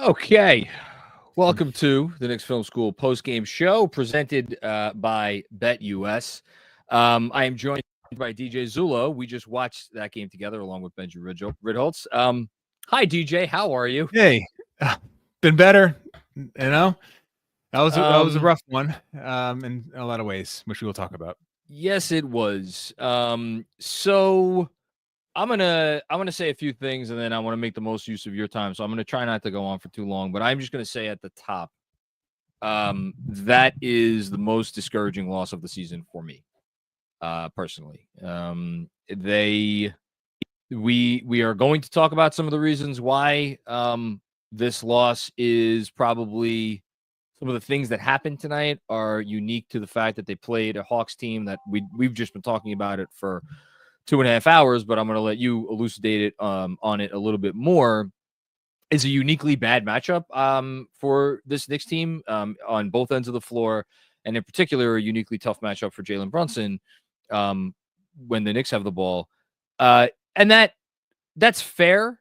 Okay. Welcome to the Knicks Film School post-game show presented by BetUS. I am joined by DJ Zulo. We just watched that game together along with Benji Ridholtz. Hi, DJ. How are you? Hey, been better. That was a rough one in a lot of ways, which we will talk about. Yes, it was. So I'm gonna say a few things, and then I want to make the most use of your time. So I'm gonna try not to go on for too long, but I'm just gonna say at the top, that is the most discouraging loss of the season for me, personally. We are going to talk about some of the reasons why this loss is probably some of the things that happened tonight are unique to the fact that they played a Hawks team that we've just been talking about it for 2.5 hours, but I'm going to let you elucidate it on it a little bit more. Is a uniquely bad matchup for this Knicks team on both ends of the floor, and in particular, a uniquely tough matchup for Jalen Brunson when the Knicks have the ball. And that's fair.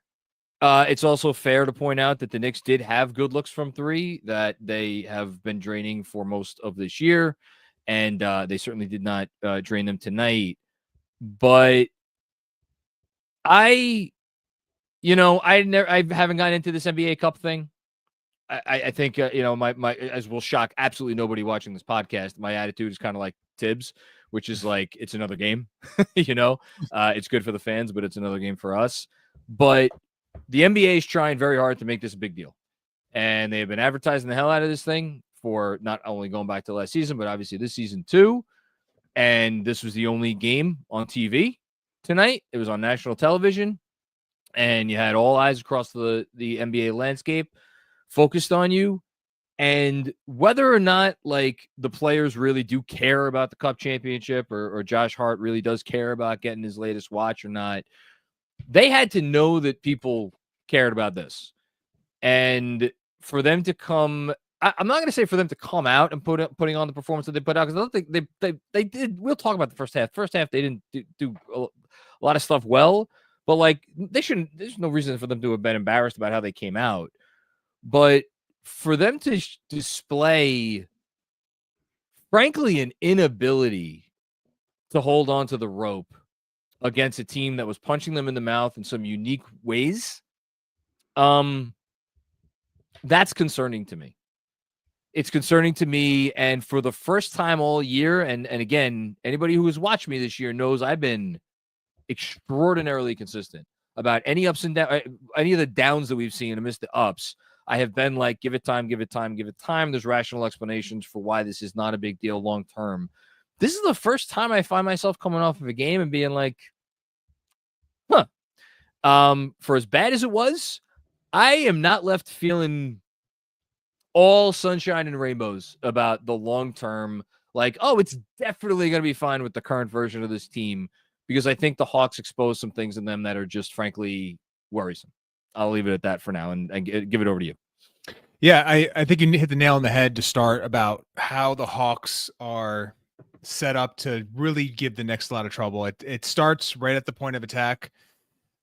It's also fair to point out that the Knicks did have good looks from three that they have been draining for most of this year, and they certainly did not drain them tonight. But I haven't gotten into this NBA Cup thing. I think my as will shock absolutely nobody watching this podcast. My attitude is kind of like Tibbs, which is like it's another game. It's good for the fans, but it's another game for us. But the NBA is trying very hard to make this a big deal, and they have been advertising the hell out of this thing for not only going back to last season, but obviously this season too. And this was the only game on TV tonight. It was on national television, and you had all eyes across the NBA landscape focused on you. And whether or not like the players really do care about the Cup championship or Josh Hart really does care about getting his latest watch or not, they had to know that people cared about this. And for them to come, I'm not going to say for them to come out and putting on the performance that they put out, because I don't think they did. We'll talk about the first half. First half, they didn't do a lot of stuff well, but like they shouldn't. There's no reason for them to have been embarrassed about how they came out. But for them to display, frankly, an inability to hold on to the rope against a team that was punching them in the mouth in some unique ways, that's concerning to me. It's concerning to me, and for the first time all year, and again, anybody who has watched me this year knows I've been extraordinarily consistent about any ups and downs, any of the downs that we've seen amidst the ups. I have been like, give it time, give it time, give it time. There's rational explanations for why this is not a big deal long term. This is the first time I find myself coming off of a game and being like, for as bad as it was, I am not left feeling all sunshine and rainbows about the long term. Like, oh, it's definitely going to be fine with the current version of this team, because I think the Hawks expose some things in them that are just frankly worrisome. I'll leave it at that for now and give it over to you. Yeah, I think you hit the nail on the head to start about how the Hawks are set up to really give the Knicks a lot of trouble. It starts right at the point of attack.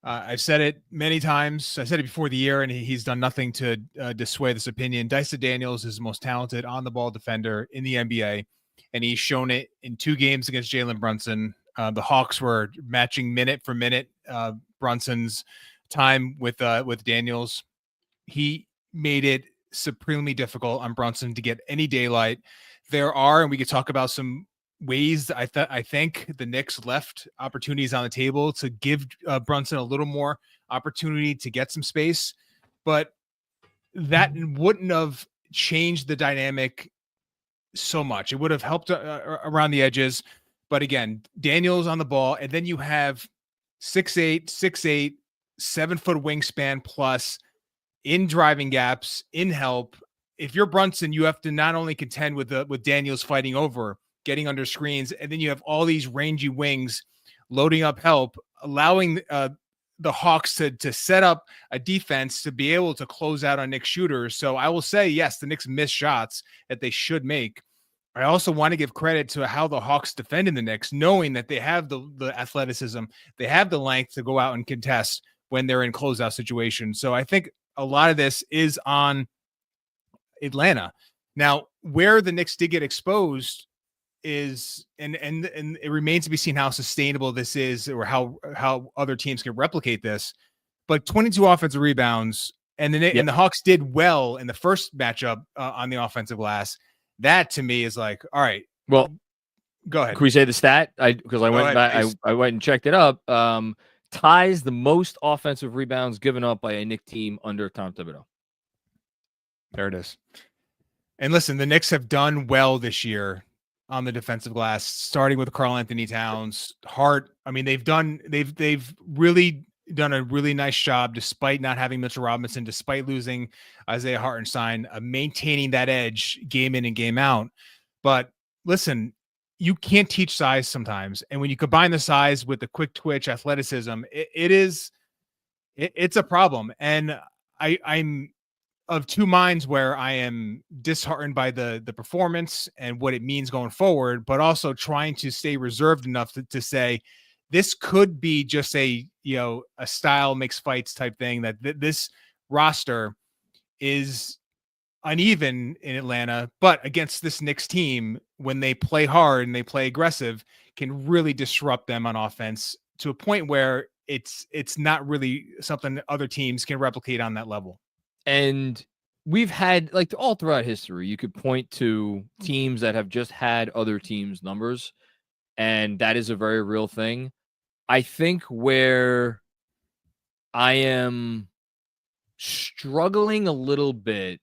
I've said it many times. I said it before the year, and he's done nothing to dissuade this opinion. Dyson Daniels is the most talented on-the-ball defender in the NBA, and he's shown it in 2 games against Jalen Brunson. The Hawks were matching minute for minute Brunson's time with Daniels. He made it supremely difficult on Brunson to get any daylight. There are, and we could talk about some ways I think the Knicks left opportunities on the table to give Brunson a little more opportunity to get some space, but that wouldn't have changed the dynamic so much. It would have helped around the edges, but again, Daniels on the ball, and then you have 6'8", 7-foot wingspan plus in driving gaps, in help. If you're Brunson, you have to not only contend with Daniels fighting over, getting under screens, and then you have all these rangy wings loading up help, allowing the Hawks to set up a defense to be able to close out on Knicks shooters. So I will say, yes, the Knicks miss shots that they should make. I also want to give credit to how the Hawks defended the Knicks, knowing that they have the athleticism, they have the length to go out and contest when they're in closeout situations. So I think a lot of this is on Atlanta. Now, where the Knicks did get exposed is, and it remains to be seen how sustainable this is, or how other teams can replicate this. But 22 offensive rebounds, and the Hawks did well in the first matchup on the offensive glass. That to me is like, all right. Well, go ahead. Can we say the stat? Because I went back, I went and checked it up. Ties the most offensive rebounds given up by a Knicks team under Tom Thibodeau. There it is. And listen, the Knicks have done well this year on the defensive glass, starting with Karl-Anthony Towns. Hart, I mean, they've really done a really nice job, despite not having Mitchell Robinson, despite losing Isaiah Hartenstein, maintaining that edge game in and game out. But listen, you can't teach size sometimes. And when you combine the size with the quick twitch athleticism, it's a problem. And I'm of two minds, where I am disheartened by the performance and what it means going forward, but also trying to stay reserved enough to say this could be just a style makes fights type thing, that this roster is uneven in Atlanta, but against this Knicks team, when they play hard and they play aggressive, can really disrupt them on offense to a point where it's not really something that other teams can replicate on that level. And we've had, like, all throughout history, you could point to teams that have just had other teams' numbers, and that is a very real thing. I think where I am struggling a little bit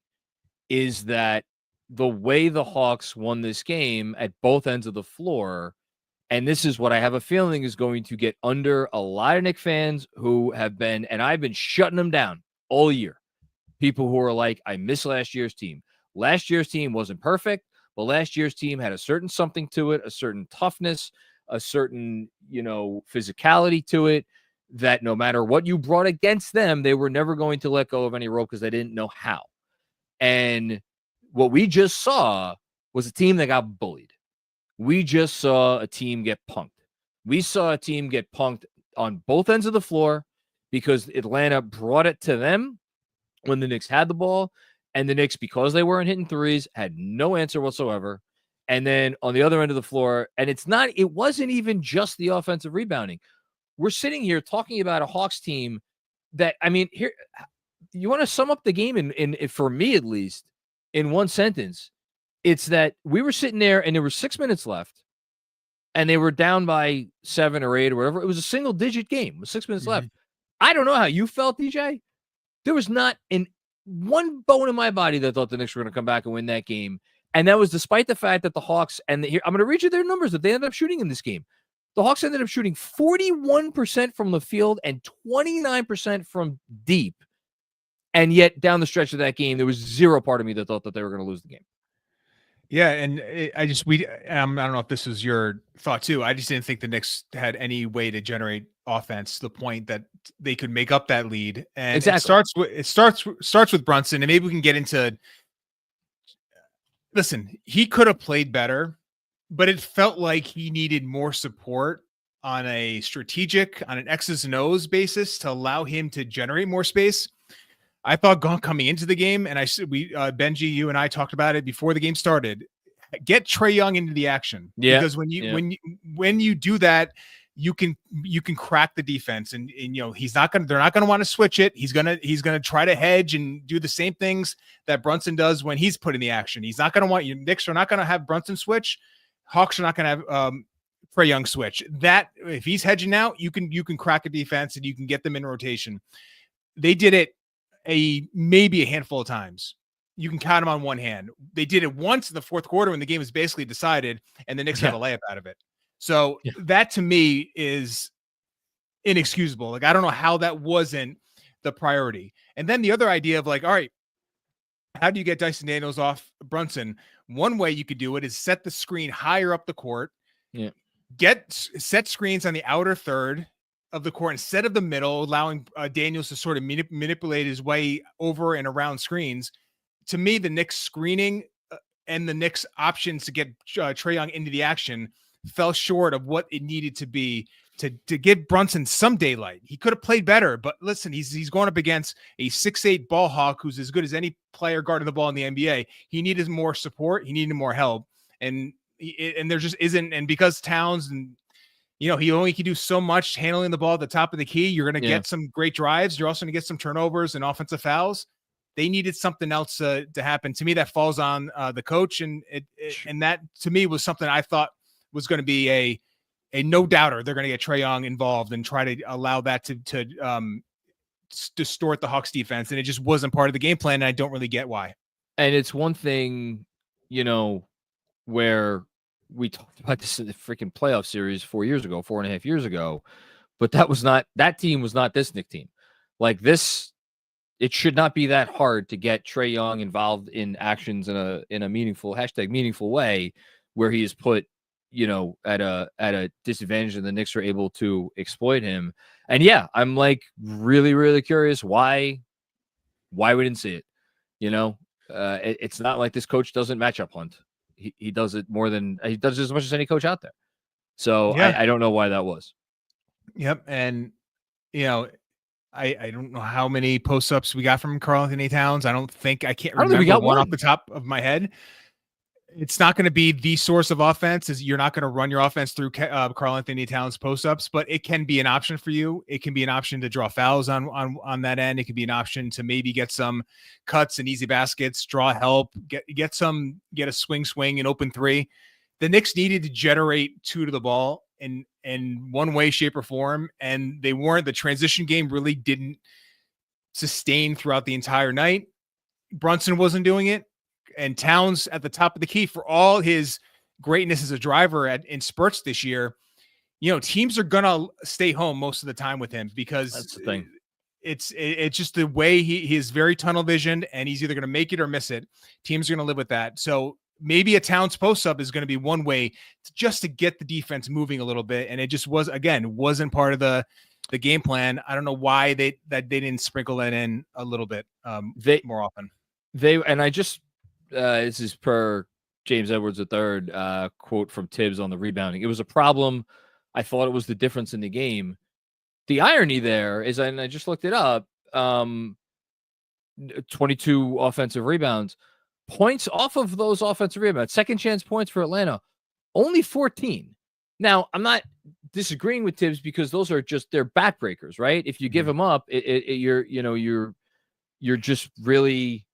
is that the way the Hawks won this game at both ends of the floor, and this is what I have a feeling is going to get under a lot of Knicks fans who have been, and I've been shutting them down all year. People who are like, I miss last year's team. Last year's team wasn't perfect, but last year's team had a certain something to it, a certain toughness, a certain, physicality to it, that no matter what you brought against them, they were never going to let go of any rope because they didn't know how. And what we just saw was a team that got bullied. We just saw a team get punked. We saw a team get punked on both ends of the floor because Atlanta brought it to them when the Knicks had the ball, and the Knicks, because they weren't hitting threes, had no answer whatsoever. And then on the other end of the floor, and it wasn't even just the offensive rebounding. We're sitting here talking about a Hawks team that, I mean, here, you want to sum up the game in for me at least, in one sentence. It's that we were sitting there and there were 6 minutes left and they were down by 7 or 8 or whatever. It was a single digit game with 6 minutes left. I don't know how you felt, DJ. There was not one bone in my body that thought the Knicks were going to come back and win that game. And that was despite the fact that the Hawks, and here, I'm going to read you their numbers that they ended up shooting in this game. The Hawks ended up shooting 41% from the field and 29% from deep. And yet down the stretch of that game, there was zero part of me that thought that they were going to lose the game. Yeah, and I don't know if this was your thought too. I just didn't think the Knicks had any way to generate offense to the point that they could make up that lead. And exactly. it starts with Brunson, and maybe we can get into. Listen, he could have played better, but it felt like he needed more support on an X's and O's basis to allow him to generate more space. I thought coming into the game, and Benji, you and I talked about it before the game started. Get Trae Young into the action, because when you do that, you can crack the defense, and they're not gonna want to switch it. He's gonna try to hedge and do the same things that Brunson does when he's put in the action. He's not gonna want you. Knicks are not gonna have Brunson switch. Hawks are not gonna have Trae Young switch. That if he's hedging out, you can crack a defense and you can get them in rotation. They did it maybe a handful of times. You can count them on one hand. They did it once in the fourth quarter when the game was basically decided, and the Knicks got a layup out of it. So that to me is inexcusable. Like, I don't know how that wasn't the priority. And then the other idea of like, all right, how do you get Dyson Daniels off Brunson? One way you could do it is set the screen higher up the court. Yeah. Set screens on the outer third of the court instead of the middle, allowing Daniels to sort of manipulate his way over and around screens. To me, the Knicks screening and the Knicks options to get Trae Young into the action fell short of what it needed to be to give Brunson some daylight. He could have played better, but listen, he's going up against a 6'8" ball hawk who's as good as any player guarding the ball in the NBA. He needed more support. He needed more help. And there just isn't. And because Towns and, he only can do so much handling the ball at the top of the key, you're going to get some great drives. You're also going to get some turnovers and offensive fouls. They needed something else to happen. To me, that falls on the coach. And that, to me, was something I thought was going to be a no doubter. They're going to get Trae Young involved and try to allow that to distort the Hawks defense. And it just wasn't part of the game plan. And I don't really get why. And it's one thing, where we talked about this in the freaking playoff series 4.5 years ago, but that team was not this Knicks team. Like this, it should not be that hard to get Trae Young involved in actions in a meaningful way where he is put, at a disadvantage and the Knicks are able to exploit him. And yeah, I'm like really, really curious why we didn't see it. It's not like this coach doesn't matchup hunt. He does it he does it as much as any coach out there. So yeah. I don't know why that was. Yep. And, I don't know how many post-ups we got from Karl-Anthony Towns. I can't remember we got one off the top of my head. It's not going to be the source of offense. You're not going to run your offense through Karl-Anthony Towns post-ups, but it can be an option for you. It can be an option to draw fouls on that end. It can be an option to maybe get some cuts and easy baskets, draw help, get a swing, an open three. The Knicks needed to generate two to the ball in one way, shape, or form, and they weren't. The transition game really didn't sustain throughout the entire night. Brunson wasn't doing it. And Towns at the top of the key, for all his greatness as a driver in spurts this year, teams are going to stay home most of the time with him because that's the thing. It's just the way he is very tunnel visioned, and he's either going to make it or miss it. Teams are going to live with that. So maybe a Towns post up is going to be one way to get the defense moving a little bit. And it just wasn't part of the game plan. I don't know why they didn't sprinkle that in a little bit more often. This is per James Edwards III, quote from Tibbs on the rebounding. It was a problem. I thought it was the difference in the game. The irony there is, and I just looked it up, 22 offensive rebounds. Points off of those offensive rebounds, second chance points for Atlanta, only 14. Now, I'm not disagreeing with Tibbs because those are just they're backbreakers, right? If you give them up, you're just really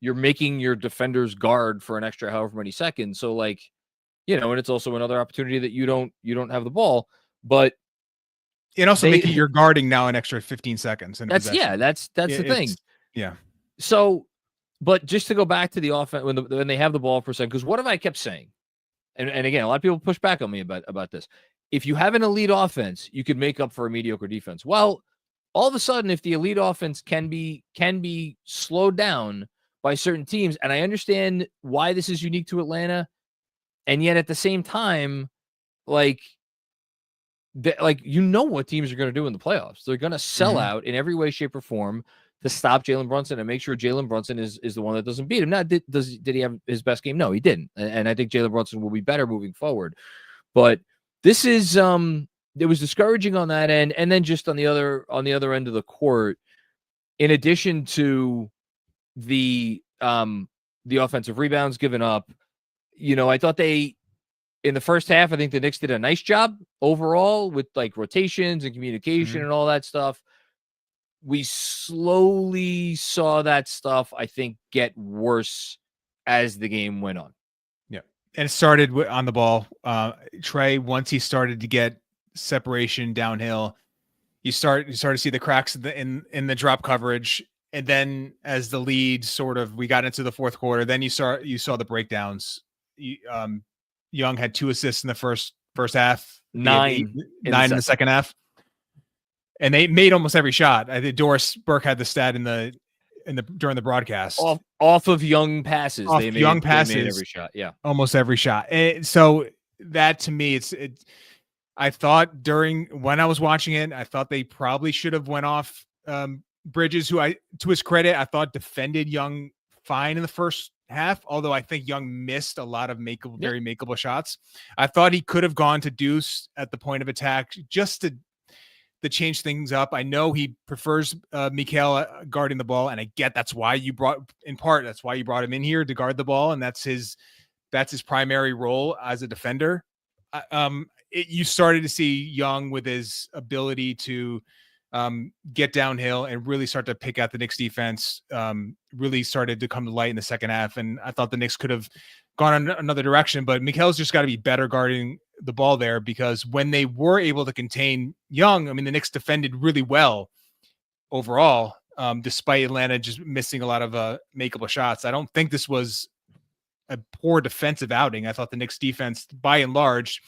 you're making your defenders guard for an extra however many seconds. So and it's also another opportunity that you don't have the ball, but it also making your guarding now an extra 15 seconds. That's the thing. Yeah. So, but just to go back to the offense when they have the ball for a second, because what have I kept saying? And again, a lot of people push back on me about this. If you have an elite offense, you could make up for a mediocre defense. Well, all of a sudden, if the elite offense can be slowed down by certain teams, and I understand why this is unique to Atlanta, and yet at the same time, what teams are going to do in the playoffs. They're going to sell out in every way, shape, or form to stop Jalen Brunson and make sure Jalen Brunson is the one that doesn't beat him. Now, did he have his best game? No, he didn't. And I think Jalen Brunson will be better moving forward. But this is it was discouraging on that end, and then just on the other end of the court, in addition to the offensive rebounds given up, I thought in the first half, I think the Knicks did a nice job overall with rotations and communication and all that stuff. We slowly saw that stuff, I think, get worse as the game went on. Yeah. And it started on the ball. Trae, once he started to get separation downhill, you start to see the cracks in the drop coverage. And then as the lead we got into the fourth quarter, then you saw the breakdowns. Young had 2 assists in the first half, 9 in the second half. And they made almost every shot. I think Doris Burke had the stat during the broadcast. Off of Young passes. They made every shot. Yeah. Almost every shot. And so that to me, I thought when I was watching it, I thought they probably should have went off Bridges, who to his credit, I thought defended Young fine in the first half, although I think Young missed a lot of very makeable shots. I thought he could have gone to Deuce at the point of attack just to change things up. I know he prefers Mikal guarding the ball, and I get that's why you brought him in here to guard the ball, and that's his primary role as a defender. You started to see Young with his ability to get downhill and really start to pick out the Knicks defense, really started to come to light in the second half. And I thought the Knicks could have gone another direction, but Mikal's just got to be better guarding the ball there, because when they were able to contain Young, I mean, the Knicks defended really well overall, despite Atlanta just missing a lot of makeable shots. I don't think this was a poor defensive outing. I thought the Knicks defense, by and large,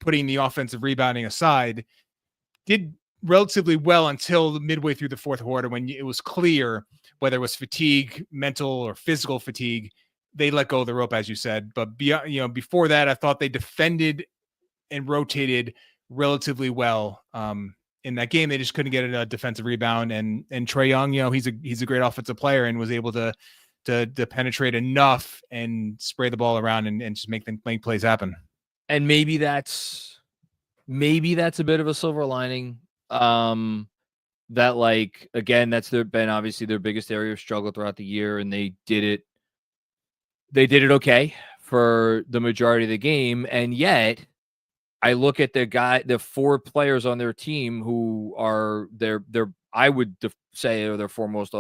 putting the offensive rebounding aside, did relatively well until midway through the fourth quarter, when it was clear, whether it was fatigue, mental or physical fatigue, they let go of the rope, as you said. But before that, I thought they defended and rotated relatively well. In that game, they just couldn't get a defensive rebound. And Trae Young, he's a great offensive player and was able to penetrate enough and spray the ball around and just make plays happen. And maybe that's a bit of a silver lining. That, like, again, that's been obviously their biggest area of struggle throughout the year, and they did it okay for the majority of the game. And yet I look at the four players on their team who are I would say are their foremost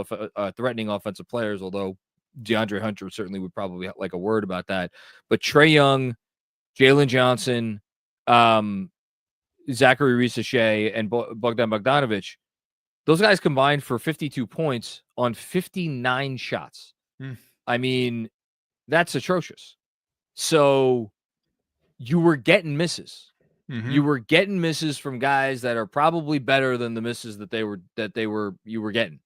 threatening offensive players, although DeAndre Hunter certainly would probably like a word about that. But Trae Young, Jalen Johnson, Zachary Reese-Shea, and Bogdan Bogdanovic, those guys combined for 52 points on 59 shots. I mean, that's atrocious. So you were getting misses. Mm-hmm. You were getting misses from guys that are probably better than the misses that you were getting.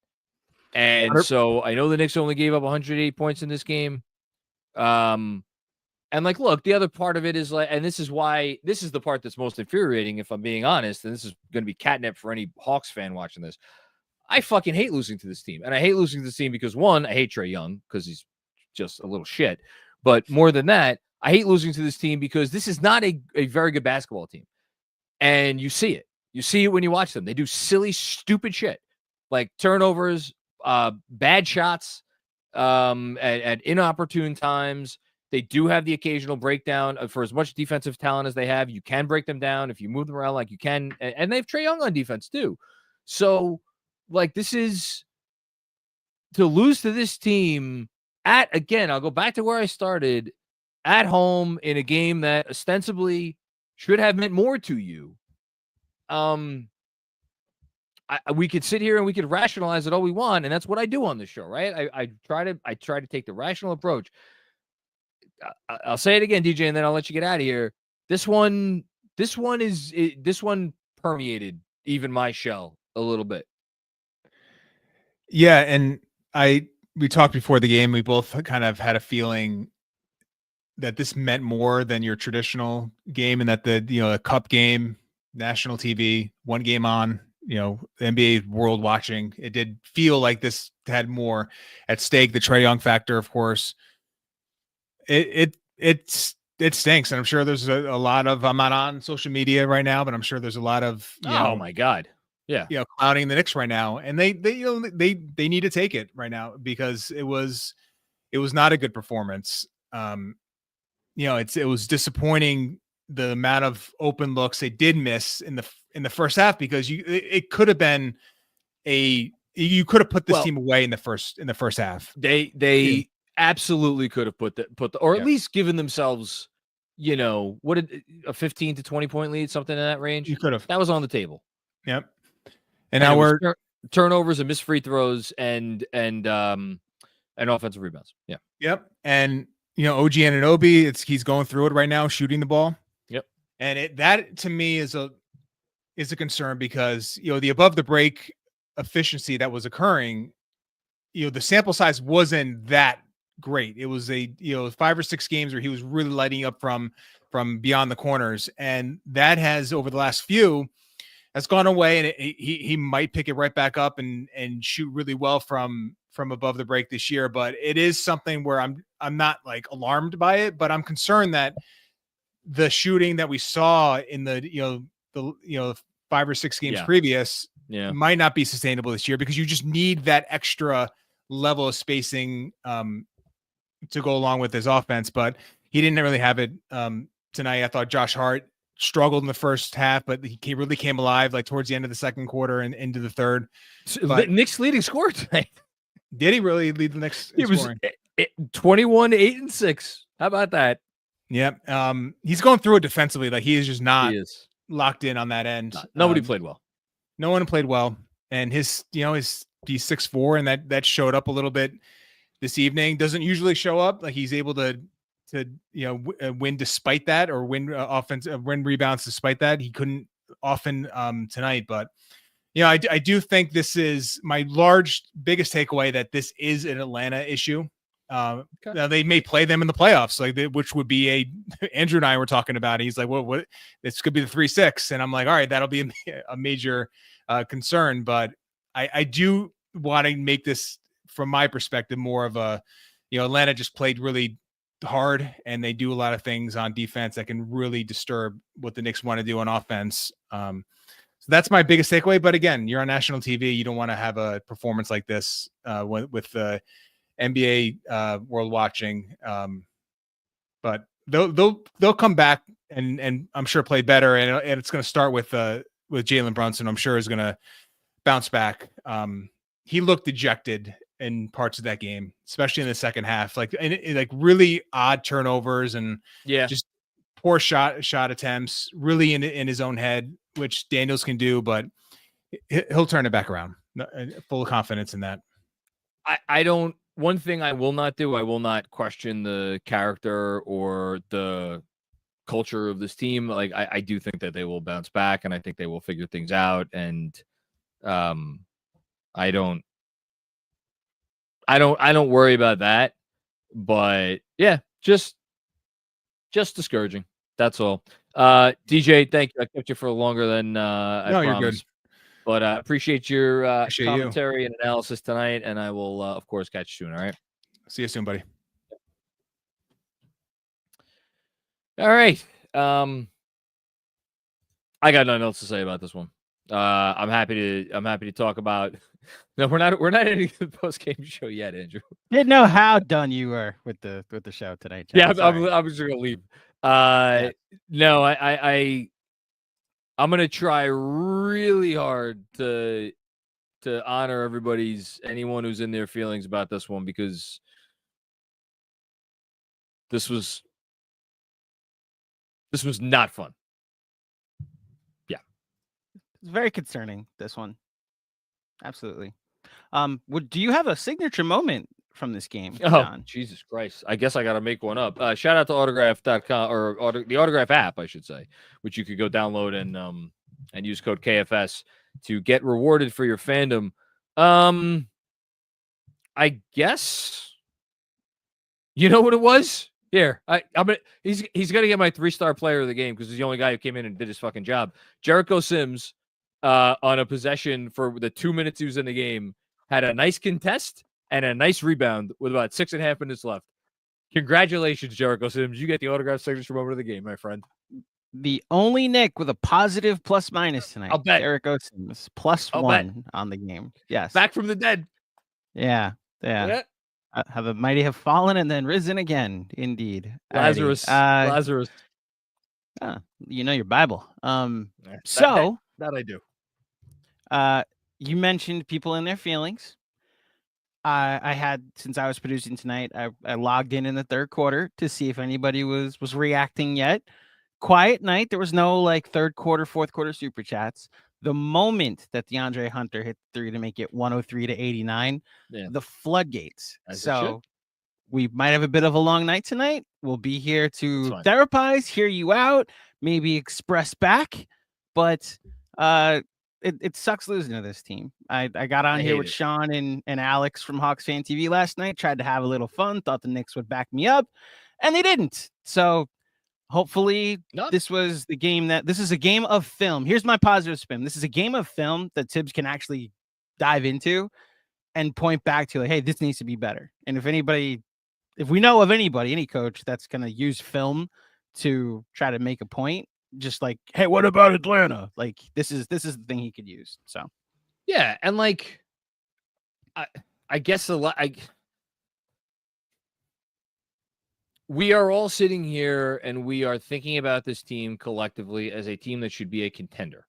And so I know the Knicks only gave up 108 points in this game. And like, look, the other part of it is like, and this is the part that's most infuriating, if I'm being honest, and this is going to be catnip for any Hawks fan watching this. I fucking hate losing to this team. And I hate losing to this team because, one, I hate Trae Young because he's just a little shit. But more than that, I hate losing to this team because this is not a very good basketball team. And you see it. You see it when you watch them. They do silly, stupid shit like turnovers, bad shots at inopportune times. They do have the occasional breakdown. For as much defensive talent as they have, you can break them down if you move them around like you can. And they have Trae Young on defense too. So, like, this is to lose to this team again, I'll go back to where I started, at home in a game that ostensibly should have meant more to you. We could sit here and we could rationalize it all we want, and that's what I do on this show, right? I try to take the rational approach. I'll say it again, DJ, and then I'll let you get out of here. This one permeated even my shell a little bit. Yeah, and we talked before the game. We both kind of had a feeling that this meant more than your traditional game, and that the cup game, national TV, one game on, the NBA world watching. It did feel like this had more at stake. The Trae Young factor, of course. It stinks, and I'm sure there's a lot of. I'm not on social media right now, but I'm sure there's a lot of. My God. Yeah. Clouding the Knicks right now. And they need to take it right now because it was not a good performance. It was disappointing, the amount of open looks they did miss in the first half, because it could have been you could have put this team away in the first half. They absolutely could have put at least given themselves, a 15 to 20 point lead, something in that range. You could have. That was on the table. Yep. And now we're turnovers and missed free throws and offensive rebounds. Yeah. Yep. And OG Anunoby, he's going through it right now, shooting the ball. Yep. And that to me is a concern, because the above the break efficiency that was occurring, the sample size wasn't that great. It was 5 or 6 games where he was really lighting up from beyond the corners, and that has, over the last few, has gone away, and he might pick it right back up and shoot really well from from above the break this year, but it is something where I'm not like alarmed by it, but I'm concerned that the shooting that we saw in the 5 or 6 games previous might not be sustainable this year, because you just need that extra level of spacing to go along with his offense. But he didn't really have it tonight. I thought Josh Hart struggled in the first half, but he really came alive like towards the end of the second quarter and into the third. But Knicks leading scorer tonight. Did he really lead the Knicks? It was 21, 8, and 6. How about that? Yep. He's going through it defensively. Like, he is just not locked in on that end. Nobody played well. No one played well. And he's 6'4", and that showed up a little bit this evening. Doesn't usually show up. Like, he's able to win despite that, or win win rebounds despite that. He couldn't often tonight, but I do think this is my biggest takeaway, that this is an Atlanta issue. Now they may play them in the playoffs, which would be Andrew and I were talking about it. He's like, what this could be the 3-6. And I'm like, all right, that'll be a major concern. But I do want to make this, from my perspective, more of a, Atlanta just played really hard, and they do a lot of things on defense that can really disturb what the Knicks want to do on offense. So that's my biggest takeaway. But again, you're on national TV. You don't want to have a performance like this with the NBA world watching. But they'll come back and I'm sure play better. And it's going to start with Jalen Brunson. I'm sure is going to bounce back. He looked dejected in parts of that game, especially in the second half, like really odd turnovers and just poor shot attempts, really in his own head, which Daniels can do, but he'll turn it back around. Full of confidence in that. One thing I will not do, I will not question the character or the culture of this team. Like, I do think that they will bounce back, and I think they will figure things out. And I don't worry about that. But yeah, just discouraging. That's all. DJ, thank you. I kept you for longer than I promised. You're good. But I appreciate your commentary and analysis tonight, and I will, of course, catch you soon. All right. See you soon, buddy. All right. I got nothing else to say about this one. I'm happy to talk about. No, we're not ending the post game show yet, Andrew. Didn't know how done you were with the show tonight, John. Yeah, I'm just gonna leave. No, I'm gonna try really hard to honor anyone who's in their feelings about this one, because this was not fun. Yeah, it's very concerning, this one. Absolutely. Do you have a signature moment from this game, John? Oh, Jesus Christ. I guess I got to make one up. Shout out to autograph.com, or the Autograph app, I should say, which you could go download and use code KFS to get rewarded for your fandom. I guess, you know what it was? Here, he's going to get my 3-star player of the game, because he's the only guy who came in and did his fucking job. Jericho Sims, on a possession for the 2 minutes he was in the game, had a nice contest and a nice rebound with about 6.5 minutes left. Congratulations, Jericho Sims. You get the autograph signature moment of the game, my friend. The only Nick with a positive plus-minus tonight. I'll bet. Jericho Sims, +1 on the game. Yes. Back from the dead. Yeah. How the mighty have fallen and then risen again. Indeed. Lazarus. You know your Bible. That I do. You mentioned people in their feelings. I had, since I was producing tonight, I logged in the third quarter to see if anybody was reacting yet. Quiet night. There was no third quarter, fourth quarter super chats. The moment that DeAndre Hunter hit 3 to make it 103-89, the floodgates. So we might have a bit of a long night tonight. We'll be here to therapize, hear you out, maybe express back. But it sucks losing to this team. I got on here with Sean and Alex from Hawks Fan TV last night, tried to have a little fun, thought the Knicks would back me up, and they didn't. So hopefully this was the game this is a game of film. Here's my positive spin. This is a game of film that Tibbs can actually dive into and point back to like, hey, this needs to be better. And if we know of anybody, any coach that's going to use film to try to make a point, just like, hey, what about Atlanta? Like this is the thing he could use. So yeah, and like I guess we are all sitting here and we are thinking about this team collectively as a team that should be a contender,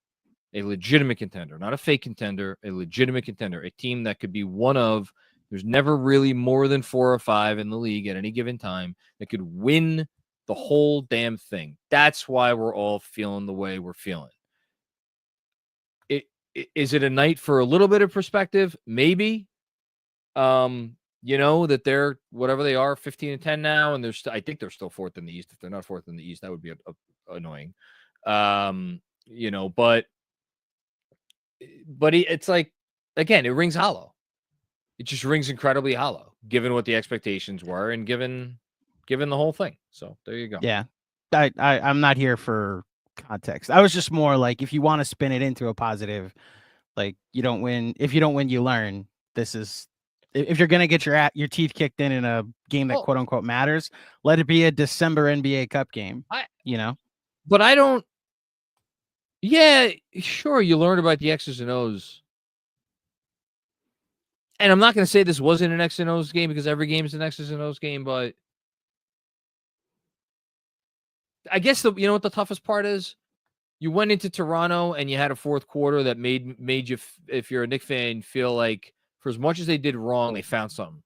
a legitimate contender, not a fake contender, a legitimate contender, a team that could be one of, there's never really more than 4 or 5 in the league at any given time that could win the whole damn thing. That's why we're all feeling the way we're feeling. Is it a night for a little bit of perspective? Maybe. That they're whatever they are, 15-10 now, and I think they're still 4th in the East. If they're not 4th in the East, that would be annoying. But it's like, again, it rings hollow. It just rings incredibly hollow, given what the expectations were and given the whole thing. So there you go. yeah, I'm not here for context. I was just more like, if you want to spin it into a positive, like you don't win. If you don't win, you learn. This is. If you're gonna get your teeth kicked in a game that quote unquote matters, let it be a December NBA Cup game. But I don't. Yeah, sure. You learn about the X's and O's, and I'm not going to say this wasn't an X and O's game because every game is an X's and O's game. But I guess you know what the toughest part is. You went into Toronto and you had a fourth quarter that made you, if you're a Knicks fan, feel like, for as much as they did wrong, they found something.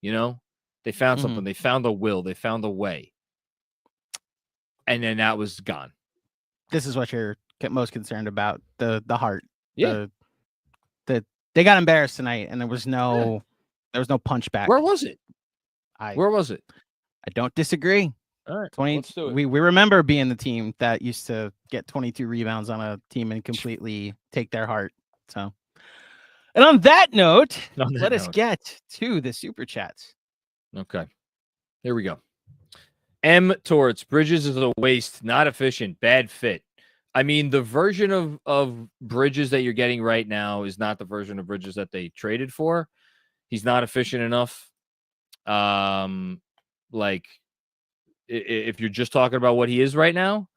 They found something. They found a will. They found a way. And then that was gone. This is what you're most concerned about, the heart. Yeah. They got embarrassed tonight, and there was no punchback. Where was it? Where was it? I don't disagree. All right, let's do it. We remember being the team that used to get 22 rebounds on a team and completely take their heart. So. And on that note, let us get to the super chats. Okay. Here we go. M. Torts, Bridges is a waste, not efficient, bad fit. I mean, the version of Bridges that you're getting right now is not the version of Bridges that they traded for. He's not efficient enough. If you're just talking about what he is right now,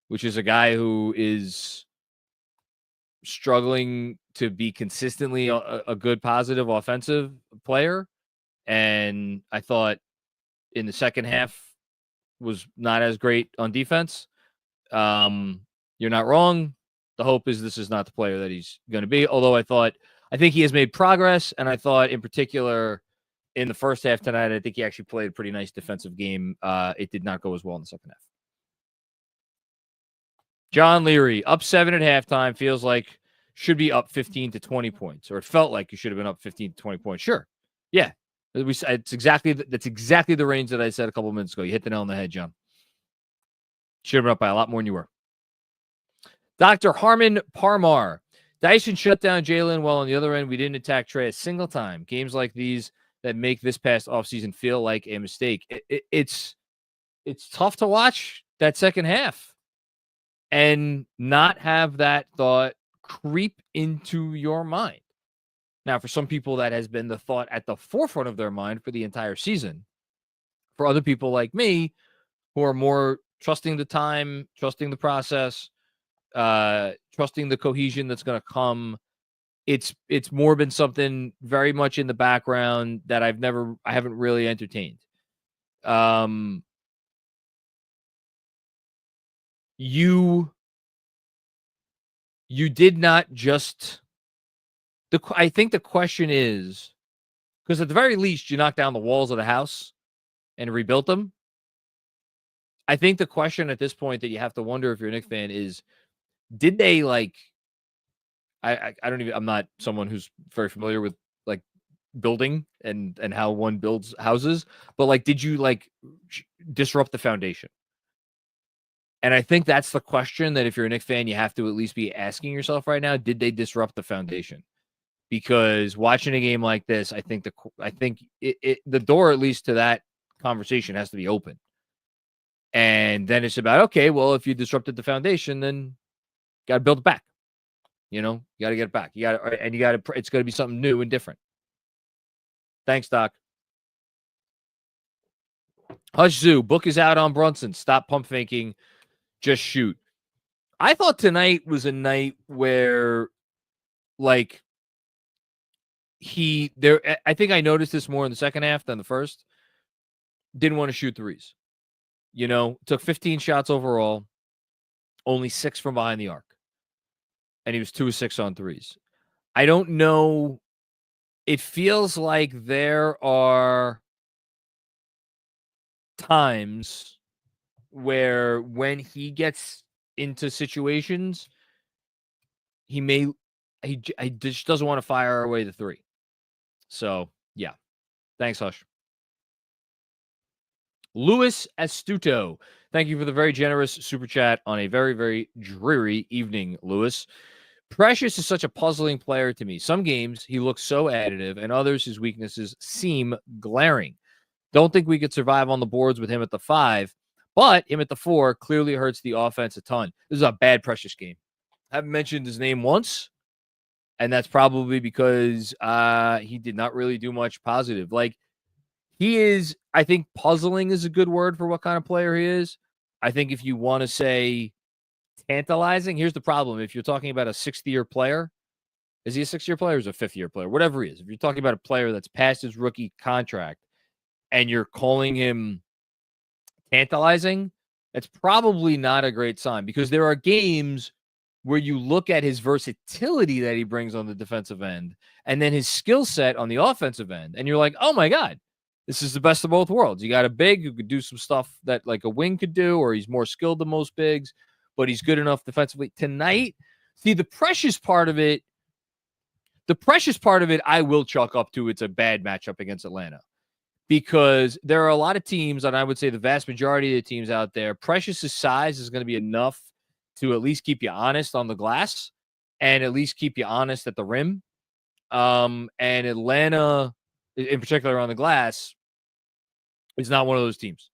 which is a guy who is struggling to be consistently a good, positive, offensive player. And I thought in the second half was not as great on defense. You're not wrong. The hope is this is not the player that he's going to be. Although I think he has made progress. And I thought in particular in the first half tonight, I think he actually played a pretty nice defensive game. It did not go as well in the second half. John Leary, up 7 at halftime, feels like should be up 15 to 20 points, or it felt like you should have been up 15 to 20 points. Sure. Yeah. That's exactly the range that I said a couple minutes ago. You hit the nail on the head, John. Should have been up by a lot more than you were. Dr. Harmon Parmar, Dyson shut down Jalen, while on the other end, we didn't attack Trey a single time. Games like these that make this past offseason feel like a mistake. It's tough to watch that second half and not have that thought creep into your mind. Now, for some people, that has been the thought at the forefront of their mind for the entire season. For other people like me, who are more trusting the time, trusting the process, trusting the cohesion that's going to come, it's more been something very much in the background that I haven't really entertained. You did not just. I think the question is, because at the very least you knocked down the walls of the house and rebuilt them. I think the question at this point that you have to wonder if you're a Knicks fan is, did they I'm not someone who's very familiar with building and how one builds houses, but did you disrupt the foundation? And I think that's the question that if you're a Knicks fan, you have to at least be asking yourself right now, did they disrupt the foundation? Because watching a game like this, I think the door, at least to that conversation, has to be open. And then it's about, okay, well, if you disrupted the foundation, then you got to build it back. You got to get it back. It's going to be something new and different. Thanks, Doc. Hush Zoo, book is out on Brunson. Stop pump faking. Just shoot. I thought tonight was a night where, like, I think I noticed this more in the second half than the first. Didn't want to shoot threes. Took 15 shots overall, only 6 from behind the arc. And he was 2 of 6 on threes. I don't know. It feels like there are times where when he gets into situations, he just doesn't want to fire away the three. So, yeah. Thanks, Hush. Luis Astuto. Thank you for the very generous super chat on a very, very dreary evening, Luis. Precious is such a puzzling player to me. Some games he looks so additive, and others his weaknesses seem glaring. Don't think we could survive on the boards with him at the 5, but him at the 4 clearly hurts the offense a ton. This is a bad Precious game. I haven't mentioned his name once, and that's probably because he did not really do much positive. Like, he is, I think puzzling is a good word for what kind of player he is. I think if you want to say tantalizing, here's the problem. If you're talking about a 6th-year player, is he a 6th-year player or is he a 5th-year player? Whatever he is. If you're talking about a player that's past his rookie contract and you're calling him tantalizing, it's probably not a great sign, because there are games where you look at his versatility that he brings on the defensive end and then his skill set on the offensive end, and you're like, oh my God, this is the best of both worlds. You got a big who could do some stuff that like a wing could do, or he's more skilled than most bigs, but he's good enough defensively. Tonight, see, the precious part of it, I will chalk up to it's a bad matchup against Atlanta, because there are a lot of teams, and I would say the vast majority of the teams out there, Precious's size is going to be enough to at least keep you honest on the glass and at least keep you honest at the rim. And Atlanta, in particular on the glass, is not one of those teams.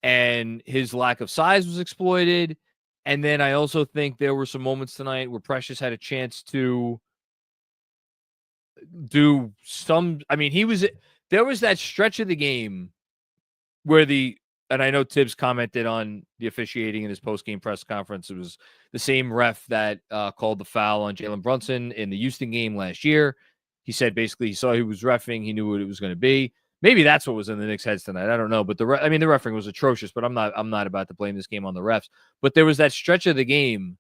And his lack of size was exploited. And then I also think there were some moments tonight where Precious had a chance to do some. I mean, there was that stretch of the game where and I know Tibbs commented on the officiating in his post-game press conference. It was the same ref that called the foul on Jalen Brunson in the Houston game last year. He said basically he saw he was reffing. He knew what it was going to be. Maybe that's what was in the Knicks' heads tonight. I don't know. But the refereeing was atrocious, but I'm not about to blame this game on the refs. But there was that stretch of the game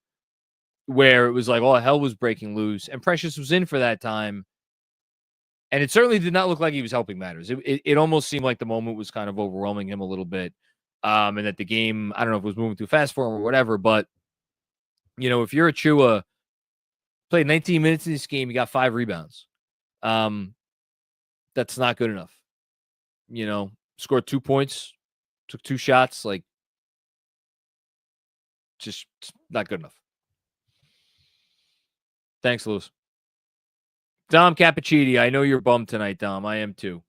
where it was like all hell was breaking loose, and Precious was in for that time. And it certainly did not look like he was helping matters. It almost seemed like the moment was kind of overwhelming him a little bit. And that the game, I don't know if it was moving too fast for him or whatever, but, if you're a Chua, played 19 minutes in this game, you got 5 rebounds. That's not good enough. Scored 2 points, took 2 shots, like, just not good enough. Thanks, Lewis. Dom Cappuccini, I know you're bummed tonight, Dom. I am too.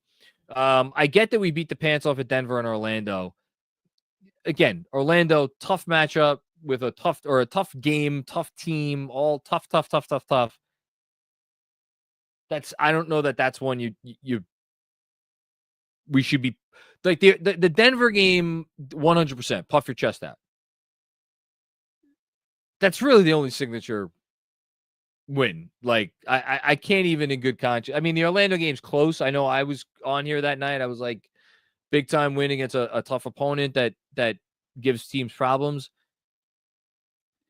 I get that we beat the pants off at Denver and Orlando. Again, Orlando, tough matchup with a tough game, tough team, all tough. I don't know that that's one we should be like the Denver game. 100% puff your chest out. That's really the only signature win. Like I can't even in good conscience. I mean, the Orlando game's close. I know I was on here that night. I was like, big time win against a tough opponent that gives teams problems.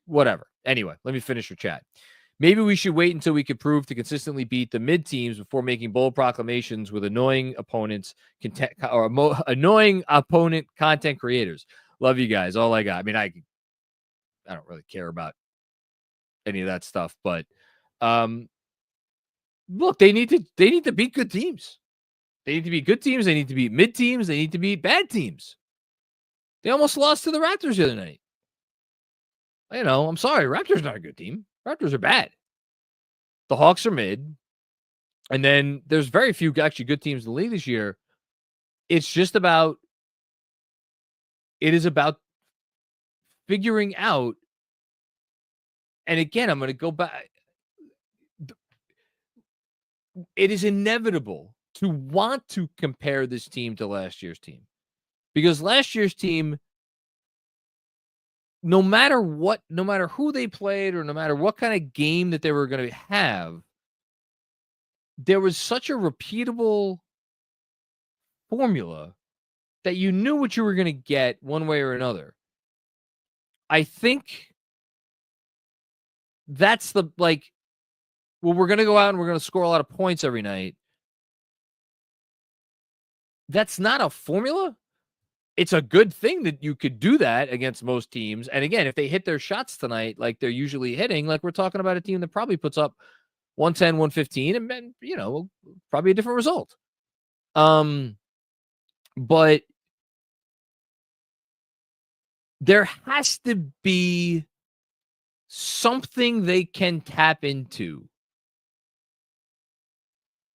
Whatever. Anyway, let me finish your chat. Maybe we should wait until we can prove to consistently beat the mid teams before making bold proclamations with annoying opponents annoying opponent content creators. Love you guys. All I got. I mean, I don't really care about any of that stuff, but look, they need to beat good teams. They need to beat good teams. They need to beat mid teams. They need to beat bad teams. They almost lost to the Raptors the other night. I'm sorry. Raptors not a good team. Raptors are bad. The Hawks are mid. And then there's very few actually good teams in the league this year. It is about figuring out. And again, I'm going to go back. It is inevitable to want to compare this team to last year's team. Because last year's team, no matter who they played or no matter what kind of game that they were going to have, there was such a repeatable formula that you knew what you were going to get one way or another. I think that's we're going to go out and we're going to score a lot of points every night. That's not a formula. It's a good thing that you could do that against most teams. And again, if they hit their shots tonight, like they're usually hitting, like we're talking about a team that probably puts up 110, 115, and then, probably a different result. But there has to be something they can tap into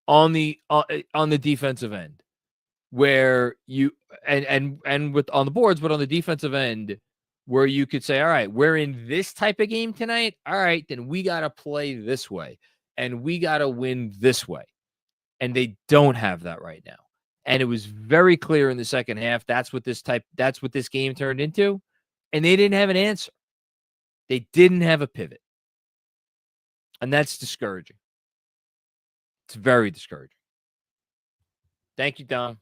on the defensive end, where you and with on the boards, but on the defensive end, where you could say, all right, we're in this type of game tonight. All right, then we got to play this way and we got to win this way. And they don't have that right now. And it was very clear in the second half. That's what this game turned into. And they didn't have an answer. They didn't have a pivot. And that's discouraging. It's very discouraging. Thank you, Dom.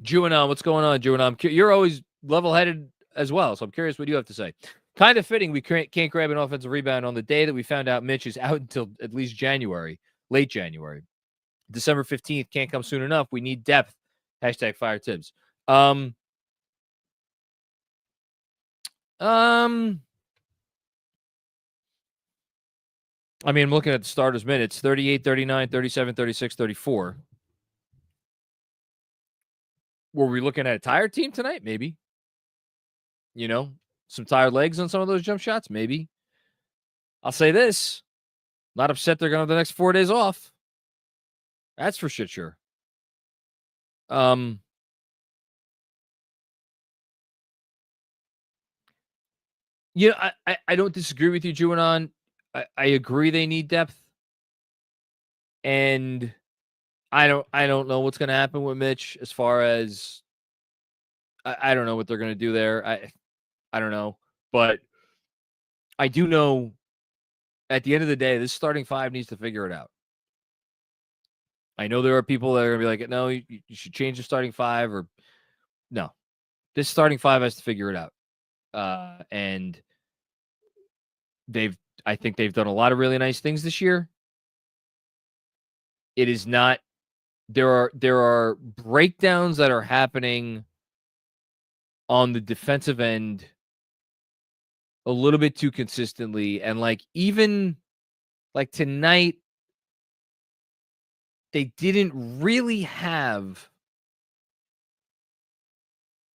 Juanon, what's going on, Juanon? You're always level-headed as well, so I'm curious what you have to say. Kind of fitting we can't grab an offensive rebound on the day that we found out Mitch is out until at least January, late January. December 15th can't come soon enough. We need depth. Hashtag fire Tibbs. I mean, I'm looking at the starters' minutes, 38, 39, 37, 36, 34. Were we looking at a tired team tonight? Maybe. Some tired legs on some of those jump shots? Maybe. I'll say this. Not upset they're going to have the next 4 days off. That's for shit sure. I don't disagree with you, Juanon. I agree they need depth. And I don't know what's going to happen with Mitch as far as I don't know what they're going to do there. I don't know, but I do know at the end of the day, this starting five needs to figure it out. I know there are people that are going to be like, no, you should change the starting five, or no, this starting five has to figure it out. And I think they've done a lot of really nice things this year. It is not, there are breakdowns that are happening on the defensive end a little bit too consistently. And even tonight, they didn't really have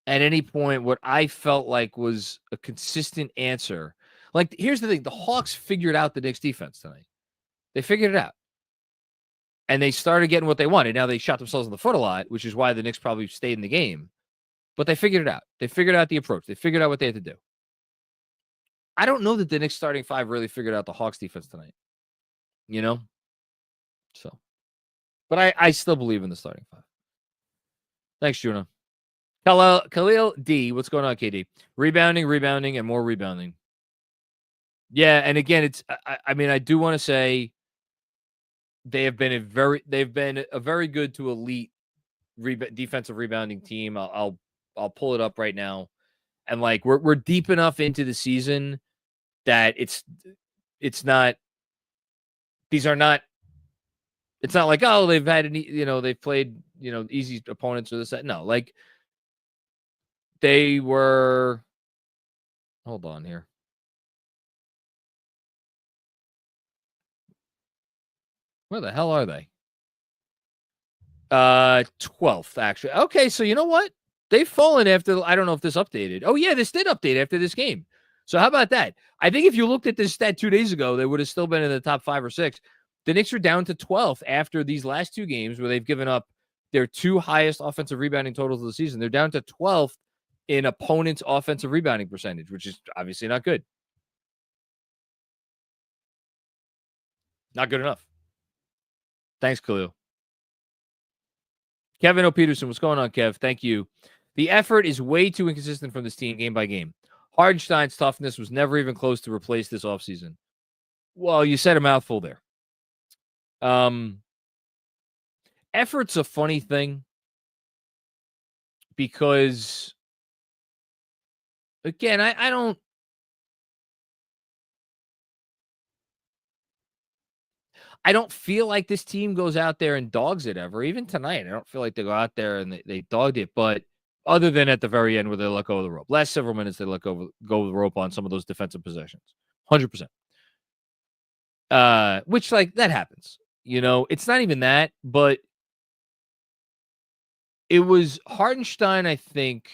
at any point what I felt like was a consistent answer. Here's the thing. The Hawks figured out the Knicks defense tonight. They figured it out. And they started getting what they wanted. Now they shot themselves in the foot a lot, which is why the Knicks probably stayed in the game. But they figured it out. They figured out the approach. They figured out what they had to do. I don't know that the Knicks starting five really figured out the Hawks defense tonight. So. But I still believe in the starting five. Thanks, Juno. Khalil D. What's going on, KD? Rebounding, and more rebounding. Yeah, and again, I do want to say they've been a very good to elite defensive rebounding team. I'll pull it up right now, and we're deep enough into the season that it's not. These are not. It's not like, oh, they've had they've played easy opponents or this that. No, they were. Hold on here. Where the hell are they? 12th, actually. Okay, so you know what? They've fallen after, I don't know if this updated. Oh, yeah, this did update after this game. So how about that? I think if you looked at this stat 2 days ago, they would have still been in the top 5 or 6. The Knicks are down to 12th after these last two games where they've given up their two highest offensive rebounding totals of the season. They're down to 12th in opponents' offensive rebounding percentage, which is obviously not good. Not good enough. Thanks, Khalil. Kevin O. Peterson, what's going on, Kev? Thank you. The effort is way too inconsistent from this team game by game. Hardenstein's toughness was never even close to replace this offseason. Well, you said a mouthful there. Effort's a funny thing because, again, I don't feel like this team goes out there and dogs it ever. Even tonight, I don't feel like they go out there and they dogged it. But other than at the very end where they let go of the rope. Last several minutes, they let go of the rope on some of those defensive possessions. 100%. Which, like, that happens. You know, it's not even that, but it was Hardenstein, I think,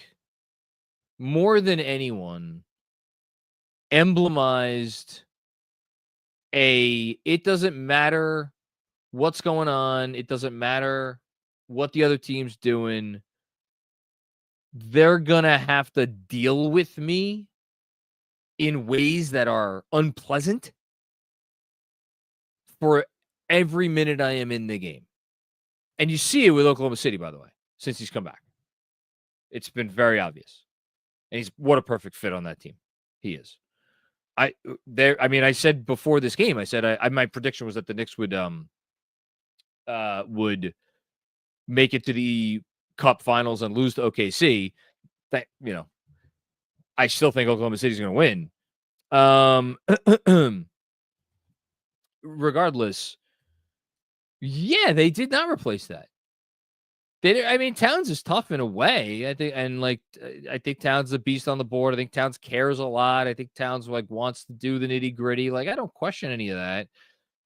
more than anyone, emblemized it doesn't matter what's going on. It doesn't matter what the other team's doing. They're going to have to deal with me in ways that are unpleasant for every minute I am in the game. And you see it with Oklahoma City, by the way, since he's come back. It's been very obvious. And what a perfect fit on that team. He is. I said before this game, I said my prediction was that the Knicks would make it to the Cup Finals and lose to OKC. That, you know, I still think Oklahoma City's going to win. Regardless, yeah, they did not replace that. Towns is tough in a way. I think Towns is a beast on the board. I think Towns cares a lot. I think Towns wants to do the nitty gritty. I don't question any of that.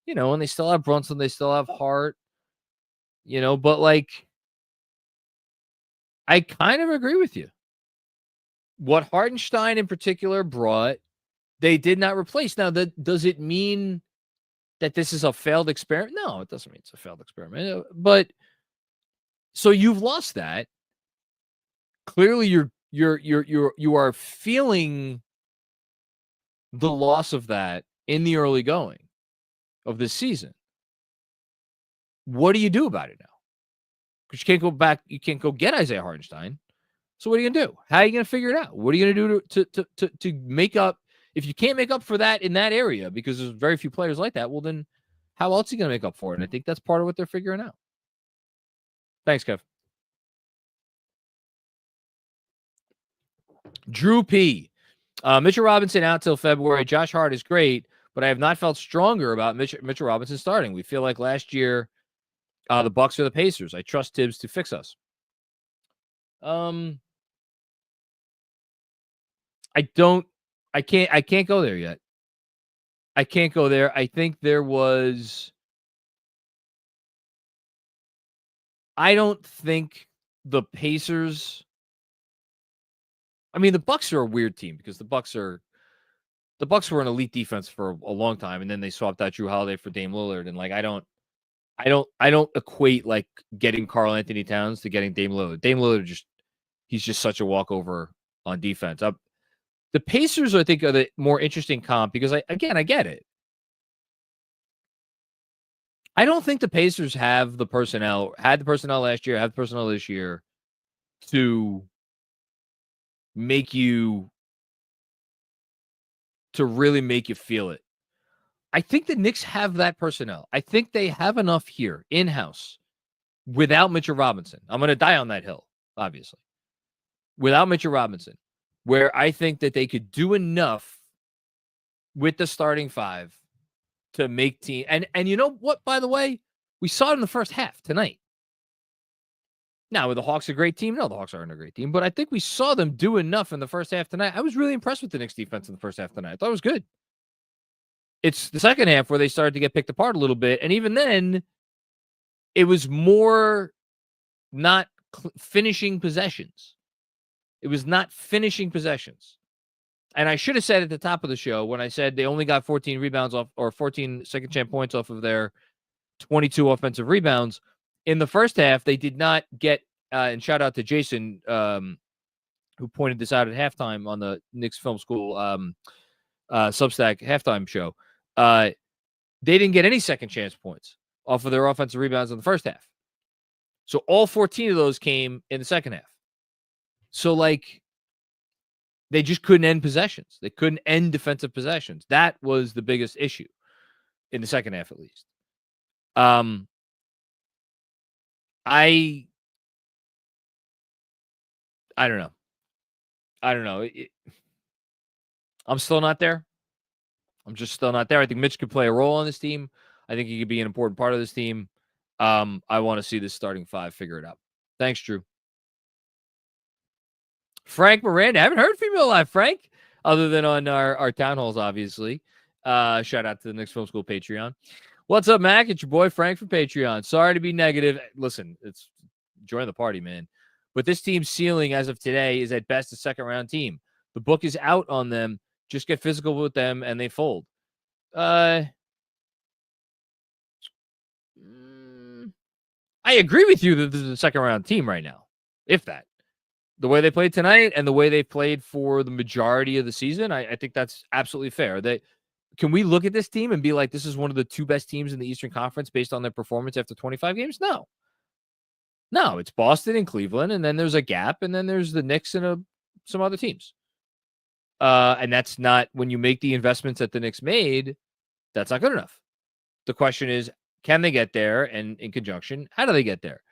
You know, and they still have Brunson. They still have Hart. You know, but I kind of agree with you. What Hardenstein in particular brought, they did not replace. Now, does it mean that this is a failed experiment? No, it doesn't mean it's a failed experiment. But so you've lost that. Clearly, you are feeling the loss of that in the early going of this season. What do you do about it now? Because you can't go back. You can't go get Isaiah Hardenstein. So what are you gonna do? How are you gonna figure it out? What are you gonna do to make up? If you can't make up for that in that area, because there's very few players like that, well then, how else are you gonna make up for it? And I think that's part of what they're figuring out. Thanks, Kev. Drew P. Mitchell Robinson out till February. Josh Hart is great, but I have not felt stronger about Mitchell Robinson starting. We feel like last year, the Bucks are the Pacers. I trust Tibbs to fix us. I can't go there yet. I can't go there. I think there was. I don't think the Pacers. I mean, the Bucks are a weird team because the Bucks were an elite defense for a long time, and then they swapped out Drew Holiday for Dame Lillard, and I don't equate getting Karl Anthony Towns to getting Dame Lillard. Dame Lillard he's just such a walkover on defense. The Pacers, I think, are the more interesting comp because I get it. I don't think the Pacers had the personnel last year, have the personnel this year to really make you feel it. I think the Knicks have that personnel. I think they have enough here in-house without Mitchell Robinson. I'm going to die on that hill, obviously. Without Mitchell Robinson, where I think that they could do enough with the starting five to make team. And you know what, by the way? We saw it in the first half tonight. Now, were the Hawks a great team? No, the Hawks aren't a great team, but I think we saw them do enough in the first half tonight. I was really impressed with the Knicks defense in the first half tonight. I thought it was good. It's the second half where they started to get picked apart a little bit, and even then, it was more not finishing possessions. It was not finishing possessions. And I should have said at the top of the show when I said they only got 14 rebounds off or 14 second chance points off of their 22 offensive rebounds. In the first half, they did not get, and shout out to Jason, who pointed this out at halftime on the Knicks Film School Substack halftime show. They didn't get any second chance points off of their offensive rebounds in the first half. So all 14 of those came in the second half. So, like, they just couldn't end possessions. They couldn't end defensive possessions. That was the biggest issue in the second half, at least. I don't know. I'm still not there. I'm just still not there. I think Mitch could play a role on this team. I think he could be an important part of this team. I want to see this starting five figure it out. Thanks, Drew. Frank Miranda. I haven't heard Female Live, Frank, other than on our town halls, obviously. Shout out to the Knicks Film School Patreon. What's up, Mac? It's your boy Frank from Patreon. Sorry to be negative. Listen, it's join the party, man. But this team's ceiling as of today is at best a second-round team. The book is out on them. Just get physical with them, and they fold. I agree with you that this is a second-round team right now, if that. The way they played tonight and the way they played for the majority of the season, I think that's absolutely fair. Can we look at this team and be like, this is one of the two best teams in the Eastern Conference based on their performance after 25 games? No. No, it's Boston and Cleveland, and then there's a gap, and then there's the Knicks and some other teams. And that's not, when you make the investments that the Knicks made, that's not good enough. The question is, can they get there? And in conjunction, how do they get there?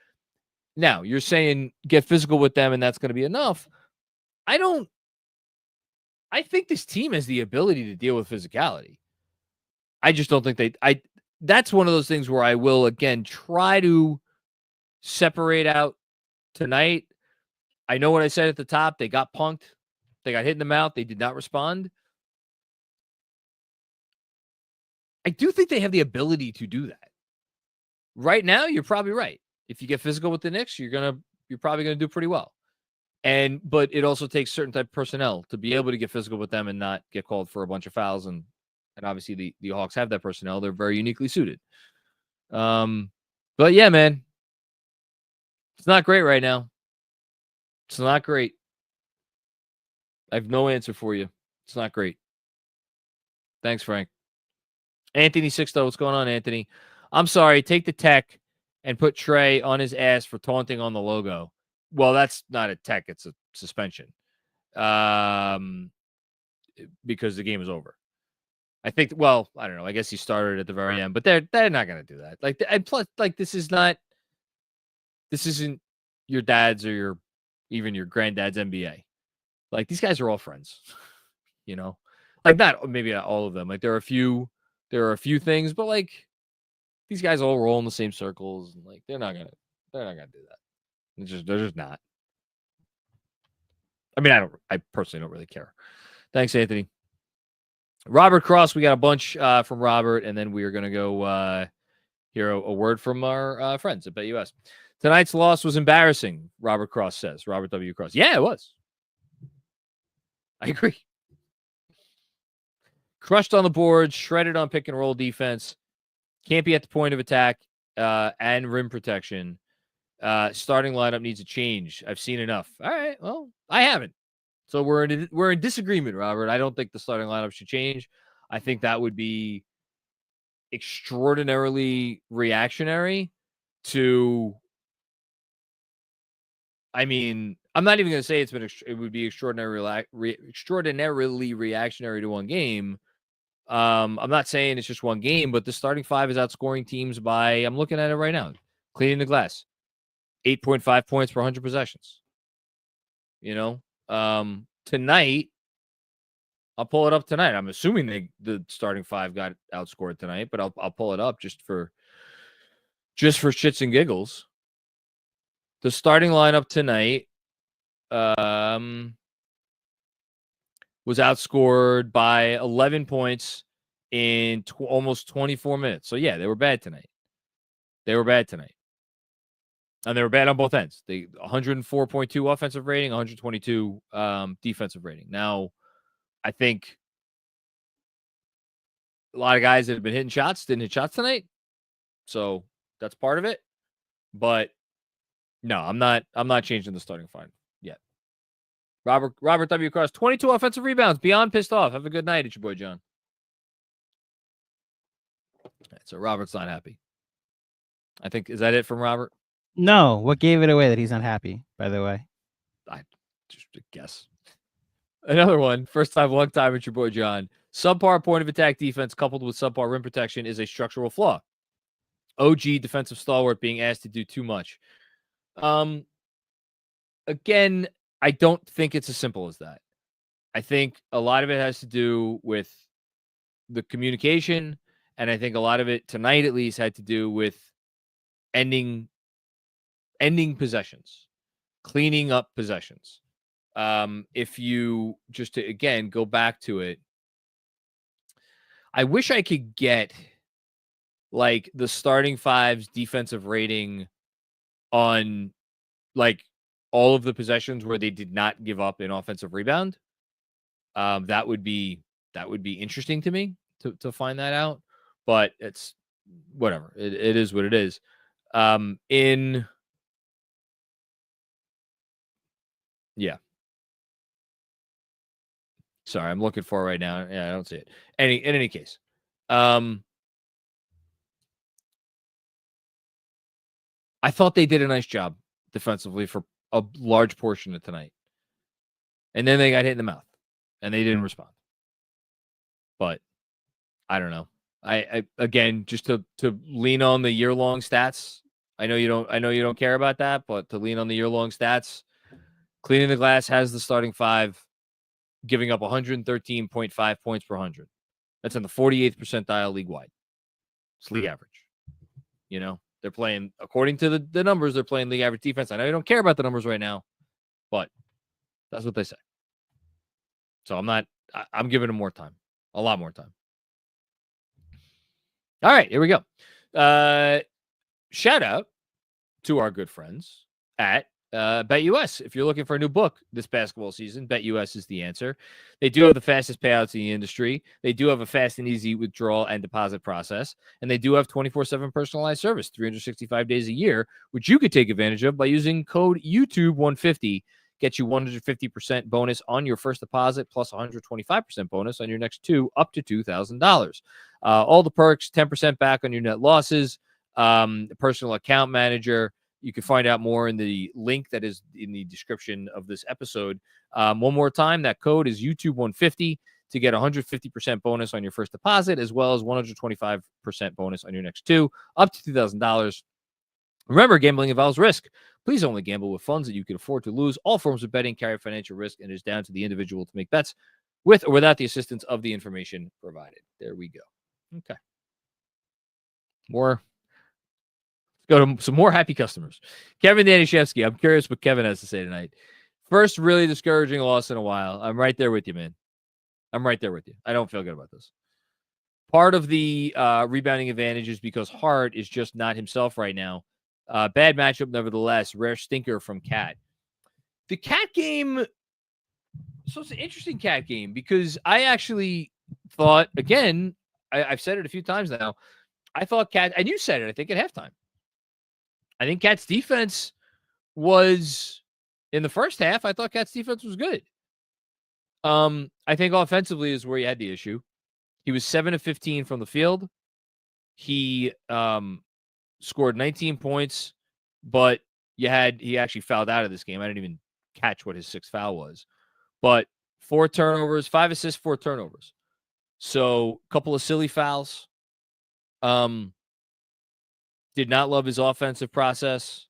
Now, you're saying get physical with them, and that's going to be enough. I think this team has the ability to deal with physicality. I just don't think that's one of those things where I will, again, try to separate out tonight. I know what I said at the top. They got punked. They got hit in the mouth. They did not respond. I do think they have the ability to do that. Right now, you're probably right. If you get physical with the Knicks, you're probably gonna do pretty well. But it also takes certain type of personnel to be able to get physical with them and not get called for a bunch of fouls. And obviously the Hawks have that personnel. They're very uniquely suited. But yeah, man, it's not great right now. It's not great. I have no answer for you. It's not great. Thanks, Frank. Anthony Sixto, what's going on, Anthony? I'm sorry. Take the tech and put Trey on his ass for taunting on the logo. Well, that's not a tech. It's a suspension. Because the game is over. I think, well, I don't know. I guess he started at the very end, but they're not going to do that. Like, and plus, like, this isn't your dad's or even your granddad's NBA. Like, these guys are all friends, you know, like maybe not all of them. Like, there are a few things, but like these guys all roll in the same circles. And like, they're not gonna do that. They're just not. I mean, I personally don't really care. Thanks, Anthony. Robert Cross, we got a bunch from Robert, and then we are gonna go hear a word from our friends at BetUS. Tonight's loss was embarrassing, Robert Cross says. Robert W. Cross. Yeah, it was. I agree. Crushed on the board, shredded on pick and roll defense. Can't be at the point of attack and rim protection. Starting lineup needs a change. I've seen enough. All right, well, I haven't. So we're in disagreement, Robert. I don't think the starting lineup should change. I think that would be extraordinarily reactionary to. I mean, I'm not even going to say it would be extraordinarily reactionary to one game. I'm not saying it's just one game, but the starting five is outscoring teams by, I'm looking at it right now, cleaning the glass, 8.5 points per 100 possessions. You know, tonight, I'll pull it up tonight. I'm assuming the starting five got outscored tonight, but I'll pull it up just for shits and giggles. The starting lineup tonight was outscored by 11 points in almost 24 minutes. So, yeah, they were bad tonight. And they were bad on both ends. They 104.2 offensive rating, 122 defensive rating. Now, I think a lot of guys that have been hitting shots didn't hit shots tonight. So, that's part of it. But no, I'm not changing the starting five yet. Robert W. Cross, 22 offensive rebounds. Beyond pissed off. Have a good night. It's your boy John. Right, so Robert's not happy. I think, is that it from Robert? No, what gave it away that he's not happy, by the way? I just guess. Another one, first time, long time, it's your boy John. Subpar point of attack defense coupled with subpar rim protection is a structural flaw. OG defensive stalwart being asked to do too much. Again, I don't think it's as simple as that. I think a lot of it has to do with the communication, and I think a lot of it tonight at least had to do with ending possessions, cleaning up possessions. If you just to again go back to it, I wish I could get like the starting five's defensive rating on like all of the possessions where they did not give up an offensive rebound. That would be interesting to me to find that out, but it's whatever. It is what it is. Sorry, I'm looking for it right now. Yeah, I don't see it. In any case, I thought they did a nice job defensively for a large portion of tonight. And then they got hit in the mouth and they didn't respond. But I don't know. I again, just to lean on the year-long stats. I know you don't care about that, but to lean on the year-long stats, cleaning the glass has the starting five giving up 113.5 points per 100. That's in the 48th percentile league-wide. It's league average. You know, they're playing, according to the numbers, they're playing league average defense. I know you don't care about the numbers right now, but that's what they say. So I'm giving them more time, a lot more time. All right, here we go. Shout out to our good friends at BetUS. If you're looking for a new book this basketball season, BetUS is the answer. They do have the fastest payouts in the industry. They do have a fast and easy withdrawal and deposit process. And they do have 24/7 personalized service, 365 days a year, which you could take advantage of by using code YouTube150. Get you 150% bonus on your first deposit plus 125% bonus on your next two, up to $2,000. All the perks, 10% back on your net losses, personal account manager. You can find out more in the link that is in the description of this episode. One more time, that code is YouTube150 to get 150% bonus on your first deposit, as well as 125% bonus on your next two, up to $2,000. Remember, gambling involves risk. Please only gamble with funds that you can afford to lose. All forms of betting carry financial risk, and it is down to the individual to make bets with or without the assistance of the information provided. There we go. Okay. Let's go to some more happy customers. Kevin Danishevsky. I'm curious what Kevin has to say tonight. First really discouraging loss in a while. I'm right there with you, man. I'm right there with you. I don't feel good about this. Part of the rebounding advantage is because Hart is just not himself right now. Bad matchup, nevertheless. Rare stinker from Cat. The Cat game, so it's an interesting Cat game because I actually thought, again, I've said it a few times now, I thought Cat, and you said it, I think, at halftime. I think Cat's defense was, in the first half, I thought Cat's defense was good. I think offensively is where he had the issue. He was 7 of 15 from the field. He scored 19 points, but he actually fouled out of this game. I didn't even catch what his sixth foul was. But 4 turnovers, 5 assists, 4 turnovers. So a couple of silly fouls. Did not love his offensive process.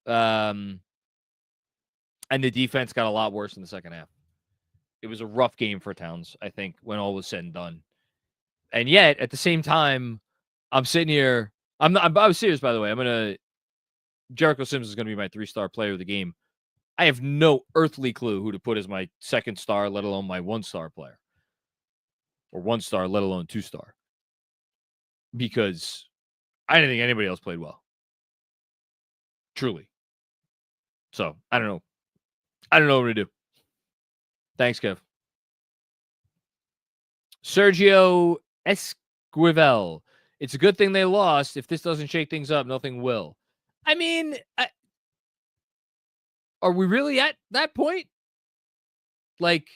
And the defense got a lot worse in the second half. It was a rough game for Towns, I think, when all was said and done. And yet, at the same time, I'm sitting here. I was serious, by the way. Jericho Sims is going to be my 3-star player of the game. I have no earthly clue who to put as my 2-star, let alone my 1-star player. Or 1-star, let alone 2-star. Because I didn't think anybody else played well. Truly. So, I don't know. I don't know what to do. Thanks, Kev. Sergio Esquivel. It's a good thing they lost. If this doesn't shake things up, nothing will. I mean, are we really at that point? Like,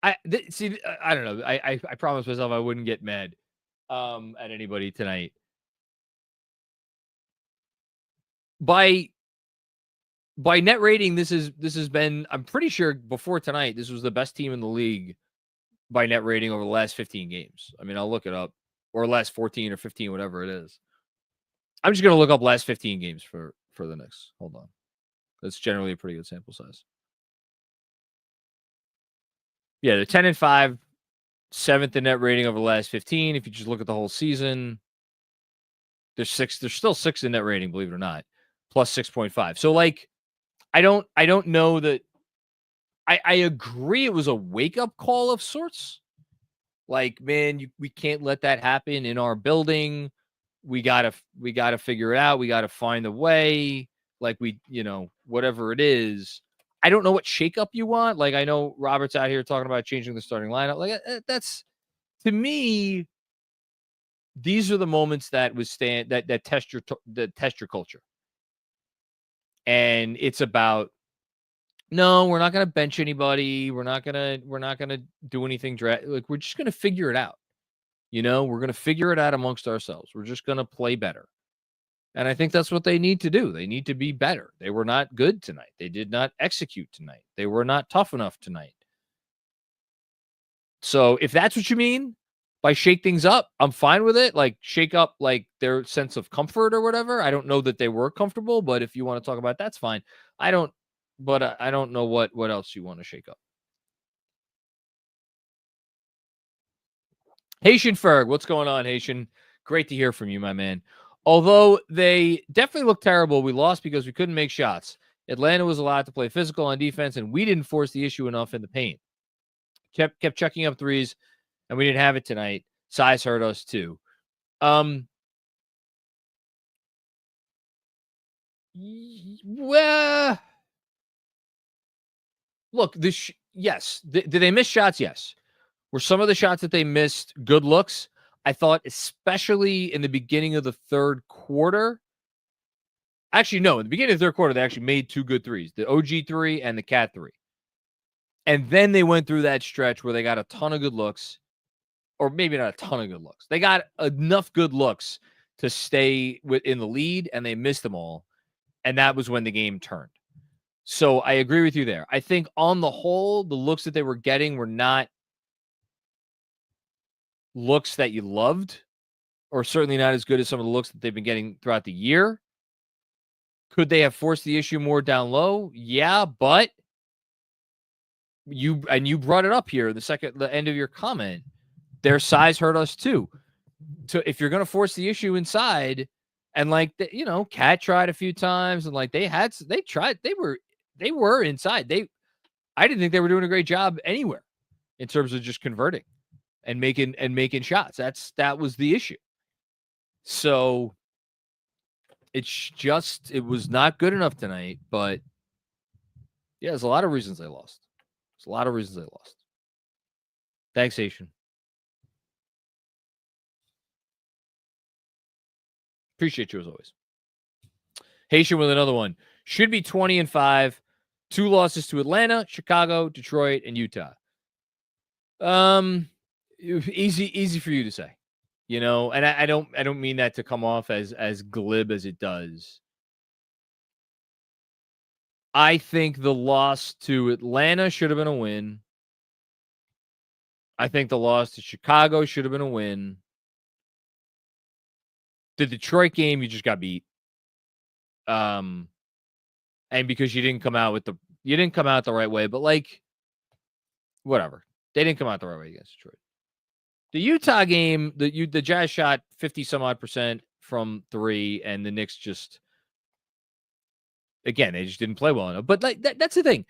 I don't know. I promised myself I wouldn't get mad. at anybody tonight. By net rating, this has been, I'm pretty sure before tonight, this was the best team in the league by net rating over the last 15 games. I mean, I'll look it up, or last 14 or 15, whatever it is. I'm just going to look up last 15 games for the Knicks. Hold on. That's generally a pretty good sample size. Yeah, they're 10-5, 7th in net rating over the last 15. If you just look at the whole season, they're still 6th in net rating, believe it or not, plus 6.5. So like, I don't know that. I agree it was a wake-up call of sorts. Like, man, we can't let that happen in our building. We gotta figure it out. We gotta find a way. Like, whatever it is. I don't know what shakeup you want. Like, I know Robert's out here talking about changing the starting lineup. Like, that's, to me, these are the moments that test your culture. And it's about, no, we're not going to bench anybody. We're not going to do anything. Like, we're just going to figure it out. We're going to figure it out amongst ourselves. We're just going to play better. And I think that's what they need to do. They need to be better. They were not good tonight. They did not execute tonight. They were not tough enough tonight. So if that's what you mean by shake things up, I'm fine with it. Like, shake up like their sense of comfort or whatever. I don't know that they were comfortable, but if you want to talk about it, that's fine. I don't know what else you want to shake up. Haitian Ferg, what's going on, Haitian? Great to hear from you, my man. Although they definitely looked terrible, we lost because we couldn't make shots. Atlanta was allowed to play physical on defense, and we didn't force the issue enough in the paint. Kept chucking up threes, and we didn't have it tonight. Size hurt us too. Well, look, yes. Did they miss shots? Yes. Were some of the shots that they missed good looks? I thought, especially in the beginning of the third quarter. Actually, no. In the beginning of the third quarter, they actually made 2 good threes. The OG 3 and the Cat 3. And then they went through that stretch where they got a ton of good looks. Or maybe not a ton of good looks. They got enough good looks to stay in the lead, and they missed them all. And that was when the game turned. So I agree with you there. I think on the whole, the looks that they were getting were not looks that you loved, or certainly not as good as some of the looks that they've been getting throughout the year. Could they have forced the issue more down low? Yeah, but you brought it up here, the end of your comment. Their size hurt us too. So if you're going to force the issue inside, and like, Cat tried a few times, and like they tried, they were inside. I didn't think they were doing a great job anywhere in terms of just converting and making shots. That was the issue. So it was not good enough tonight, but yeah, there's a lot of reasons they lost. Thanks, Haitian. Appreciate you as always. Haitian with another one. Should be 20-5. 2 losses to Atlanta, Chicago, Detroit, and Utah. Easy for you to say, and I don't mean that to come off as glib as it does. I think the loss to Atlanta should have been a win. I think the loss to Chicago should have been a win. The Detroit game, you just got beat. And because you didn't come out the right way, but like, whatever. They didn't come out the right way against Detroit. The Utah game, the Jazz shot 50-some-odd% from 3, and the Knicks just, again, they just didn't play well enough. But like that's the thing.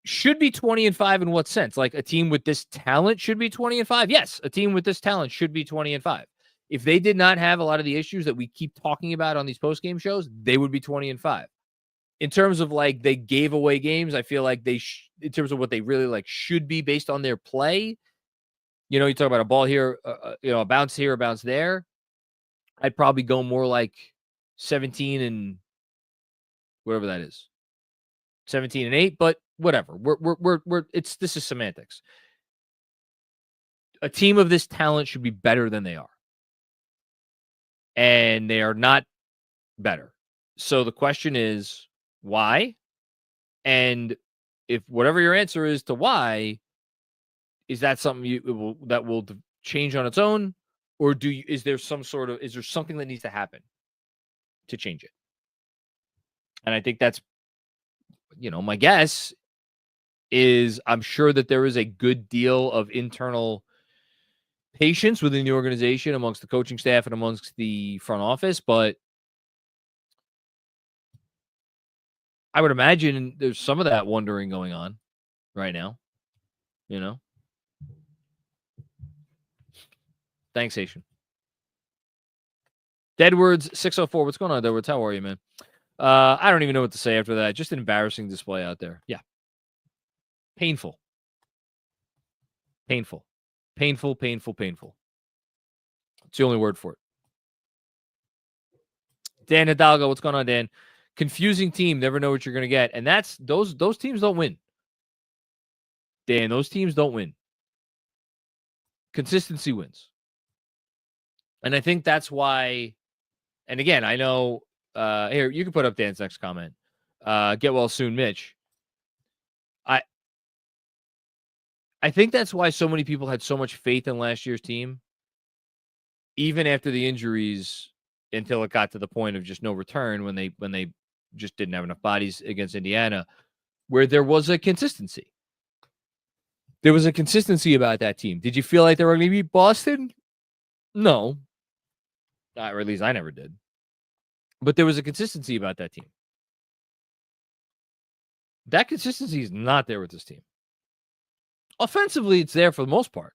Should be 20-5 in what sense? Like, a team with this talent should be 20-5? Yes, a team with this talent should be 20-5. If they did not have a lot of the issues that we keep talking about on these post-game shows, they would be 20-5. In terms of like they gave away games, I feel like in terms of what they really like should be based on their play. You talk about a ball here, a bounce here, a bounce there. I'd probably go more like 17 and whatever that is, 17 and 8. But whatever, this is semantics. A team of this talent should be better than they are. and they are not better. So the question is, why? And if whatever your answer is to why, is that something that will change on its own, or is there something that needs to happen to change it? And I think that's, my guess is I'm sure that there is a good deal of internal patience within the organization amongst the coaching staff and amongst the front office, but I would imagine there's some of that wondering going on right now, Thanks, Haitian. Deadwords 604. What's going on, Deadwords? How are you, man? I don't even know what to say after that. Just an embarrassing display out there. Yeah. Painful. It's the only word for it. Dan Hidalgo, what's going on, Dan? Confusing team, never know what you're going to get. And that's those teams don't win. Dan, those teams don't win. Consistency wins. And I think that's why, and again, I know, here, you can put up Dan's next comment. Get well soon, Mitch. I think that's why so many people had so much faith in last year's team, even after the injuries, until it got to the point of just no return when they just didn't have enough bodies against Indiana, where there was a consistency. There was a consistency about that team. Did you feel like they were going to beat Boston? No. Or at least I never did. But there was a consistency about that team. That consistency is not there with this team. Offensively, it's there for the most part.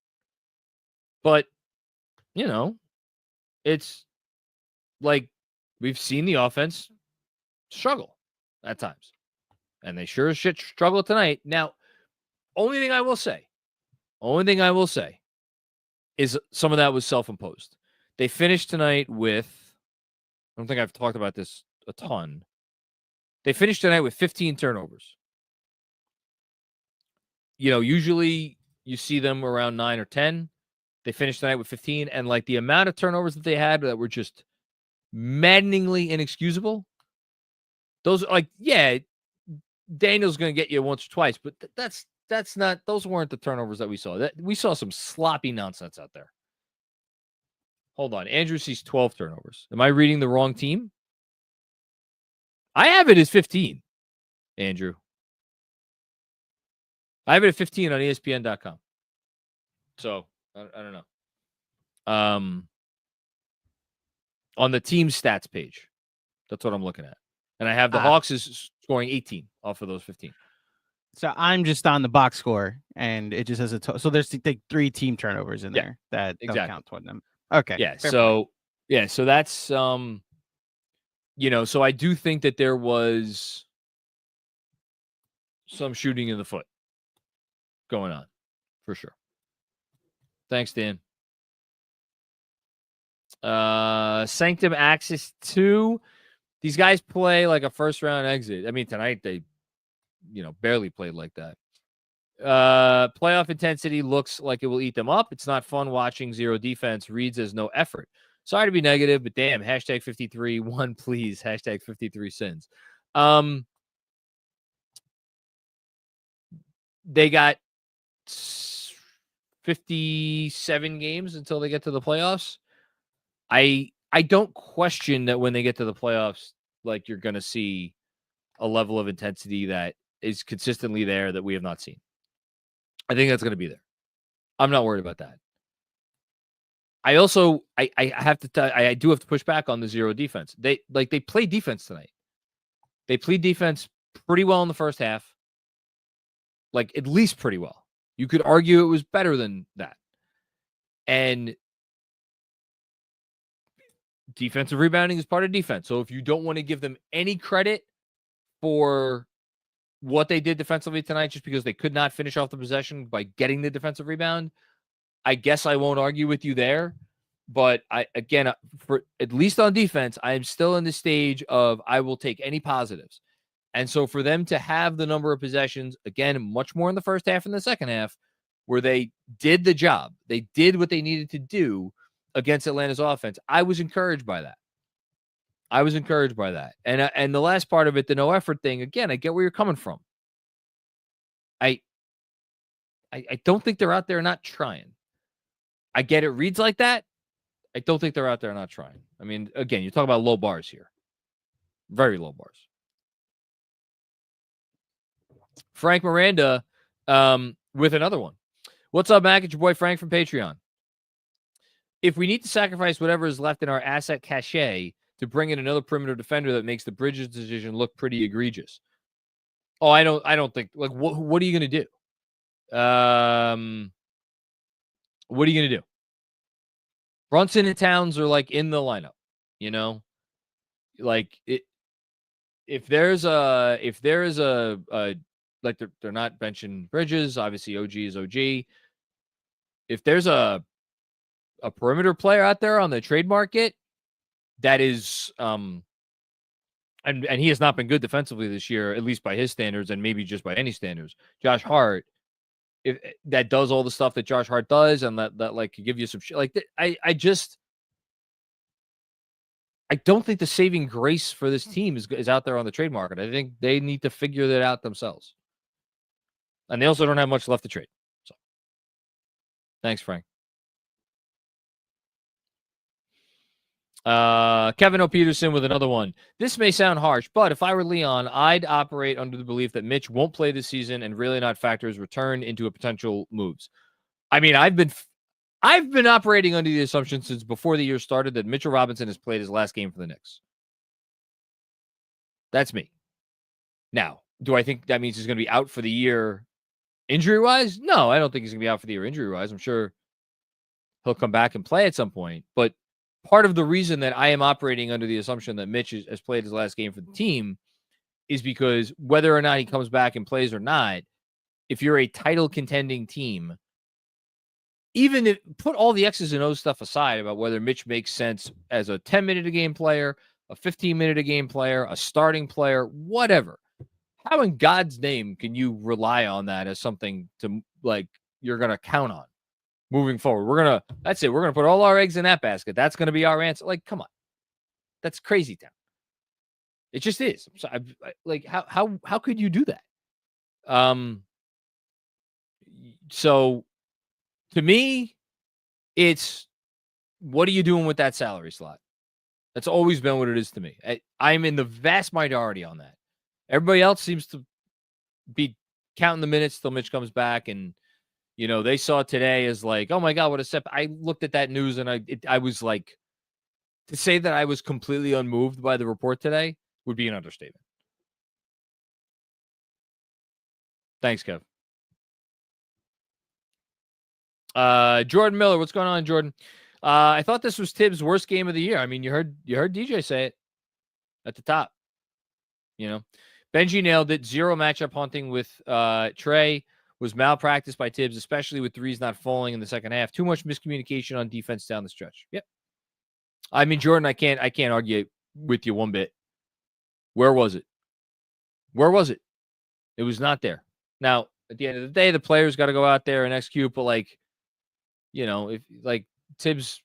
But, it's like we've seen the offense struggle at times. And they sure as shit struggle tonight. Now, only thing I will say is some of that was self-imposed. They finished tonight with, I don't think I've talked about this a ton. They finished tonight with 15 turnovers. Usually you see them around 9 or 10. They finished tonight with 15. And like the amount of turnovers that they had that were just maddeningly inexcusable. Those, Daniel's going to get you once or twice, but that's not, those weren't the turnovers that we saw. We saw some sloppy nonsense out there. Hold on. Andrew sees 12 turnovers. Am I reading the wrong team? I have it as 15, Andrew. I have it at 15 on ESPN.com. So, I don't know. On the team stats page. That's what I'm looking at. And I have the Hawks is scoring 18 off of those 15. So I'm just on the box score, and it just has so there's like 3 team turnovers in there that don't count toward them. Okay. Yeah. So that's so I do think that there was some shooting in the foot going on for sure. Thanks, Dan. Sanctum Axis 2. These guys play like a first round exit. I mean, tonight they, barely played like that. Playoff intensity looks like it will eat them up. It's not fun watching zero defense. Reads as no effort. Sorry to be negative, but damn, hashtag 53 1, please. Hashtag 53 sins. They got 57 games until they get to the playoffs. I don't question that when they get to the playoffs, like you're going to see a level of intensity that is consistently there that we have not seen. I think that's going to be there. I'm not worried about that. I also, I have to tell, I do have to push back on the zero defense. They play defense tonight. They played defense pretty well in the first half. Like at least pretty well. You could argue it was better than that. And defensive rebounding is part of defense. So if you don't want to give them any credit for what they did defensively tonight, just because they could not finish off the possession by getting the defensive rebound, I guess I won't argue with you there. But for at least on defense, I am still in the stage of I will take any positives. And so for them to have the number of possessions, again, much more in the first half and the second half, where they did the job, they did what they needed to do. against Atlanta's offense. I was encouraged by that. And the last part of it, the no effort thing, again, I get where you're coming from. I don't think they're out there not trying. I get it reads like that. I don't think they're out there not trying. I mean, again, you're talking about low bars here. Very low bars. Frank Miranda with another one. What's up, Mac? It's your boy Frank from Patreon. If we need to sacrifice whatever is left in our asset cachet to bring in another perimeter defender that makes the Bridges decision look pretty egregious. Oh, I don't think, like, what are you going to do? What are you going to do? Brunson and Towns are like in the lineup, you know, like if there's a like they're not benching Bridges. Obviously OG is OG. If there's a perimeter player out there on the trade market that is, and he has not been good defensively this year, at least by his standards, and maybe just by any standards. Josh Hart, if that does all the stuff that Josh Hart does, and that like could give you some shit. Like I don't think the saving grace for this team is out there on the trade market. I think they need to figure that out themselves, and they also don't have much left to trade. So, thanks, Frank. Kevin O. Peterson with another one. This may sound harsh, but if I were Leon, I'd operate under the belief that Mitch won't play this season and really not factor his return into a potential moves. I mean, I've been operating under the assumption since before the year started that Mitchell Robinson has played his last game for the Knicks. That's me. Now, do I think that means he's going to be out for the year injury-wise? No, I don't think he's going to be out for the year injury-wise. I'm sure he'll come back and play at some point, but part of the reason that I am operating under the assumption that Mitch has played his last game for the team is because whether or not he comes back and plays or not, if you're a title contending team, even if put all the X's and O's stuff aside about whether Mitch makes sense as a 10-minute a game player, a 15-minute a game player, a starting player, whatever. How in God's name can you rely on that as something to like you're going to count on moving forward? That's it. We're going to put all our eggs in that basket. That's going to be our answer. Like, come on. That's crazy town. It just is. So like, how could you do that? So to me, it's what are you doing with that salary slot? That's always been what it is to me. I'm in the vast minority on that. Everybody else seems to be counting the minutes till Mitch comes back, and you know they saw today as like, oh my God, what a step! I looked at that news and I was like, to say that I was completely unmoved by the report today would be an understatement. Thanks, Kev. Jordan Miller, what's going on, Jordan? I thought this was Tibbs' worst game of the year. I mean, you heard DJ say it at the top. You know, Benji nailed it. Zero matchup hunting with Trey. Was malpractice by Tibbs, especially with threes not falling in the second half. Too much miscommunication on defense down the stretch. Yep. I mean, Jordan, I can't argue with you one bit. Where was it? Where was it? It was not there. Now, at the end of the day, the players got to go out there and execute, but like, you know, if like Tibbs,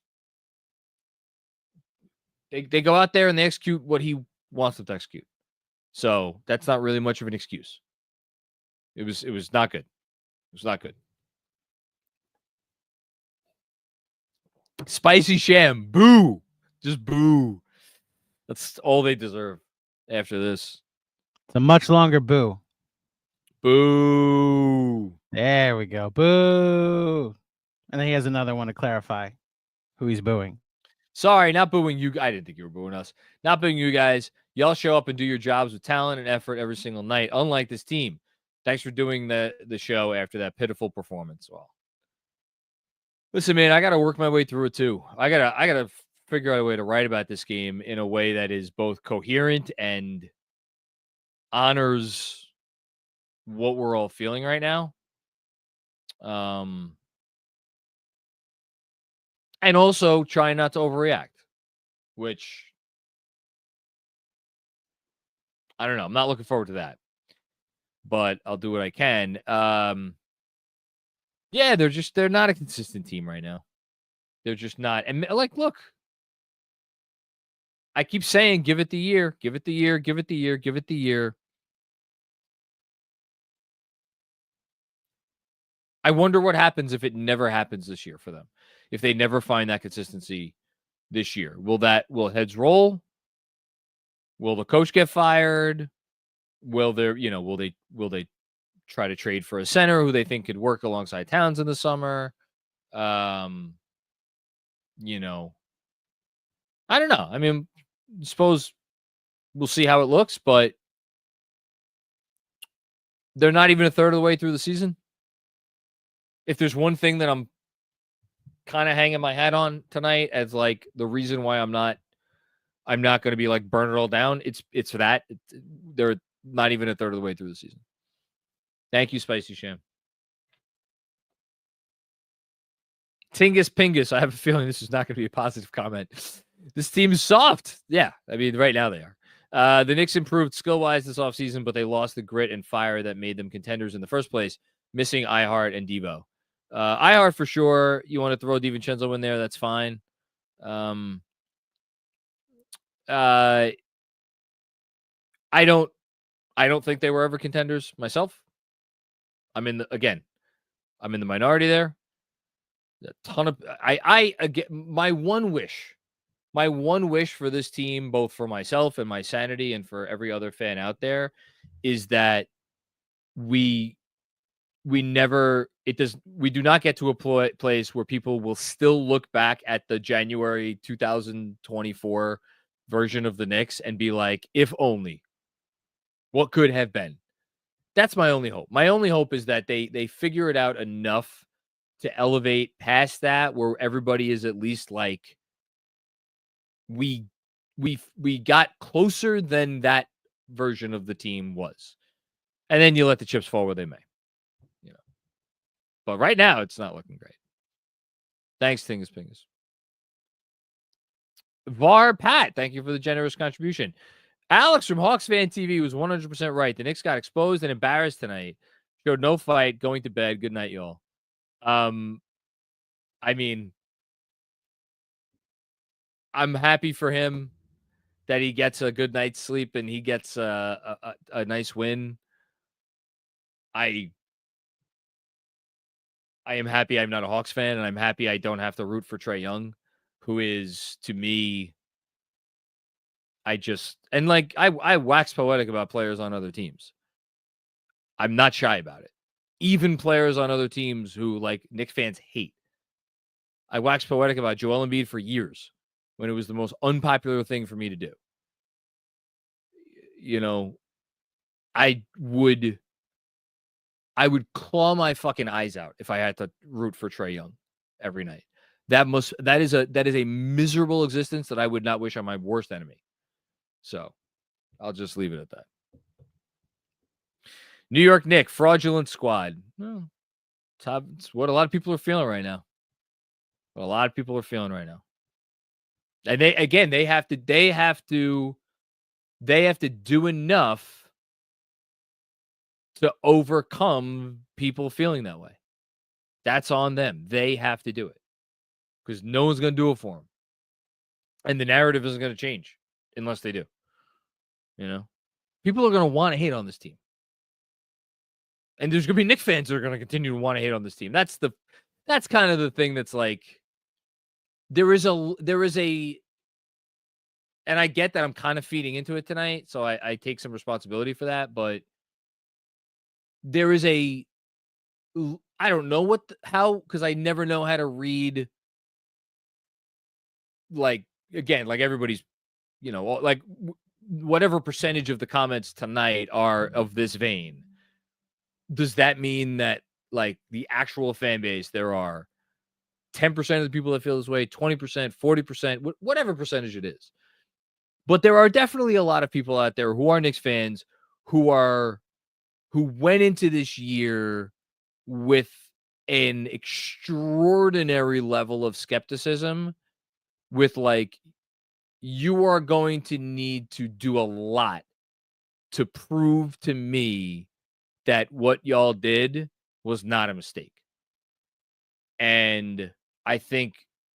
they go out there and they execute what he wants them to execute. So that's not really much of an excuse. It was not good. It was not good. Spicy Sham. Boo. Just boo. That's all they deserve after this. It's a much longer boo. Boo. There we go. Boo. And then he has another one to clarify who he's booing. Sorry, not booing you. I didn't think you were booing us. Not booing you guys. Y'all show up and do your jobs with talent and effort every single night, unlike this team. Thanks for doing the show after that pitiful performance. Well, listen, man, I got to work my way through it too. I gotta figure out a way to write about this game in a way that is both coherent and honors what we're all feeling right now. And also try not to overreact, which I don't know. I'm not looking forward to that, but I'll do what I can. Yeah, they're not a consistent team right now. They're just not. And like, look, I keep saying, give it the year, give it the year, give it the year, give it the year. I wonder what happens if it never happens this year for them. If they never find that consistency this year, will heads roll? Will the coach get fired? Will they try to trade for a center who they think could work alongside Towns in the summer? I don't know. I mean, suppose we'll see how it looks, but they're not even a third of the way through the season. If there's one thing that I'm kind of hanging my hat on tonight as like the reason why I'm not going to be like burn it all down, it's that they're not even a third of the way through the season. Thank you, Spicy Sham. Tingus Pingus. I have a feeling this is not going to be a positive comment. This team is soft. Yeah, I mean, right now they are. The Knicks improved skill-wise this offseason, but they lost the grit and fire that made them contenders in the first place, missing Ihart and Debo. Ihart for sure. You want to throw DiVincenzo in there, that's fine. I don't think they were ever contenders myself. I'm in the minority there. A ton of again, my one wish for this team, both for myself and my sanity and for every other fan out there, is that we do not get to a place where people will still look back at the January 2024 version of the Knicks and be like, if only, what could have been. That's my only hope. My only hope is that they figure it out enough to elevate past that, where everybody is at least like, we got closer than that version of the team was. And then you let the chips fall where they may. But right now, it's not looking great. Thanks, Tingus Pingus. Var Pat, thank you for the generous contribution. Alex from Hawks Fan TV was 100% right. The Knicks got exposed and embarrassed tonight. Showed no fight, going to bed. Good night, y'all. I mean, I'm happy for him that he gets a good night's sleep and he gets a nice win. I am happy I'm not a Hawks fan, and I'm happy I don't have to root for Trae Young, who is, to me, I wax poetic about players on other teams. I'm not shy about it. Even players on other teams who, like, Knicks fans hate. I wax poetic about Joel Embiid for years when it was the most unpopular thing for me to do. I would claw my fucking eyes out if I had to root for Trae Young every night. That is a miserable existence that I would not wish on my worst enemy. So I'll just leave it at that. New York Knicks fraudulent squad. Well, it's what a lot of people are feeling right now. And they have to do enough to overcome people feeling that way. That's on them. They have to do it because no one's going to do it for them. And the narrative isn't going to change unless they do. People are going to want to hate on this team. And there's going to be Knicks fans that are going to continue to want to hate on this team. That's kind of the thing that's like, there is a, and I get that I'm kind of feeding into it tonight. So I take some responsibility for that, but there is I don't know because I never know how to read, like, again, like everybody's, like whatever percentage of the comments tonight are of this vein. Does that mean that, like, the actual fan base, there are 10% of the people that feel this way, 20%, 40%, whatever percentage it is? But there are definitely a lot of people out there who are Knicks fans who went into this year with an extraordinary level of skepticism, with like, you are going to need to do a lot to prove to me that what y'all did was not a mistake. And I think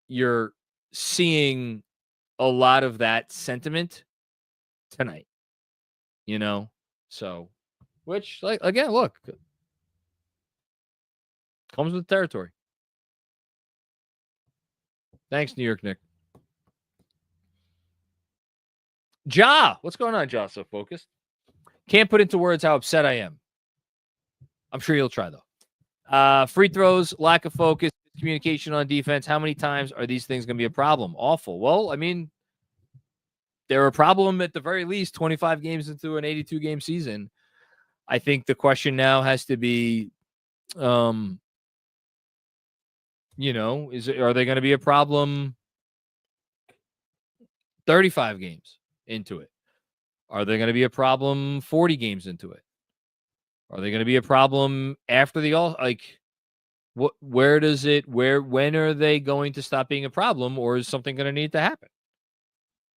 you're seeing a lot of that sentiment tonight, so, which, like, again, look, comes with the territory. Thanks, New York Nick. Ja, what's going on, Ja? So focused. Can't put into words how upset I am. I'm sure you'll try, though. Free throws, lack of focus, communication on defense. How many times are these things going to be a problem? Awful. Well, I mean, they're a problem at the very least 25 games into an 82-game season. I think the question now has to be, are they going to be a problem 35 games into it? Are they going to be a problem 40 games into it? Are they going to be a problem after the all? Like, when are they going to stop being a problem, or is something going to need to happen?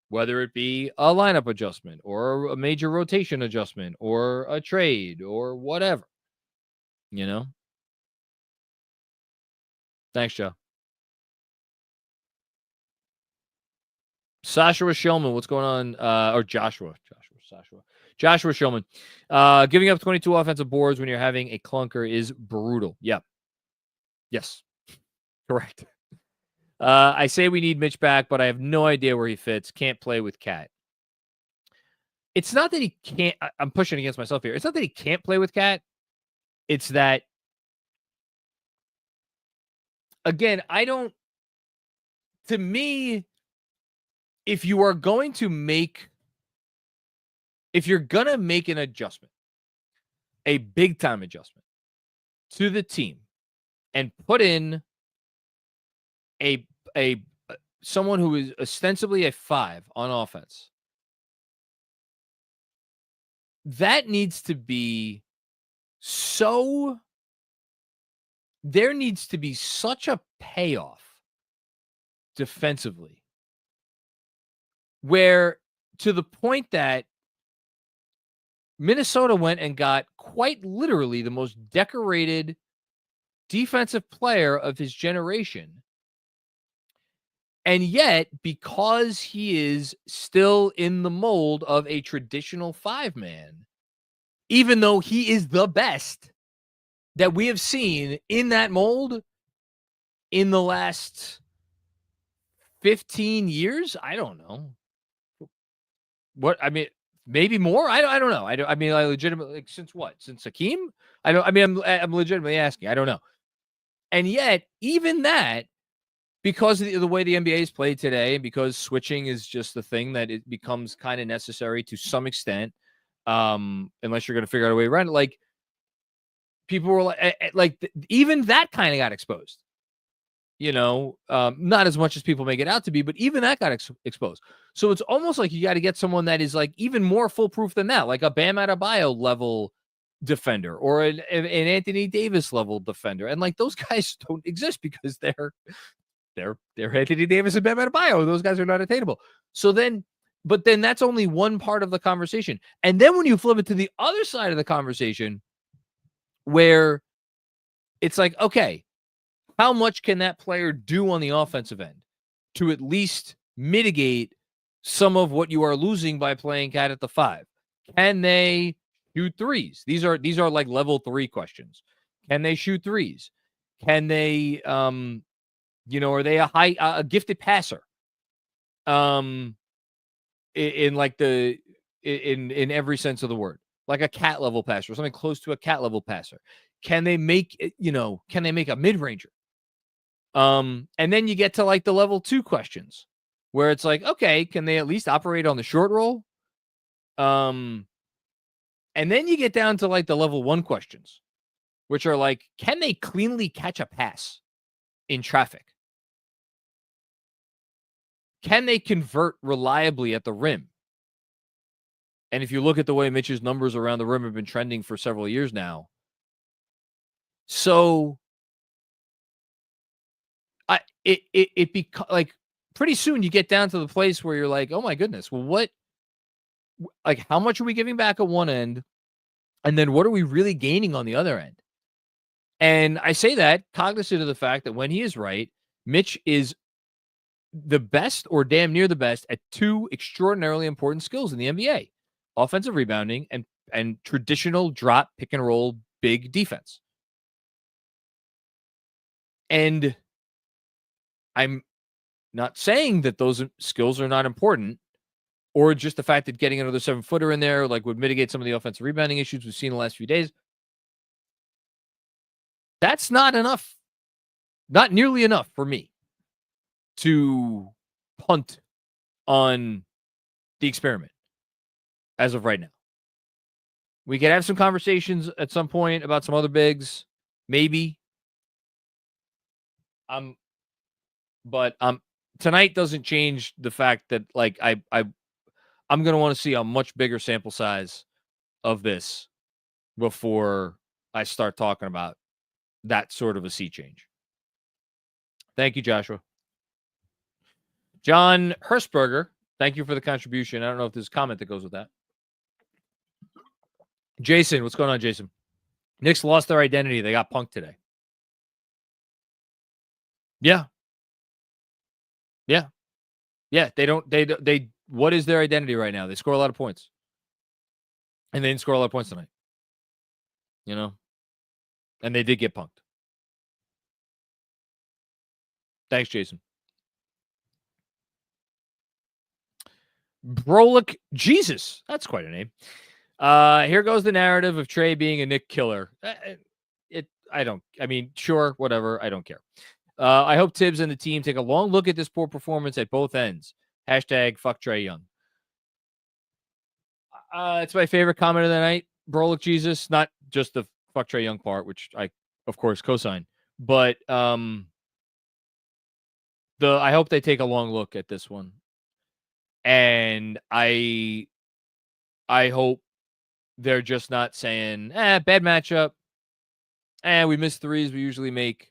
Whether it be a lineup adjustment or a major rotation adjustment or a trade or whatever, Thanks, Joe. Joshua Shillman, what's going on? Or Joshua Shillman. Giving up 22 offensive boards when you're having a clunker is brutal. Yeah. Yes. Correct. I say we need Mitch back, but I have no idea where he fits. Can't play with Cat. It's not that he can't. I'm pushing against myself here. It's not that he can't play with Cat. It's that, again, to me, if you're going to make an adjustment, a big time adjustment to the team, and put in someone who is ostensibly a 5 on offense, that needs to be there needs to be such a payoff defensively, where, to the point that Minnesota went and got quite literally the most decorated defensive player of his generation. And yet, because he is still in the mold of a traditional 5-man, even though he is the best that we have seen in that mold in the last 15 years, I don't know. Maybe more. I don't know. I legitimately, since what? Since Hakeem? I'm legitimately asking. I don't know. And yet, even that, because of the way the NBA is played today, and because switching is just the thing that it becomes kind of necessary to some extent, unless you're going to figure out a way around it. Like, people were even that kind of got exposed. Not as much as people make it out to be, but even that got exposed. So it's almost like you got to get someone that is like even more foolproof than that, like a Bam Adebayo level defender or an Anthony Davis level defender. And like, those guys don't exist because they're Anthony Davis and Bam Adebayo. Those guys are not attainable. But then that's only one part of the conversation. And then when you flip it to the other side of the conversation, where it's like, okay, how much can that player do on the offensive end to at least mitigate some of what you are losing by playing Cat at the 5? Can they shoot threes? These are like level 3 questions. Can they shoot threes? Can they, are they a gifted passer? In every sense of the word, like a Cat level passer or something close to a Cat level passer. Can they make a mid-ranger? And then you get to like the level 2 questions where it's like, okay, can they at least operate on the short roll? And then you get down to like the level 1 questions, which are like, can they cleanly catch a pass in traffic? Can they convert reliably at the rim? And if you look at the way Mitch's numbers around the rim have been trending for several years now, so like pretty soon you get down to the place where you're like, oh my goodness, well, how much are we giving back at one end? And then what are we really gaining on the other end? And I say that cognizant of the fact that when he is right, Mitch is the best or damn near the best at two extraordinarily important skills in the NBA: offensive rebounding and traditional drop, pick and roll, big defense. And I'm not saying that those skills are not important, or just the fact that getting another 7-footer in there like would mitigate some of the offensive rebounding issues we've seen in the last few days. That's not enough. Not nearly enough for me to punt on the experiment as of right now. We could have some conversations at some point about some other bigs, maybe. But tonight doesn't change the fact that like I'm going to want to see a much bigger sample size of this before I start talking about that sort of a sea change. Thank you, Joshua. John Hershberger, thank you for the contribution. I don't know if there's a comment that goes with that. Jason, what's going on, Jason? Knicks lost their identity. They got punked today. Yeah. They what is their identity right now? They score a lot of points. And they didn't score a lot of points tonight. You know? And they did get punked. Thanks, Jason. Brolic Jesus. That's quite a name. Here goes the narrative of Trey being a Knick killer. Sure, whatever. I don't care. I hope Tibbs and the team take a long look at this poor performance at both ends. # fuck Trey Young. It's my favorite comment of the night. Brolic Jesus, not just the fuck Trey Young part, which I, of course, co-sign, but I hope they take a long look at this one. And I hope they're just not saying, bad matchup. We missed threes we usually make.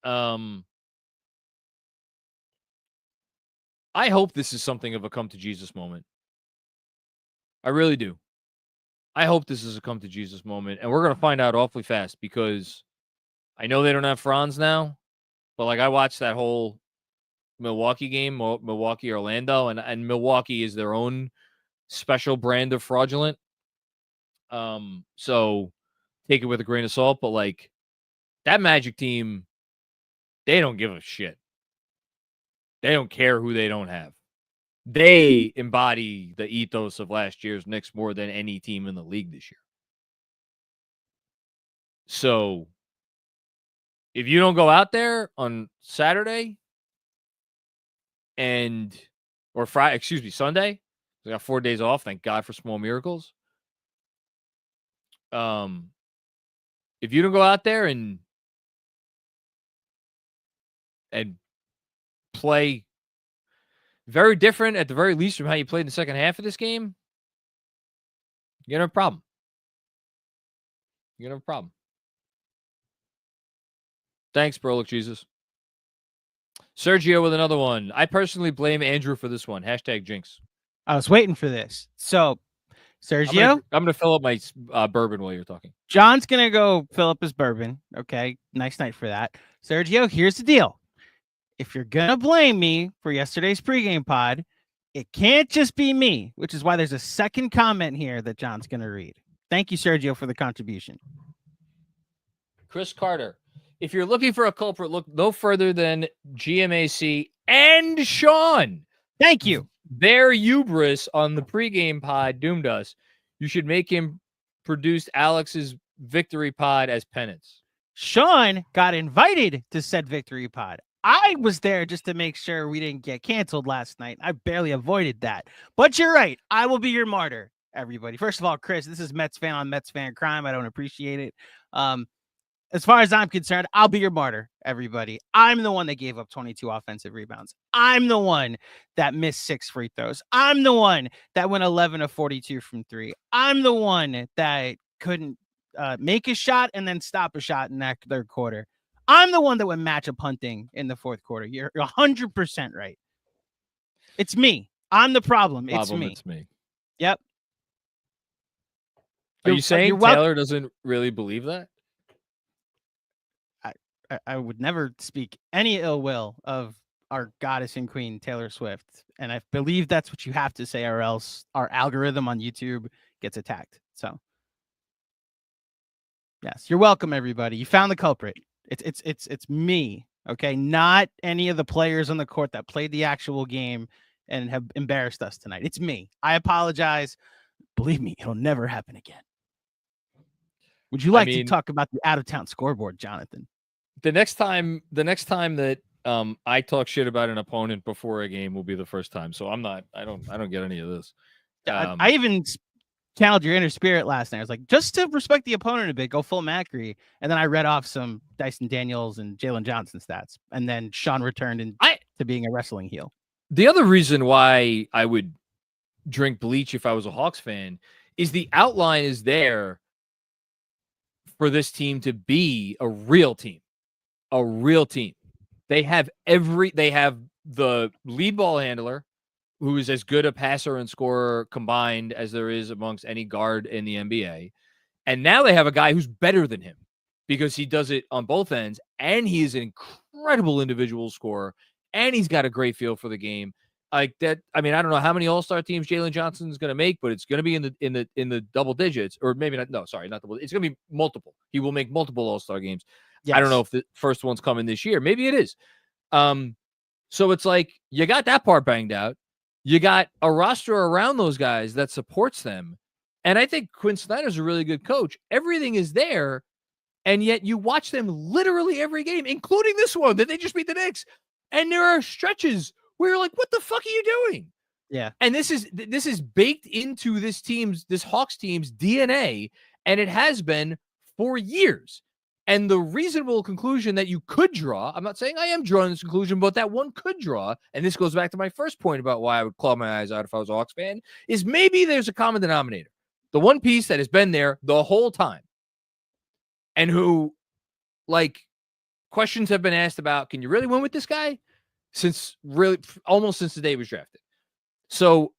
I hope this is something of a come to Jesus moment. I really do. I hope this is a come to Jesus moment. And we're going to find out awfully fast because I know they don't have Franz now, but like I watched that whole Milwaukee game, Milwaukee, Orlando, and Milwaukee is their own special brand of fraudulent. So take it with a grain of salt, but like that Magic team, they don't give a shit. They don't care who they don't have. They embody the ethos of last year's Knicks more than any team in the league this year. So if you don't go out there on Saturday or Sunday, we got 4 days off. Thank God for small miracles. If you don't go out there and play very different, at the very least, from how you played in the second half of this game, you're going to have a problem. You're going to have a problem. Thanks, Brolic Jesus. Sergio with another one. I personally blame Andrew for this one. # jinx. I was waiting for this. So, Sergio? I'm going to fill up my bourbon while you're talking. John's going to go fill up his bourbon. Okay. Nice night for that. Sergio, here's the deal. If you're going to blame me for yesterday's pregame pod, it can't just be me, which is why there's a second comment here that John's going to read. Thank you, Sergio, for the contribution. Chris Carter. If you're looking for a culprit, look no further than GMAC and Sean. Thank you. Their hubris on the pregame pod doomed us. You should make him produce Alex's victory pod as penance. Sean got invited to said victory pod. I was there just to make sure we didn't get canceled last night. I barely avoided that. But you're right. I will be your martyr, everybody. First of all, Chris, this is Mets fan on Mets fan crime. I don't appreciate it. As far as I'm concerned, I'll be your martyr, everybody. I'm the one that gave up 22 offensive rebounds. I'm the one that missed 6 free throws. I'm the one that went 11 of 42 from 3. I'm the one that couldn't make a shot and then stop a shot in that third quarter. I'm the one that went matchup hunting in the fourth quarter. You're 100% right. It's me. I'm the problem. It's me. Yep. Are you saying Taylor doesn't really believe that? I would never speak any ill will of our goddess and queen, Taylor Swift. And I believe that's what you have to say, or else our algorithm on YouTube gets attacked. So, yes, you're welcome, everybody. You found the culprit. It's me, okay? Not any of the players on the court that played the actual game and have embarrassed us tonight. It's me. I apologize. Believe me, it'll never happen again. Would you like to talk about the out-of-town scoreboard, Jonathan? The next time that I talk shit about an opponent before a game will be the first time. So I don't get any of this. I even channeled your inner spirit last night. I was like, just to respect the opponent a bit, go full Macri. And then I read off some Dyson Daniels and Jalen Johnson stats. And then Sean returned to being a wrestling heel. The other reason why I would drink bleach if I was a Hawks fan is the outline is there for this team to be a real team. A real team. They have the lead ball handler who is as good a passer and scorer combined as there is amongst any guard in the NBA. And now they have a guy who's better than him because he does it on both ends. And he is an incredible individual scorer. And he's got a great feel for the game. Like that. I mean, I don't know how many all-star teams Jalen Johnson is going to make, but it's going to be in the double digits, or maybe not. No, sorry, not double. It's going to be multiple. He will make multiple all-star games. Yes. I don't know if the first one's coming this year. Maybe it is. So it's like you got that part banged out. You got a roster around those guys that supports them. And I think Quinn Snyder's a really good coach. Everything is there. And yet you watch them literally every game, including this one that they just beat the Knicks. And there are stretches where you're like, what the fuck are you doing? Yeah. And this is baked into this Hawks team's DNA. And it has been for years. And the reasonable conclusion that you could draw, I'm not saying I am drawing this conclusion, but that one could draw, and this goes back to my first point about why I would claw my eyes out if I was a Hawks fan, is maybe there's a common denominator. The one piece that has been there the whole time and who, like, questions have been asked about, can you really win with this guy? Almost since the day he was drafted. So,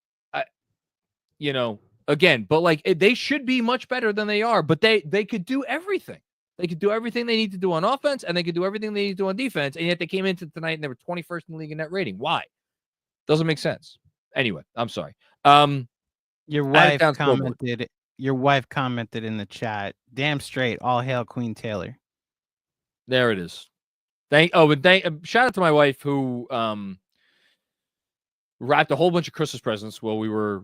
again, but like they should be much better than they are, but they could do everything. They could do everything they need to do on offense, and they could do everything they need to do on defense, and yet they came into tonight and they were 21st in the league in net rating. Why? Doesn't make sense. Anyway, I'm sorry. Your wife commented in the chat, damn straight, all hail Queen Taylor. There it is. Shout out to my wife who wrapped a whole bunch of Christmas presents while we were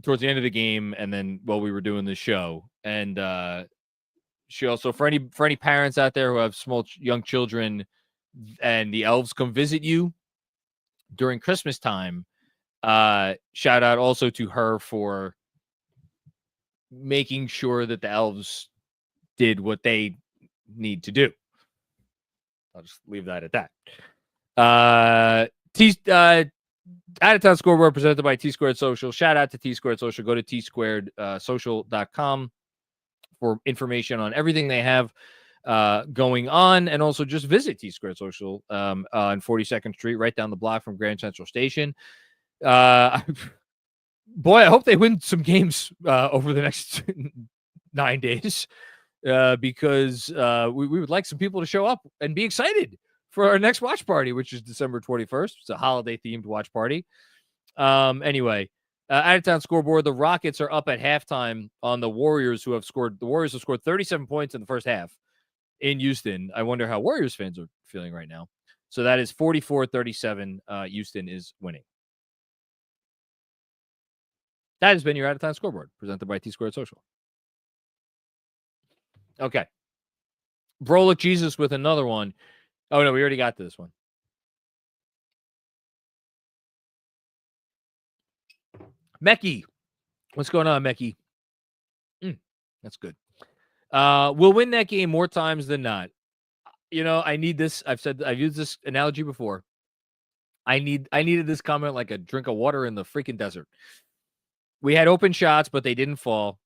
towards the end of the game, and then while we were doing the show. And she also, for any parents out there who have small young children and the elves come visit you during Christmas time, shout out also to her for making sure that the elves did what they need to do. I'll just leave that at that. Out of Town Scoreboard presented by T Squared Social. Shout out to T Squared Social. Go to tsquaredsocial.com for information on everything they have going on, and also just visit T Squared Social on 42nd Street, right down the block from Grand Central Station. Boy, I hope they win some games over the next 9 days because we would like some people to show up and be excited for our next watch party, which is December 21st. It's a holiday-themed watch party. Anyway, Out of Town Scoreboard, the Rockets are up at halftime on the Warriors, who have scored. The Warriors have scored 37 points in the first half in Houston. I wonder how Warriors fans are feeling right now. So that is 44-37. Houston is winning. That has been your Out of Town Scoreboard, presented by T Squared Social. Okay. Brolic Jesus with another one. Oh, no, we already got to this one. Mecky. What's going on, Mecky? That's good. We'll win that game more times than not. I need this. I've used this analogy before. I needed this comment like a drink of water in the freaking desert. We had open shots, but they didn't fall.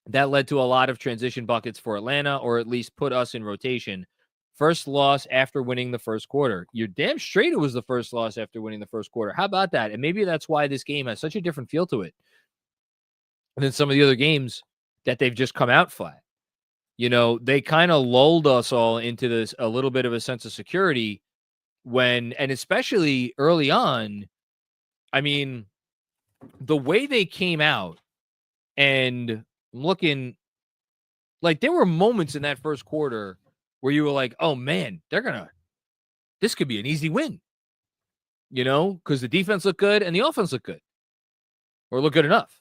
That led to a lot of transition buckets for Atlanta, or at least put us in rotation. First loss after winning the first quarter. You're damn straight it was the first loss after winning the first quarter. How about that? And maybe that's why this game has such a different feel to it than some of the other games that they've just come out flat. They kind of lulled us all into this, a little bit of a sense of security and especially early on, I mean, the way they came out and looking like there were moments in that first quarter where you were like, oh man, this could be an easy win, because the defense looked good and the offense looked good or looked good enough.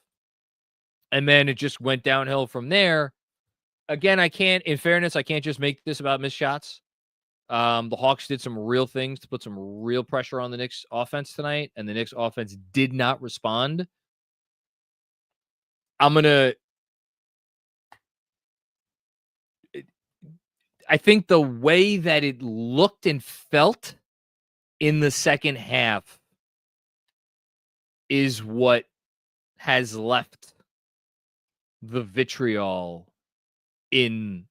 And then it just went downhill from there. Again, in fairness, I can't just make this about missed shots. The Hawks did some real things to put some real pressure on the Knicks offense tonight, and the Knicks offense did not respond. I think the way that it looked and felt in the second half is what has left the vitriol in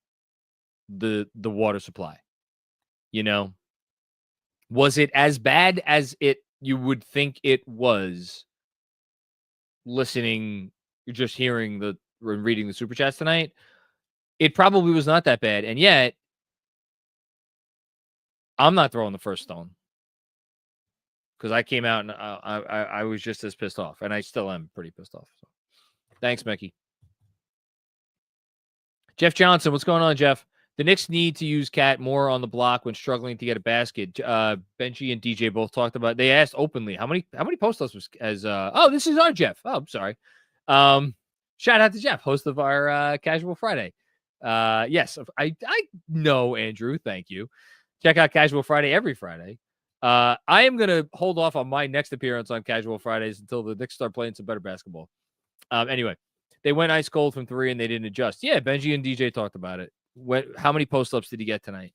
the water supply. Was it as bad as you would think it was just hearing reading the super chats tonight? It probably was not that bad. And yet I'm not throwing the first stone because I came out and I was just as pissed off, and I still am pretty pissed off. So. Thanks, Mickey. Jeff Johnson, what's going on, Jeff? The Knicks need to use Cat more on the block when struggling to get a basket. Benji and DJ both talked about. They asked openly how many post-ups was as. Oh, this is our Jeff. Oh, I'm sorry. Shout out to Jeff, host of our Casual Friday. Yes, I know, Andrew. Thank you. Check out Casual Friday every Friday. I am gonna hold off on my next appearance on Casual Fridays until the Knicks start playing some better basketball. Anyway, they went ice cold from 3 and they didn't adjust. Yeah, Benji and DJ talked about it. How many post-ups did he get tonight?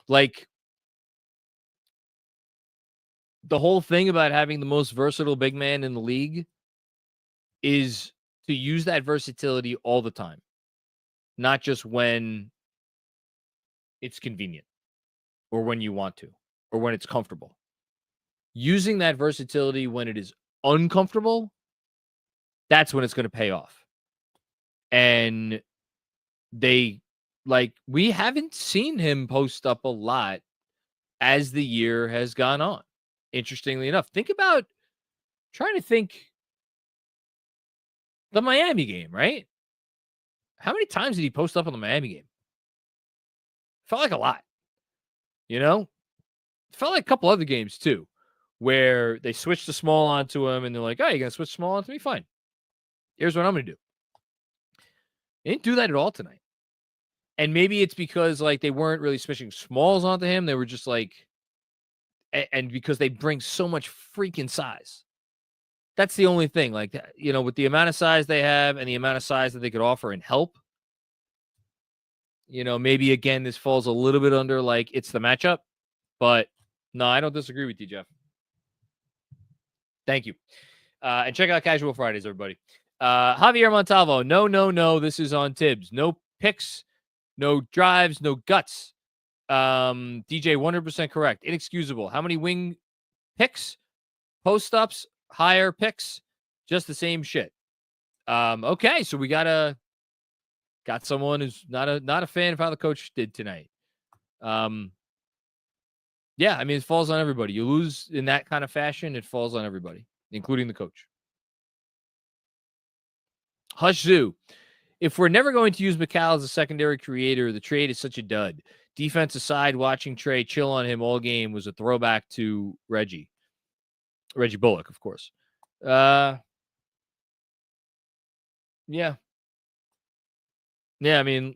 Like, the whole thing about having the most versatile big man in the league is to use that versatility all the time, not just when it's convenient or when you want to or when it's comfortable. Using that versatility when it is uncomfortable, that's when it's going to pay off. And we haven't seen him post up a lot as the year has gone on. Interestingly enough, trying to think the Miami game, right? How many times did he post up on the Miami game? Felt like a lot, Felt like a couple other games too, where they switched the small onto him and they're like, oh, you're going to switch small onto me? Fine. Here's what I'm going to do. They didn't do that at all tonight. And maybe it's because they weren't really switching smalls onto him. They were just and because they bring so much freaking size. That's the only thing. With the amount of size they have and the amount of size that they could offer and help, maybe again, this falls a little bit under it's the matchup. But no, I don't disagree with you, Jeff. Thank you. And check out Casual Fridays, everybody. Javier Montalvo. No. This is on Tibbs. No picks. No drives, no guts. DJ, 100% correct. Inexcusable. How many wing picks? Post-ups, higher picks, just the same shit. Okay, so we got someone who's not a fan of how the coach did tonight. Yeah, I mean, it falls on everybody. You lose in that kind of fashion, it falls on everybody, including the coach. Hush Zoo. If we're never going to use McCall as a secondary creator, the trade is such a dud. Defense aside, watching Trey chill on him all game was a throwback to Reggie Bullock, of course. Yeah. I mean,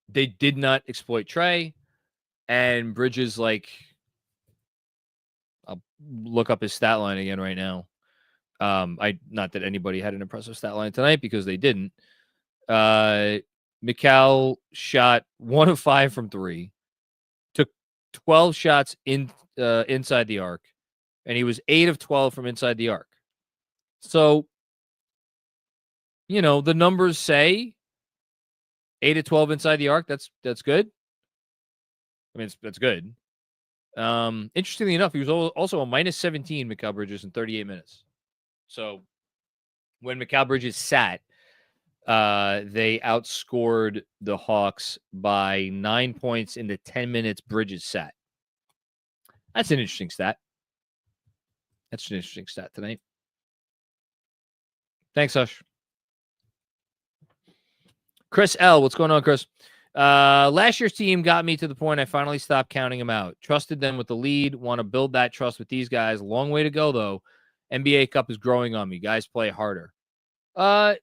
they did not exploit Trey, and Bridges, I'll look up his stat line again right now. Not that anybody had an impressive stat line tonight because they didn't. McCall shot 1 of 5 from 3, took 12 shots inside the arc, and he was 8 of 12 from inside the arc. So, the numbers say 8 of 12 inside the arc. That's good. I mean, that's good. Interestingly enough, he was also a minus 17, McCall Bridges, in 38 minutes. So when McCall Bridges sat, they outscored the Hawks by 9 points in the 10 minutes Bridges sat. That's an interesting stat. That's an interesting stat tonight. Thanks, Hush. Chris L. What's going on, Chris? Last year's team got me to the point I finally stopped counting them out. Trusted them with the lead. Want to build that trust with these guys. Long way to go, though. NBA Cup is growing on me. Guys play harder. I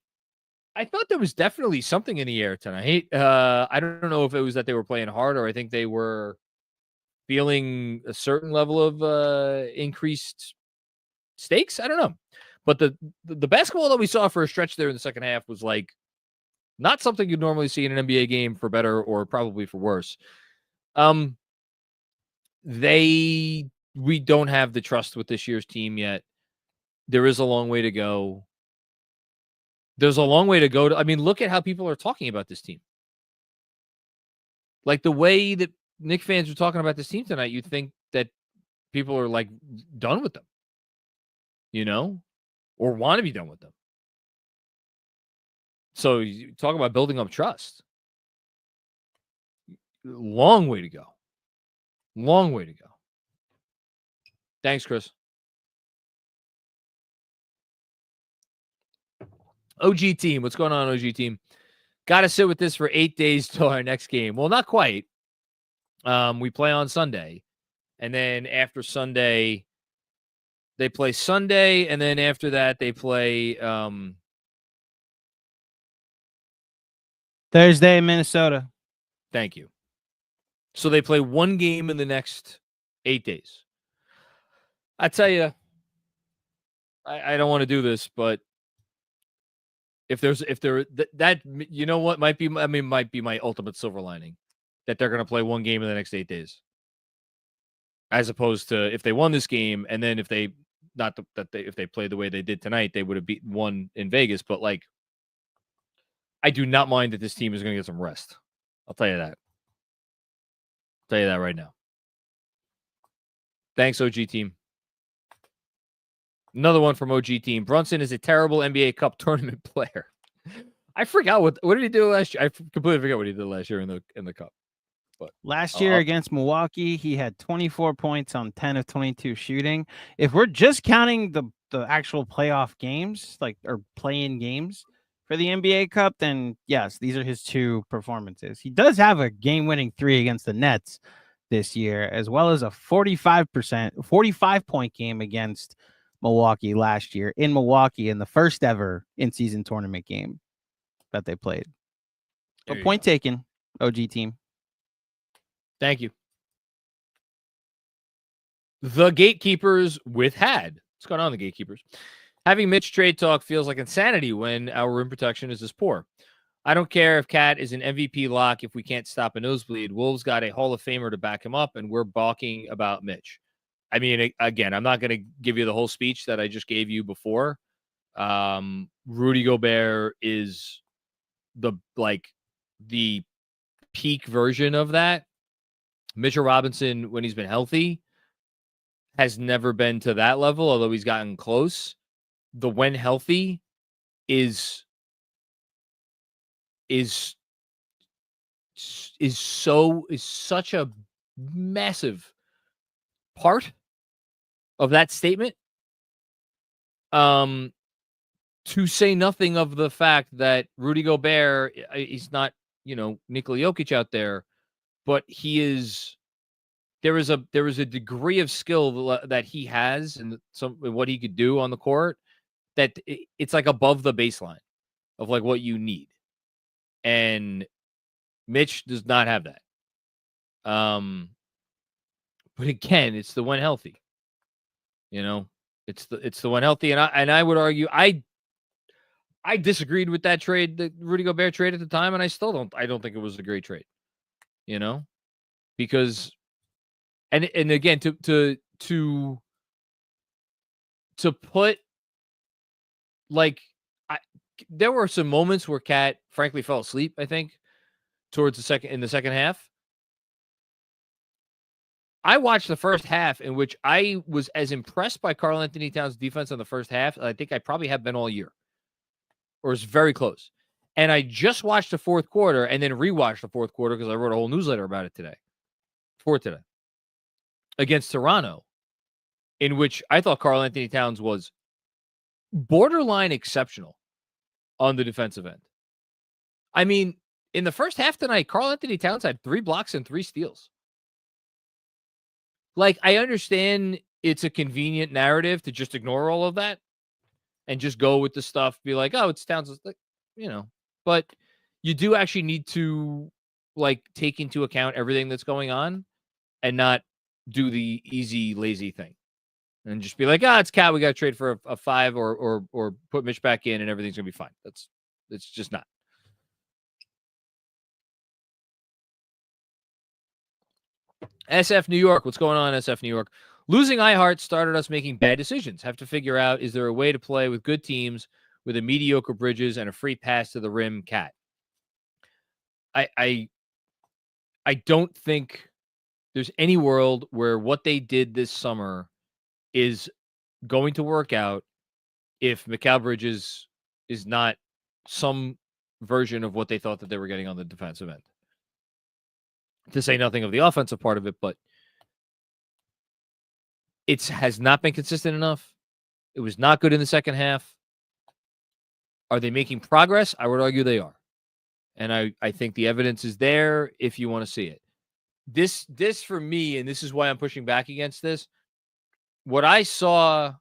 thought there was definitely something in the air tonight. I don't know if it was that they were playing hard or I think they were feeling a certain level of increased stakes. I don't know. But the basketball that we saw for a stretch there in the second half was like not something you'd normally see in an NBA game, for better or probably for worse. We don't have the trust with this year's team yet. There is a long way to go. There's a long way to go. I mean, look at how people are talking about this team. Like the way that Knicks fans are talking about this team tonight, you'd think that people are like done with them, or want to be done with them. So you talk about building up trust. Long way to go. Long way to go. Thanks, Chris. OG team. What's going on, OG team? Got to sit with this for 8 days till our next game. Well, not quite. We play on Sunday. And then after Sunday, they play Sunday. And then after that, they play Thursday in Minnesota. Thank you. So they play one game in the next 8 days. I tell you, I don't want to do this, but that you know what might be my ultimate silver lining, that they're going to play one game in the next 8 days, as opposed to if they won this game and then if they played the way they did tonight, they would have won in Vegas. But like, I do not mind that this team is going to get some rest. I'll tell you that. Tell you that right now. Thanks, OG team. Another one from OG team. Brunson is a terrible NBA Cup tournament player. I forgot what did he do last year? I completely forgot what he did last year in the Cup. But last year against Milwaukee, he had 24 points on 10 of 22 shooting. If we're just counting the actual playoff games, or play-in games for the NBA Cup, then yes, these are his two performances. He does have a game-winning 3 against the Nets this year, as well as a 45-point game against Milwaukee last year in Milwaukee in the first ever in-season tournament game that they played. But point taken, OG team. Thank you. The Gatekeepers with Had. What's going on, the Gatekeepers? Having Mitch trade talk feels like insanity when our rim protection is this poor. I don't care if Cat is an MVP lock if we can't stop a nosebleed. Wolves got a Hall of Famer to back him up, and we're balking about Mitch. I mean, again, I'm not going to give you the whole speech that I just gave you before. Rudy Gobert is the peak version of that. Mitchell Robinson, when he's been healthy, has never been to that level, although he's gotten close. The when healthy is such a massive part of that statement. To say nothing of the fact that Rudy Gobert, he's not, Nikola Jokic out there, but he is. There is a degree of skill that he has and what he could do on the court that it's like above the baseline of like what you need, and Mitch does not have that. But again, it's the when healthy. It's the one healthy, and I would argue I disagreed with that trade, the Rudy Gobert trade at the time, and I don't think it was a great trade. Because and again to put there were some moments where Cat frankly fell asleep, I think, towards in the second half. I watched the first half in which I was as impressed by Karl Anthony Towns' defense in the first half as I think I probably have been all year, or it's very close. And I just watched the fourth quarter and then rewatched the fourth quarter because I wrote a whole newsletter about it today. against Toronto, in which I thought Karl Anthony Towns was borderline exceptional on the defensive end. I mean, in the first half tonight, Karl Anthony Towns had 3 blocks and 3 steals. Like, I understand it's a convenient narrative to just ignore all of that and just go with the stuff, be like, oh, it's Towns, like, but you do actually need to, like, take into account everything that's going on and not do the easy, lazy thing. And just be like, it's Cat. We got to trade for a 5 or put Mitch back in and everything's going to be fine. It's just not. SF New York. What's going on, SF New York? Losing iHeart started us making bad decisions. Have to figure out, is there a way to play with good teams with a mediocre Bridges and a free pass to the rim Cat? I don't think there's any world where what they did this summer is going to work out if Mikal Bridges is not some version of what they thought that they were getting on the defensive end. To say nothing of the offensive part of it, but it has not been consistent enough. It was not good in the second half. Are they making progress? I would argue they are. And I think the evidence is there if you want to see it. This for me, and this is why I'm pushing back against this, what I saw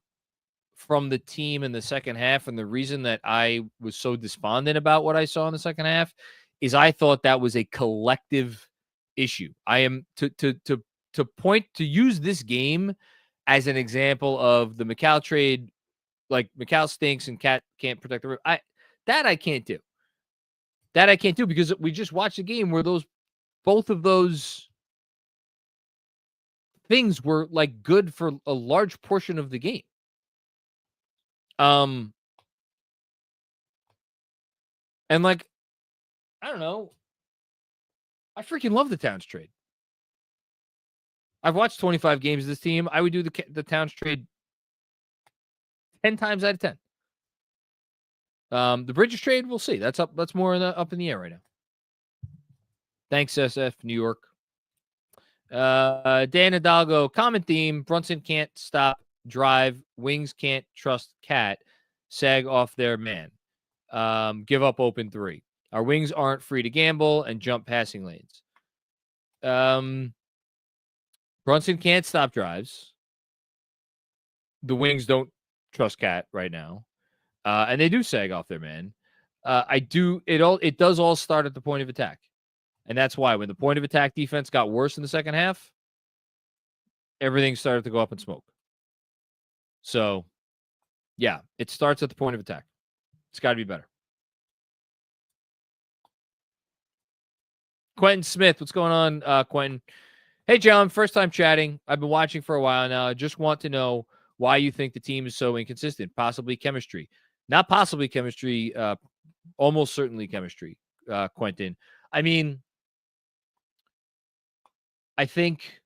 from the team in the second half, and the reason that I was so despondent about what I saw in the second half, is I thought that was a collective issue. I am to use this game as an example of the Mikal trade, like Mikal stinks and Cat can't protect the rim. I can't do. That I can't do because we just watched a game where both of those things were like good for a large portion of the game. And like, I don't know. I freaking love the Towns trade. I've watched 25 games of this team. I would do the Towns trade 10 times out of 10. The Bridges trade, we'll see. That's more up in the air right now. Thanks, SF New York. Dan Hidalgo, common theme. Brunson can't stop drive. Wings can't trust Cat. Sag off their man. Give up open 3. Our wings aren't free to gamble and jump passing lanes. Brunson can't stop drives. The wings don't trust Cat right now. And they do sag off their man. It does all start at the point of attack. And that's why when the point of attack defense got worse in the second half, everything started to go up in smoke. So, yeah, it starts at the point of attack. It's got to be better. Quentin Smith, what's going on, Quentin? Hey, John, first time chatting. I've been watching for a while now. I just want to know why you think the team is so inconsistent. Possibly chemistry. Not possibly chemistry, almost certainly chemistry, Quentin. I mean, I think,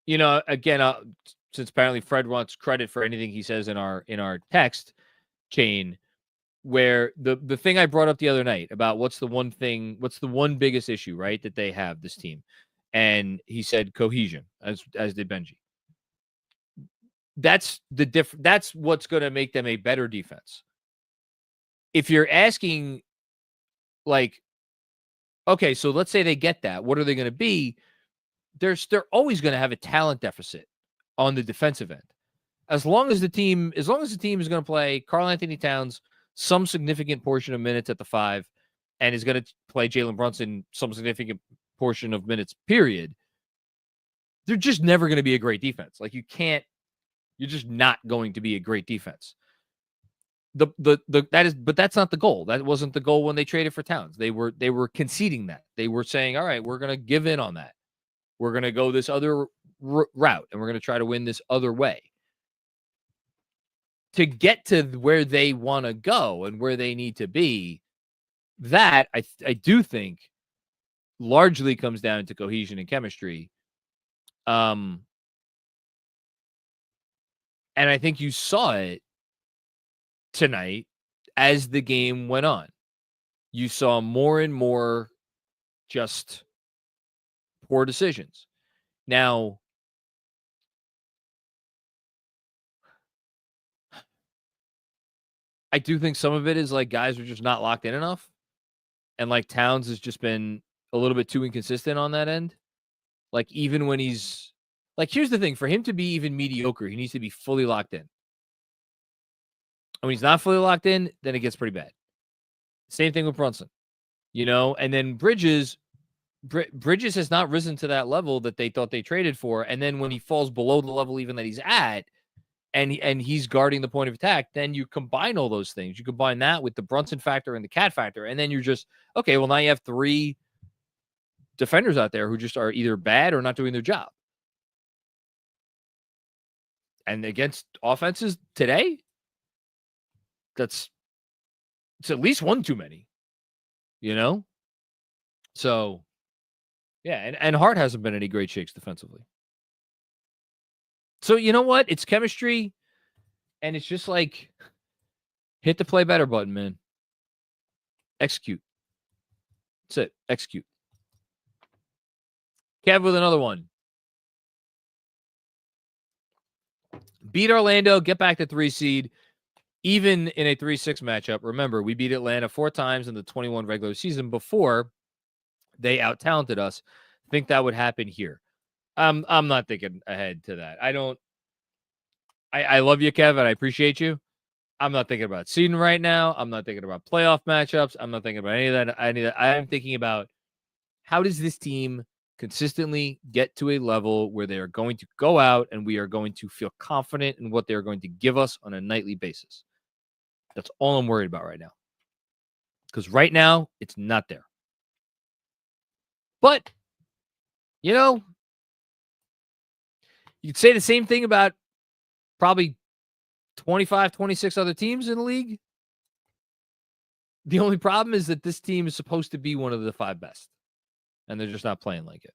again, since apparently Fred wants credit for anything he says in our text chain, where the thing I brought up the other night about what's the one biggest issue, right, that they have, this team. And he said cohesion, as did Benji. That's that's what's going to make them a better defense. If you're asking, like, okay, so let's say they get that, what are they going to be? They're always going to have a talent deficit on the defensive end. As long as the team is going to play Karl Anthony Towns some significant portion of minutes at the 5 and is going to play Jalen Brunson some significant portion of minutes, period, they're just never going to be a great defense. Like, you're just not going to be a great defense. But that's not the goal. That wasn't the goal when they traded for Towns. They were conceding that. They were saying, all right, we're going to give in on that. We're going to go this other route, and we're going to try to win this other way. To get to where they want to go and where they need to be, that I do think largely comes down to cohesion and chemistry. And I think you saw it tonight as the game went on. You saw more and more just poor decisions. Now, I do think some of it is like guys are just not locked in enough. And like Towns has just been a little bit too inconsistent on that end. Like even when he's like, here's the thing, for him to be even mediocre, he needs to be fully locked in. And when he's not fully locked in, then it gets pretty bad. Same thing with Brunson, and then Bridges has not risen to that level that they thought they traded for. And then when he falls below the level even that he's at, and he's guarding the point of attack, then you combine all those things. You combine that with the Brunson factor and the Cat factor, and then you're just, okay, well, now you have 3 defenders out there who just are either bad or not doing their job. And against offenses today, it's at least one too many, So, yeah, and Hart hasn't been any great shakes defensively. So, you know what? It's chemistry, and it's just like, hit the play better button, man. Execute. That's it. Execute. Kev with another one. Beat Orlando, get back to 3 seed, even in a 3-6 matchup. Remember, we beat Atlanta 4 times in the 21 regular season before they out-talented us. Think that would happen here. I'm not thinking ahead to that. I love you, Kev, and I appreciate you. I'm not thinking about seeding right now. I'm not thinking about playoff matchups. I'm not thinking about any of that. I'm thinking about how does this team consistently get to a level where they are going to go out and we are going to feel confident in what they're going to give us on a nightly basis. That's all I'm worried about right now. Because right now, it's not there. But, you could say the same thing about probably 25, 26 other teams in the league. The only problem is that this team is supposed to be one of the 5 best. And they're just not playing like it.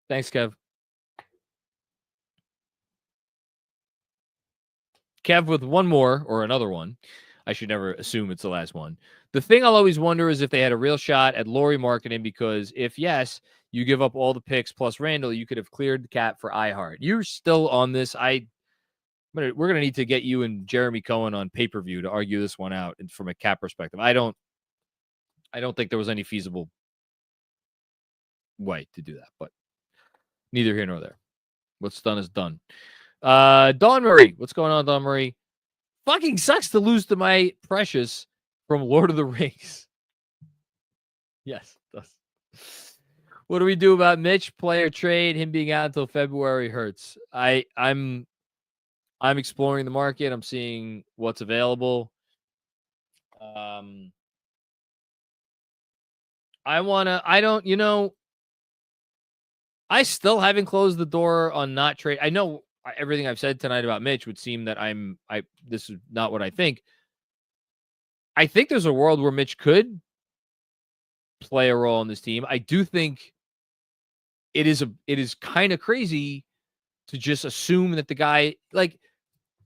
Thanks, Kev. Kev with one more, or another one. I should never assume it's the last one. The thing I'll always wonder is if they had a real shot at Lauri marketing, because if yes, you give up all the picks plus Randall, you could have cleared the cap for iHeart. You're still on this. We're going to need to get you and Jeremy Cohen on pay-per-view to argue this one out from a cap perspective. I don't think there was any feasible way to do that, but neither here nor there. What's done is done. Dawn Murray. What's going on, Dawn Murray? Fucking sucks to lose to my precious from Lord of the Rings. Yes, it does. What do we do about Mitch? Player trade, him being out until February hurts. I'm exploring the market. I'm seeing what's available. I still haven't closed the door on not trade. I know everything I've said tonight about Mitch would seem that this is not what I think. I think there's a world where Mitch could play a role in this team. I do think it is kind of crazy to just assume that the guy, like,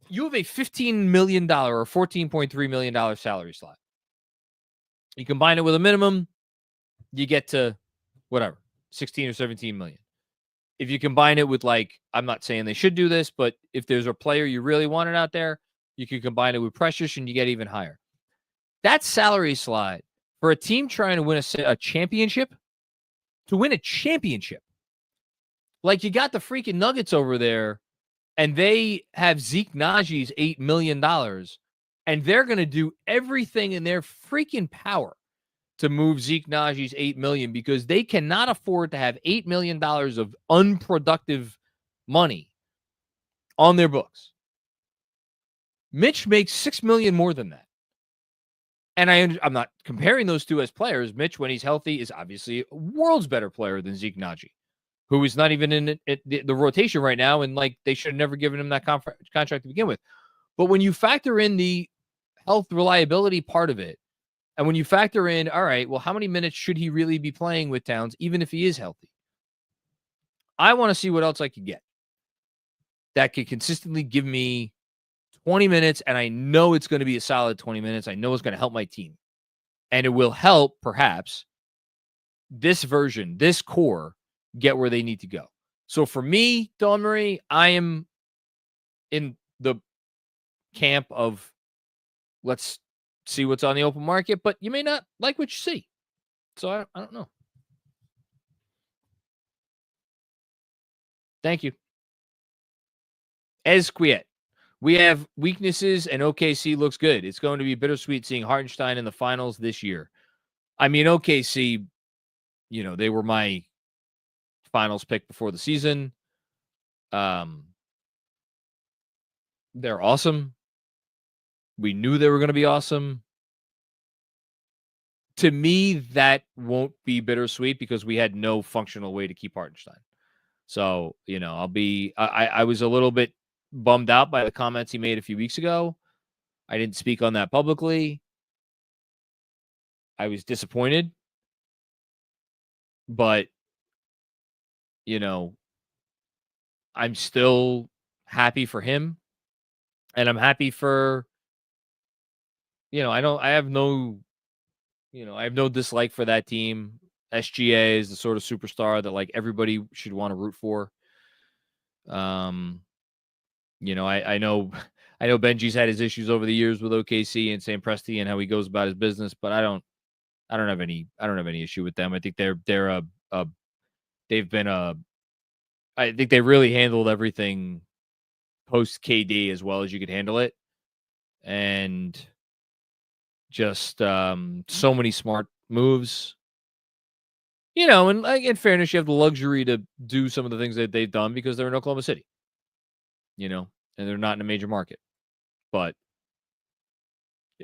you have a $15 million or $14.3 million salary slot. You combine it with a minimum, you get to whatever, 16 or 17 million. If you combine it with, like, I'm not saying they should do this, but if there's a player you really wanted out there, you can combine it with Precious and you get even higher. That salary slot for a team trying to win a championship, like, you got the freaking Nuggets over there and they have Zeke Najee's $8 million and they're going to do everything in their freaking power to move Zeke Najee's $8 million because they cannot afford to have $8 million of unproductive money on their books. Mitch makes $6 million more than that. And I'm not comparing those two as players. Mitch, when he's healthy, is obviously a world's better player than Zeke Najee, who is not even in the rotation right now. And, like, they should have never given him that contract to begin with. But when you factor in the health reliability part of it, and when you factor in, all right, well, how many minutes should he really be playing with Towns, even if he is healthy? I want to see what else I could get that could consistently give me 20 minutes, and I know it's going to be a solid 20 minutes. I know it's going to help my team. And it will help, perhaps, this version, this core, get where they need to go. So for me, Don Marie, I am in the camp of let's see what's on the open market, but you may not like what you see. So I don't know. Thank you. Esquiet. We have weaknesses, and OKC looks good. It's going to be bittersweet seeing Hartenstein in the finals this year. I mean, OKC, they were my finals pick before the season. They're awesome. We knew they were going to be awesome. To me, that won't be bittersweet because we had no functional way to keep Hartenstein. So, I was a little bit bummed out by the comments he made a few weeks ago. I didn't speak on that publicly. I was disappointed. But, I'm still happy for him. And I'm happy for, I have no dislike for that team. SGA is the sort of superstar that like everybody should want to root for. I know Benji's had his issues over the years with OKC and St. Presti and how he goes about his business, but I don't have any issue with them. I think I think they really handled everything post KD as well as you could handle it. And just so many smart moves. And like in fairness, you have the luxury to do some of the things that they've done because they're in Oklahoma City. And they're not in a major market. But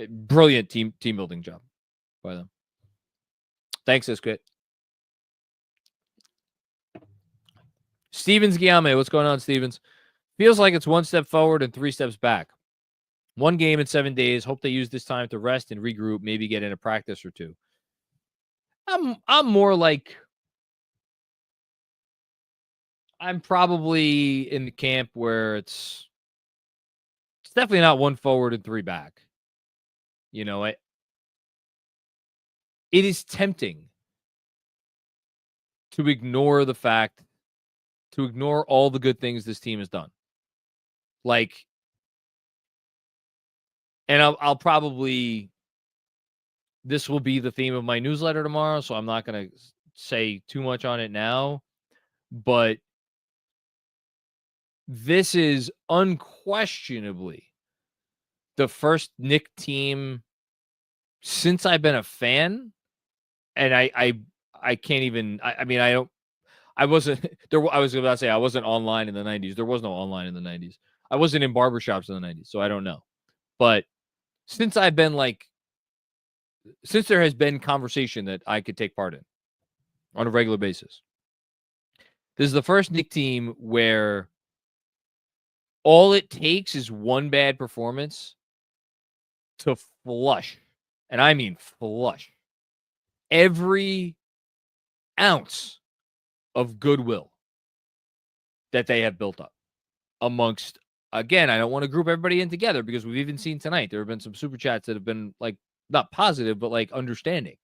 brilliant team building job by them. Thanks, Esquit. Stevens Guillaume, what's going on, Stevens? Feels like it's one step forward and 3 steps back. 1 game in 7 days. Hope they use this time to rest and regroup, maybe get in a practice or 2. I'm more like I'm probably in the camp where it's definitely not 1 forward and 3 back. It is tempting to ignore all the good things this team has done. Like, and I'll probably, this will be the theme of my newsletter tomorrow, so I'm not going to say too much on it now, but this is unquestionably the first Knicks team since I've been a fan, and I can't even, I wasn't there. I was about to say I wasn't online in the 90s. There was no online in the 90s. I wasn't in barbershops in the 90s, so I don't know. But since there has been conversation that I could take part in on a regular basis, this is the first Knicks team where all it takes is 1 bad performance to flush, and I mean flush, every ounce of goodwill that they have built up amongst, again, I don't want to group everybody in together because we've even seen tonight, there have been some super chats that have been like, not positive, but like understanding.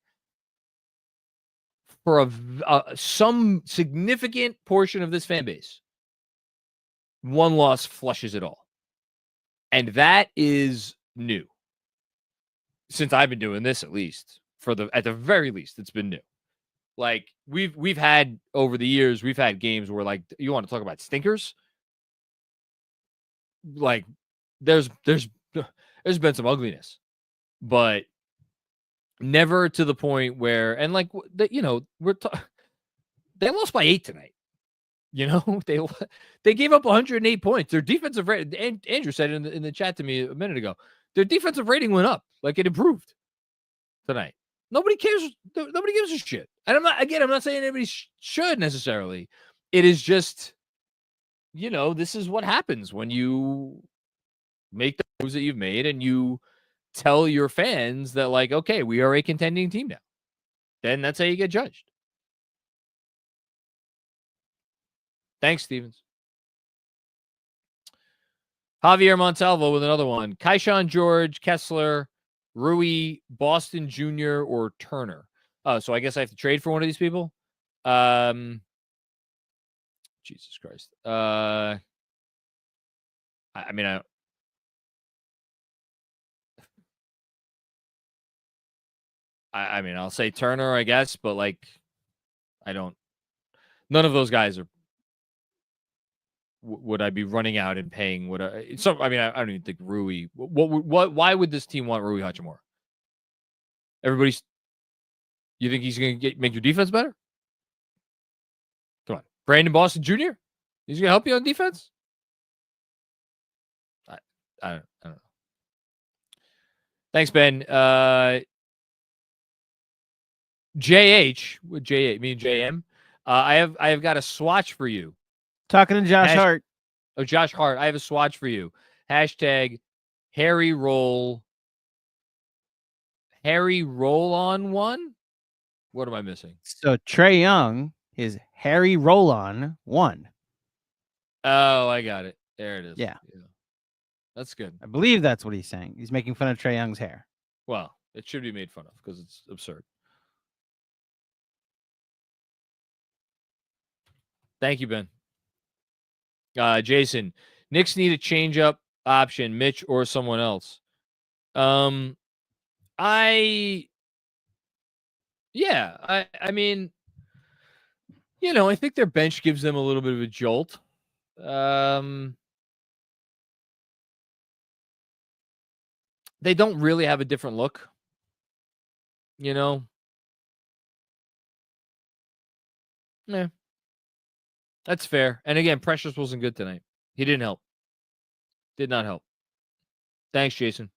For some significant portion of this fan base, 1 loss flushes it all. And that is new. Since I've been doing this, at least, at the very least, it's been new. Like we've had over the years, we've had games where like you want to talk about stinkers. Like there's been some ugliness, but never to the point where, and like they lost by 8 tonight. They gave up 108 points. Their defensive rating, and Andrew said in the chat to me a minute ago, their defensive rating went up, like it improved tonight. Nobody cares. Nobody gives a shit. And I'm not saying anybody should necessarily. It is just, this is what happens when you make the moves that you've made and you tell your fans that, like, okay, we are a contending team now. Then that's how you get judged. Thanks, Stevens. Javier Montalvo with another one. Keyshawn George, Kessler, Rui, Boston Jr., or Turner. Oh, so I guess I have to trade for one of these people. Jesus Christ. I mean, I'll say Turner, I guess, but like, none of those guys are. Would I be running out and paying? I don't even think Rui. Why would this team want Rui Hachimura? You think he's going to make your defense better? Come on, Brandon Boston Jr. He's going to help you on defense. I don't know. Thanks, Ben. JH with JH, me and JM. I have got a swatch for you. Talking to Josh Hart. Oh, Josh Hart. I have a swatch for you. Hashtag Harry Roll. Harry Roll on one? What am I missing? So Trae Young is Harry Roll on one. Oh, I got it. There it is. Yeah. That's good. I believe that's what he's saying. He's making fun of Trae Young's hair. Well, it should be made fun of because it's absurd. Thank you, Ben. Jason, Knicks need a change-up option, Mitch or someone else. I mean, I think their bench gives them a little bit of a jolt. They don't really have a different look. Yeah. That's fair. And again, Precious wasn't good tonight. He didn't help. Did not help. Thanks, Jason.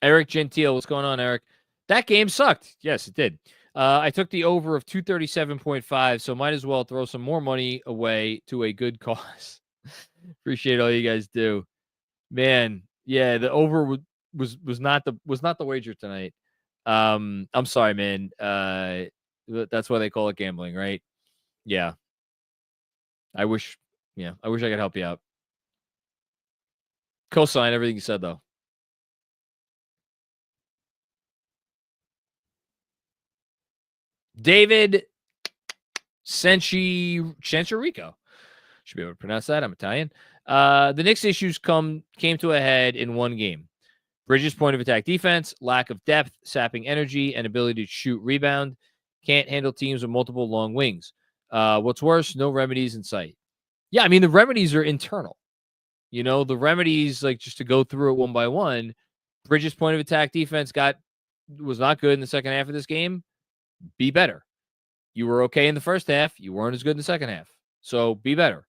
Eric Gentile, what's going on, Eric? That game sucked. Yes, it did. I took the over of 237.5, so might as well throw some more money away to a good cause. Appreciate all you guys do. Man, yeah, the over was not the wager tonight. I'm sorry, man. That's why they call it gambling, right? Yeah. I wish I could help you out. Co-sign everything you said, though. David Sencherico. Should be able to pronounce that. I'm Italian. The Knicks issues came to a head in one game. Bridges' point of attack defense, lack of depth, sapping energy, and ability to shoot rebound. Can't handle teams with multiple long wings. What's worse, no remedies in sight. Yeah, I mean, the remedies are internal. The remedies, like, just to go through it one by one, Bridges' point of attack defense was not good in the second half of this game. Be better. You were okay in the first half. You weren't as good in the second half. So be better.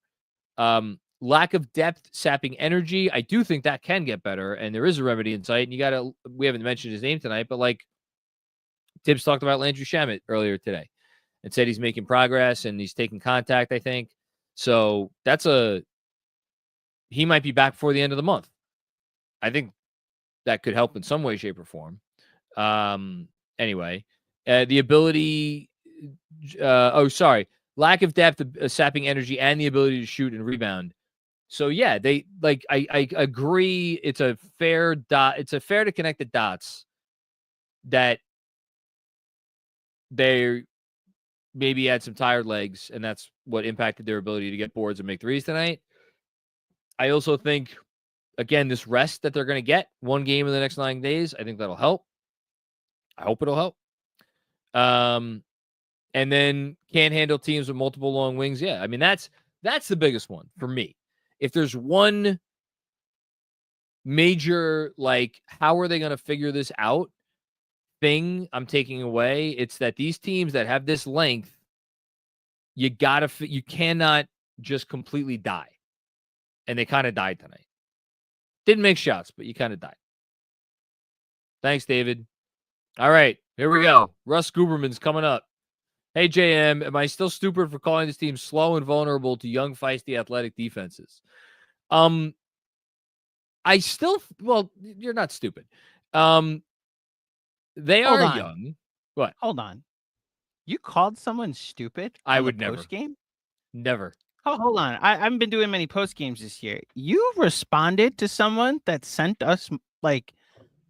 Lack of depth, sapping energy. I do think that can get better, and there is a remedy in sight. And we haven't mentioned his name tonight, but like Tibbs talked about Landry Shamet earlier today and said he's making progress and he's taking contact, I think. So he might be back before the end of the month. I think that could help in some way, shape, or form. Anyway, the ability, lack of depth, sapping energy, and the ability to shoot and rebound. So yeah, I agree. It's a fair to connect the dots that they maybe had some tired legs, and that's what impacted their ability to get boards and make threes tonight. I also think, again, this rest that they're going to get, one game in the next 9 days, I think that'll help. I hope it'll help. And then can't handle teams with multiple long wings. Yeah, I mean, that's the biggest one for me. If there's one major, like, how are they going to figure this out thing I'm taking away, it's that these teams that have this length, you cannot just completely die. And they kind of died tonight. Didn't make shots, but you kind of died. Thanks, David. All right, here we go. Russ Guberman's coming up. Hey, JM, am I still stupid for calling this team slow and vulnerable to young, feisty, athletic defenses? Well, you're not stupid. They are young. What? Hold on. You called someone stupid? I would never. Post-game? Never. Oh, hold on. I haven't been doing many post games this year. You responded to someone that sent us like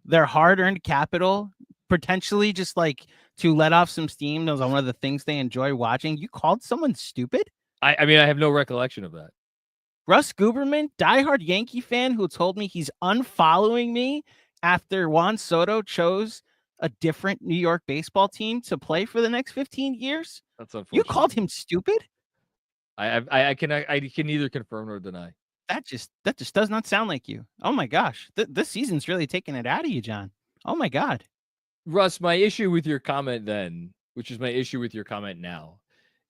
their hard-earned capital, potentially just like to let off some steam. That was one of the things they enjoy watching. You called someone stupid? I mean, I have no recollection of that. Russ Guberman, diehard Yankee fan who told me he's unfollowing me after Juan Soto chose a different New York baseball team to play for the next 15 years. That's unfortunate. You called him stupid? I can neither confirm nor deny. That just does not sound like you. Oh my gosh. This season's really taking it out of you, John. Oh my God. Russ, my issue with your comment then, which is my issue with your comment now,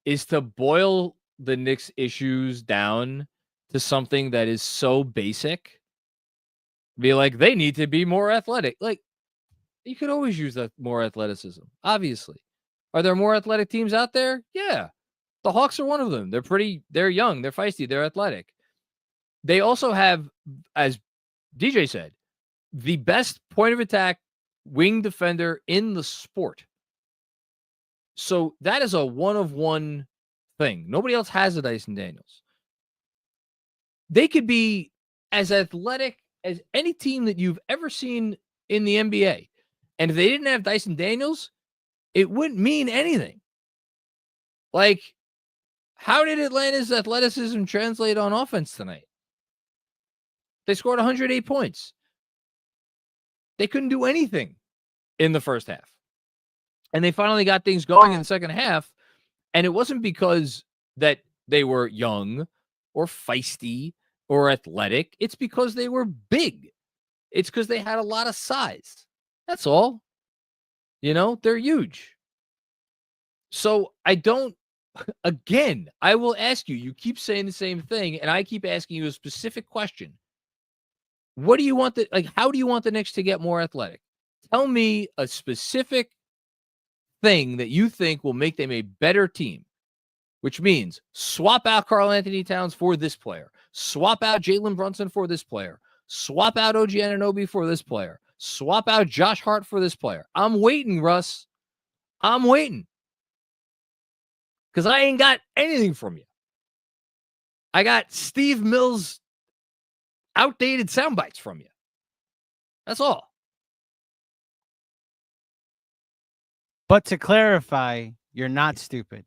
is to boil the Knicks issues down to something that is so basic. Be like, they need to be more athletic. Like, you could always use that more athleticism, obviously. Are there more athletic teams out there? Yeah. The Hawks are one of them. They're young, they're feisty, they're athletic. They also have, as DJ said, the best point of attack wing defender in the sport. So that is a one-of-one thing. Nobody else has a Dyson Daniels. They could be as athletic as any team that you've ever seen in the NBA. And if they didn't have Dyson Daniels, it wouldn't mean anything. Like, how did Atlanta's athleticism translate on offense tonight? They scored 108 points. They couldn't do anything in the first half. And they finally got things going in the second half. And it wasn't because that they were young or feisty or athletic. It's because they were big. It's because they had a lot of size. That's all. They're huge. So again, I will ask you, you keep saying the same thing, and I keep asking you a specific question. What do you want how do you want the Knicks to get more athletic? Tell me a specific thing that you think will make them a better team, which means swap out Karl Anthony Towns for this player, swap out Jalen Brunson for this player, swap out OG Anunoby for this player, swap out Josh Hart for this player. I'm waiting, Russ. I'm waiting. Because I ain't got anything from you. I got Steve Mills' outdated sound bites from you. That's all. But to clarify, you're not stupid.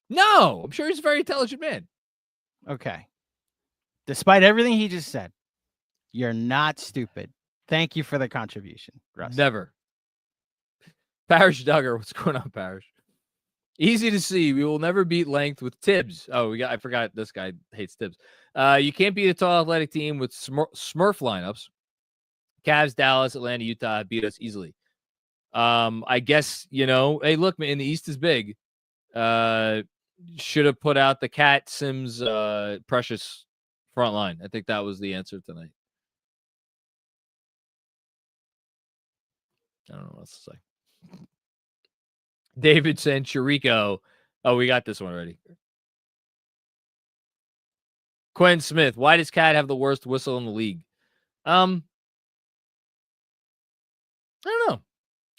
No, I'm sure he's a very intelligent man. Okay. Despite everything he just said, you're not stupid. Thank you for the contribution, Russ. Never. Parrish Duggar, what's going on, Parrish? Easy to see. We will never beat length with Tibbs. Oh, I forgot this guy hates Tibbs. You can't beat a tall athletic team with Smurf lineups. Cavs, Dallas, Atlanta, Utah beat us easily. I guess, hey, look, man, the East is big. Should have put out the Cat Sims Precious front line. I think that was the answer tonight. I don't know what else to say. David sent Chirico. Oh, we got this one already. Quinn Smith. Why does Cat have the worst whistle in the league? I don't know.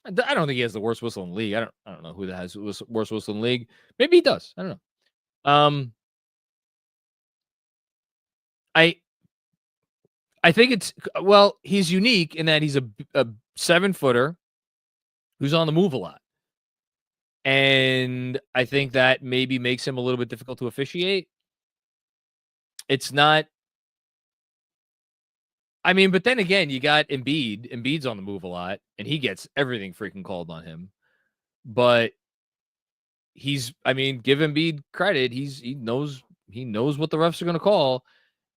I don't think he has the worst whistle in the league. I don't know who that has worst whistle in the league. Maybe he does. I don't know. I think he's unique in that he's a 7-footer who's on the move a lot. And I think that maybe makes him a little bit difficult to officiate. It's not. I mean, but then again, you got Embiid. Embiid's on the move a lot, and he gets everything freaking called on him. But give Embiid credit. He knows what the refs are going to call,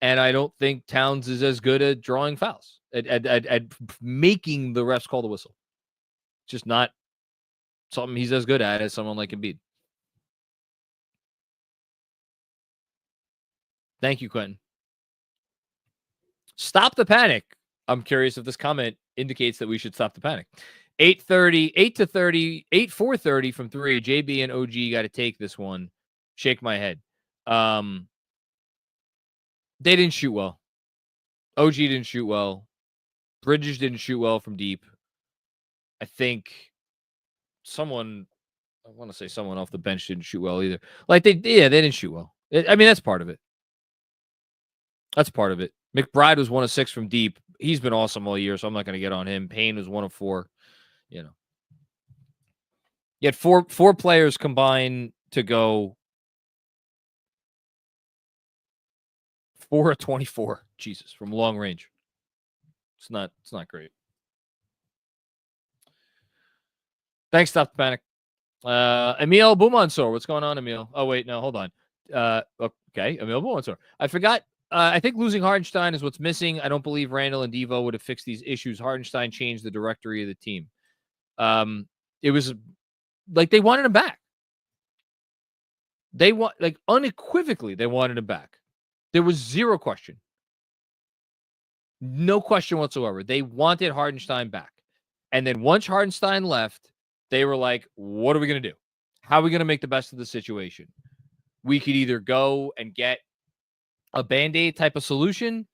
and I don't think Towns is as good at drawing fouls, at making the refs call the whistle. Just not something he's as good at as someone like Embiid. Thank you, Quentin. Stop the panic. I'm curious if this comment indicates that we should stop the panic. 4:30 from 3. JB and OG got to take this one. Shake my head. They didn't shoot well. OG didn't shoot well. Bridges didn't shoot well from deep. I think someone off the bench didn't shoot well either. Like they didn't shoot well. That's part of it. That's part of it. McBride was 1 of 6 from deep. He's been awesome all year, so I'm not going to get on him. Payne was 1 of 4. Yet four players combine to go 4 of 24. Jesus, from long range. It's not great. Thanks, Stop the Panic. Emil Bumansor. What's going on, Emil? Oh, wait, no, hold on. Okay, Emil Bumansor. I forgot. I think losing Hartenstein is what's missing. I don't believe Randall and Devo would have fixed these issues. Hartenstein changed the directory of the team. It was like they wanted him back. They want, like, unequivocally, they wanted him back. There was zero question. No question whatsoever. They wanted Hartenstein back. And then once Hartenstein left, they were like, what are we going to do? How are we going to make the best of the situation? We could either go and get a Band-Aid type of solution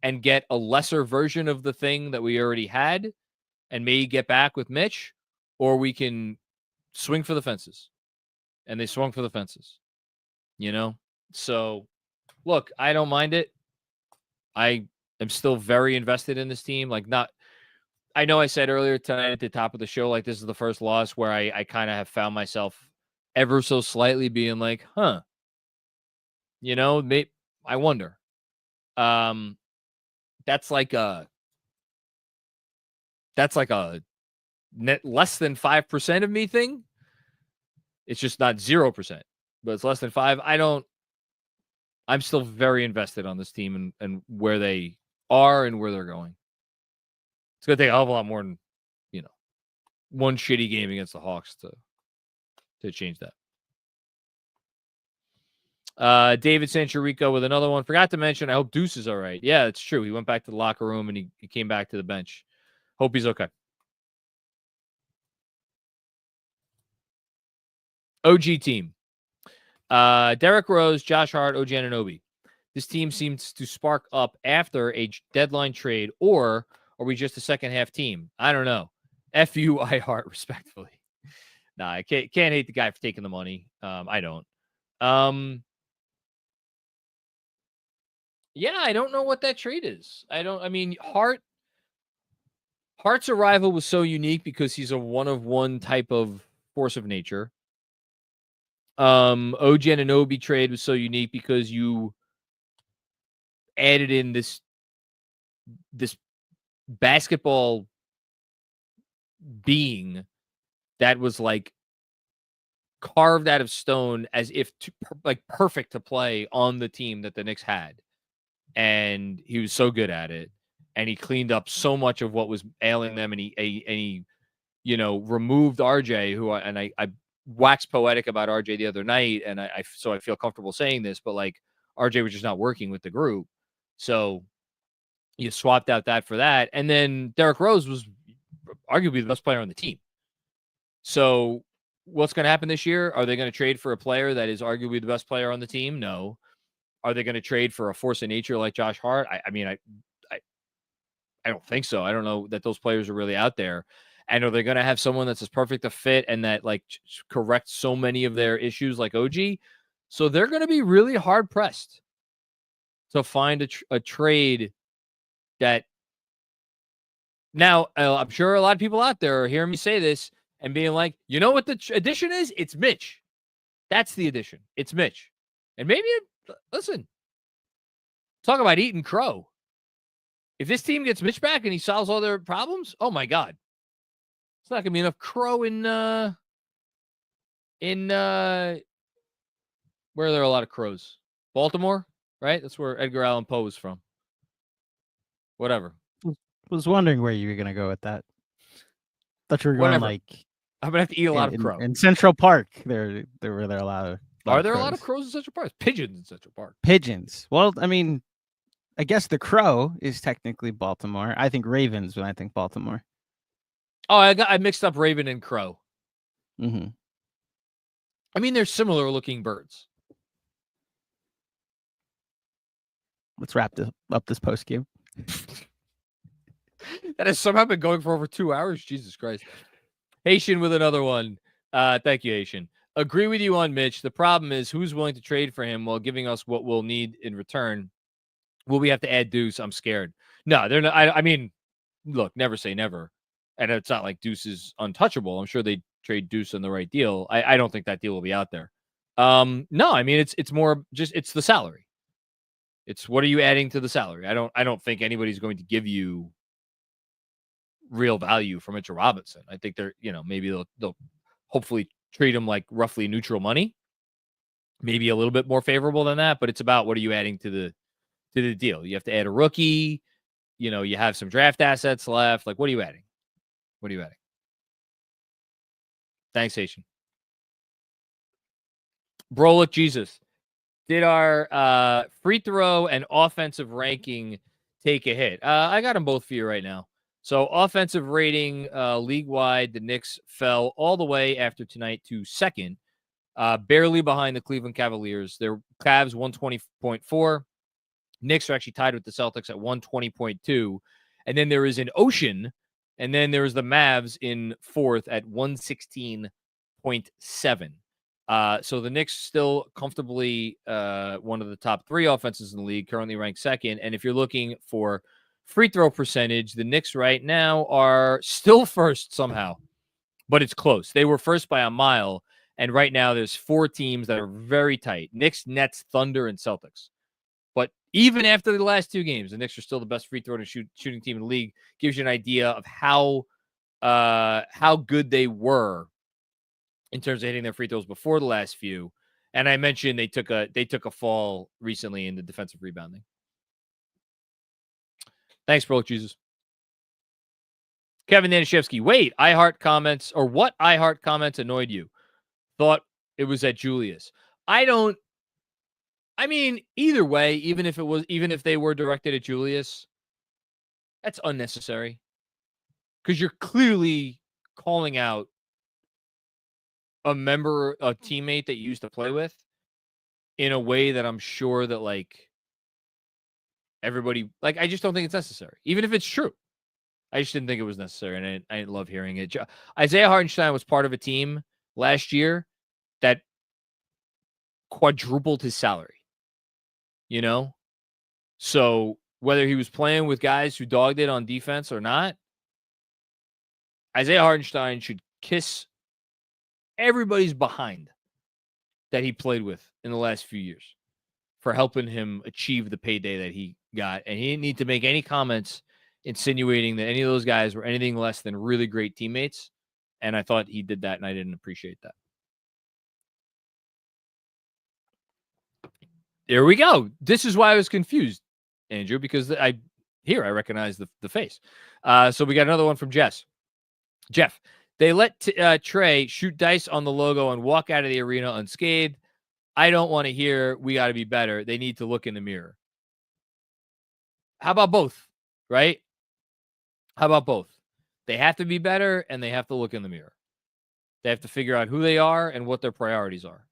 and get a lesser version of the thing that we already had and maybe get back with Mitch, or we can swing for the fences. And they swung for the fences, you know? So, look, I don't mind it. I am still very invested in this team. Like, not, I know I said earlier tonight at the top of the show, like, this is the first loss where I kind of have found myself ever so slightly being like, you know, I wonder. That's like a net less than 5% of me thing. It's just not 0%, but it's less than 5. I'm still very invested on this team and where they are and where they're going. It's going to take a hell of a lot more than, you know, one shitty game against the Hawks to change that. David Sancharico with another one. Forgot to mention, I hope Deuce is all right. Yeah, it's true. He went back to the locker room and he came back to the bench. Hope he's okay. OG team. Derrick Rose, Josh Hart, OG Anunoby. This team seems to spark up after a deadline trade, or are we just a second half team? I don't know. FU, I Hart, respectfully. Nah, I can't hate the guy for taking the money. I don't. Yeah, I don't know what that trade is. Hart's arrival was so unique because he's a one-of-one type of force of nature. OG Anunoby trade was so unique because you added in this basketball being that was like carved out of stone as if like perfect to play on the team that the Knicks had. And he was so good at it. And he cleaned up so much of what was ailing them. And he you know, removed RJ, who I waxed poetic about RJ the other night. And so I feel comfortable saying this, but like RJ was just not working with the group. So you swapped out that for that. And then Derrick Rose was arguably the best player on the team. So what's going to happen this year? Are they going to trade for a player that is arguably the best player on the team? No. Are they going to trade for a force of nature like Josh Hart? I mean, I don't think so. I don't know that those players are really out there. And are they going to have someone that's as perfect a fit and that like corrects so many of their issues like OG? So they're going to be really hard pressed to find a trade that. Now, I'm sure a lot of people out there are hearing me say this and being like, you know what the addition is? It's Mitch. That's the addition. It's Mitch. And maybe, listen, talk about eating crow. If this team gets Mitch back and he solves all their problems, oh my God. It's not going to be enough crow in where are there a lot of crows? Baltimore, right? That's where Edgar Allan Poe is from. Whatever. Was wondering where you were going to go with that. Thought you were going like I'm gonna have to eat a lot of crow in Central Park. There were a lot of. Are there a lot of crows in Central Park? Pigeons in Central Park. Pigeons. Well, I mean, I guess the crow is technically Baltimore. I think ravens when I think Baltimore. Oh, I mixed up raven and crow. Mm-hmm. I mean, they're similar looking birds. Let's wrap up this post game. That has somehow been going for over 2 hours. Jesus Christ. Haitian with another one. Thank you, Haitian. Agree with you on Mitch. The problem is who's willing to trade for him while giving us what we'll need in return. Will we have to add Deuce? I'm scared. No, they're not. I mean, look, never say never. And it's not like Deuce is untouchable. I'm sure they trade Deuce on the right deal. I don't think that deal will be out there. No, I mean it's more just it's the salary. It's what are you adding to the salary? I don't think anybody's going to give you real value from Mitchell Robinson. I think they're, maybe they'll hopefully treat him like roughly neutral money, maybe a little bit more favorable than that. But it's about what are you adding to the deal? You have to add a rookie. You have some draft assets left. Like, what are you adding? What are you adding? Thanks, Haitian. Brolic Jesus. Did our free throw and offensive ranking take a hit? I got them both for you right now. So offensive rating league-wide, the Knicks fell all the way after tonight to second, barely behind the Cleveland Cavaliers. Their Cavs 120.4. Knicks are actually tied with the Celtics at 120.2. And then there is an ocean, and then there is the Mavs in fourth at 116.7. So the Knicks still comfortably one of the top three offenses in the league, currently ranked second. And if you're looking for free throw percentage, the Knicks right now are still first somehow, but it's close. They were first by a mile, and right now there's four teams that are very tight: Knicks, Nets, Thunder, and Celtics. But even after the last two games, the Knicks are still the best free throw and shooting team in the league. Gives you an idea of how good they were in terms of hitting their free throws before the last few. And I mentioned they took a fall recently in the defensive rebounding. Thanks, Brolic Jesus. Kevin Nanashevsky. Wait, what iHeart comments annoyed you? Thought it was at Julius. Either way, even if they were directed at Julius, that's unnecessary. Because you're clearly calling out a teammate that you used to play with in a way that I'm sure that everybody, I just don't think it's necessary. Even if it's true. I just didn't think it was necessary, and I didn't love hearing it. Isaiah Hartenstein was part of a team last year that quadrupled his salary. So whether he was playing with guys who dogged it on defense or not, Isaiah Hartenstein should kiss everybody's behind that he played with in the last few years for helping him achieve the payday that he got. And he didn't need to make any comments insinuating that any of those guys were anything less than really great teammates. And I thought he did that, and I didn't appreciate that. There we go. This is why I was confused, Andrew, because I recognize the face. So we got another one from Jeff. They let Trey shoot dice on the logo and walk out of the arena unscathed. I don't want to hear we got to be better. They need to look in the mirror. How about both, right? How about both? They have to be better, and they have to look in the mirror. They have to figure out who they are and what their priorities are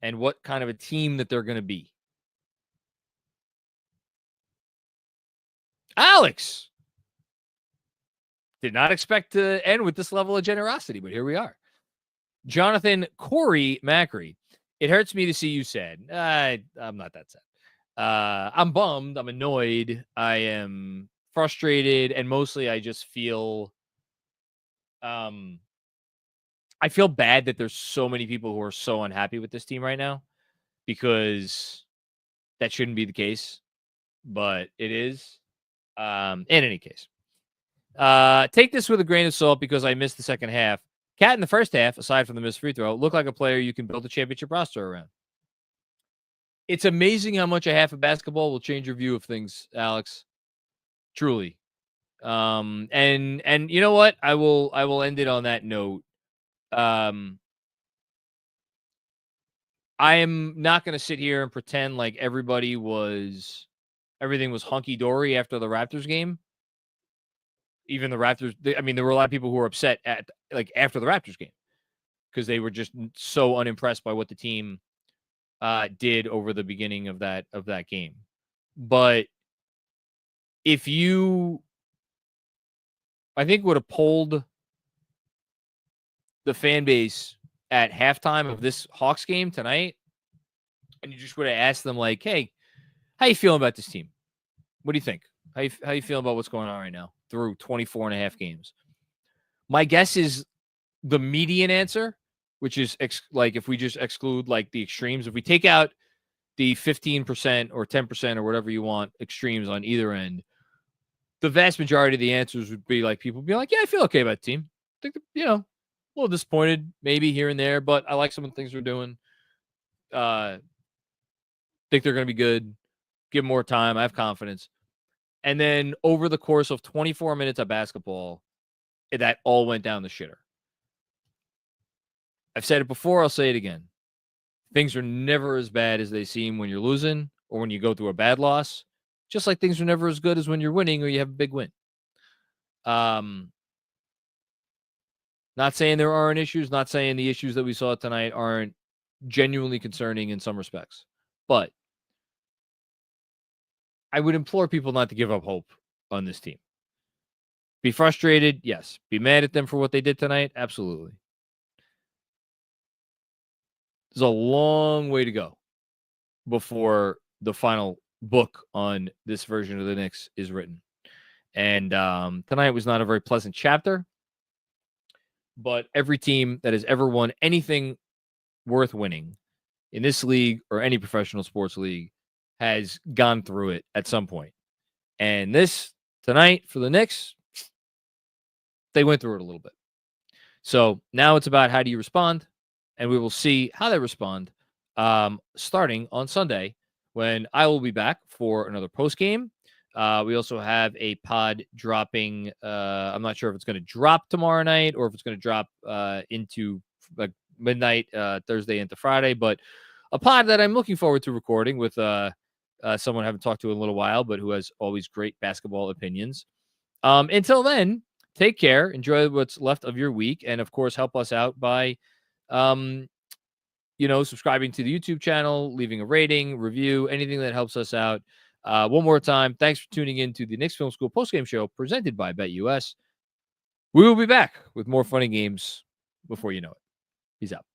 and what kind of a team that they're going to be. Alex! Did not expect to end with this level of generosity, but here we are. Jonathan Corey Macri. It hurts me to see you sad. I'm not that sad. I'm bummed. I'm annoyed. I am frustrated. And mostly I just feel I feel bad that there's so many people who are so unhappy with this team right now, because that shouldn't be the case, but it is. In any case, take this with a grain of salt because I missed the second half. Cat in the first half, aside from the missed free throw, looked like a player you can build a championship roster around. It's amazing how much a half of basketball will change your view of things, Alex. Truly. And you know what? I will end it on that note. I am not going to sit here and pretend like everything was hunky-dory after the Raptors game. Even the Raptors, there were a lot of people who were upset after the Raptors game because they were just so unimpressed by what the team did over the beginning of that game. But if you, I think, would have polled the fan base at halftime of this Hawks game tonight, and you just would have asked them hey, how you feeling about this team? What do you think? How you feeling about what's going on right now through 24 and a half games? My guess is the median answer, which is like if we just exclude like the extremes, if we take out the 15% or 10% or whatever you want extremes on either end, the vast majority of the answers would be like people be like, yeah, I feel okay about the team. I think, a little disappointed maybe here and there, but I like some of the things we're doing. Think they're going to be good. Give them more time. I have confidence. And then over the course of 24 minutes of basketball, that all went down the shitter. I've said it before. I'll say it again. Things are never as bad as they seem when you're losing or when you go through a bad loss. Just like things are never as good as when you're winning or you have a big win. Not saying there aren't issues. Not saying the issues that we saw tonight aren't genuinely concerning in some respects. But I would implore people not to give up hope on this team. Be frustrated, yes. Be mad at them for what they did tonight, absolutely. There's a long way to go before the final book on this version of the Knicks is written. And tonight was not a very pleasant chapter, but every team that has ever won anything worth winning in this league or any professional sports league has gone through it at some point. And this tonight for the Knicks, they went through it a little bit. So now it's about how do you respond, and we will see how they respond starting on Sunday when I will be back for another post game. We also have a pod dropping. I'm not sure if it's going to drop tomorrow night or if it's going to drop into like midnight Thursday into Friday, but a pod that I'm looking forward to recording with someone I haven't talked to in a little while, but who has always great basketball opinions. Until then, take care, enjoy what's left of your week, and of course, help us out by, subscribing to the YouTube channel, leaving a rating, review, anything that helps us out. One more time, thanks for tuning in to the Knicks Film School postgame show presented by BetUS. We will be back with more funny games before you know it. Peace out.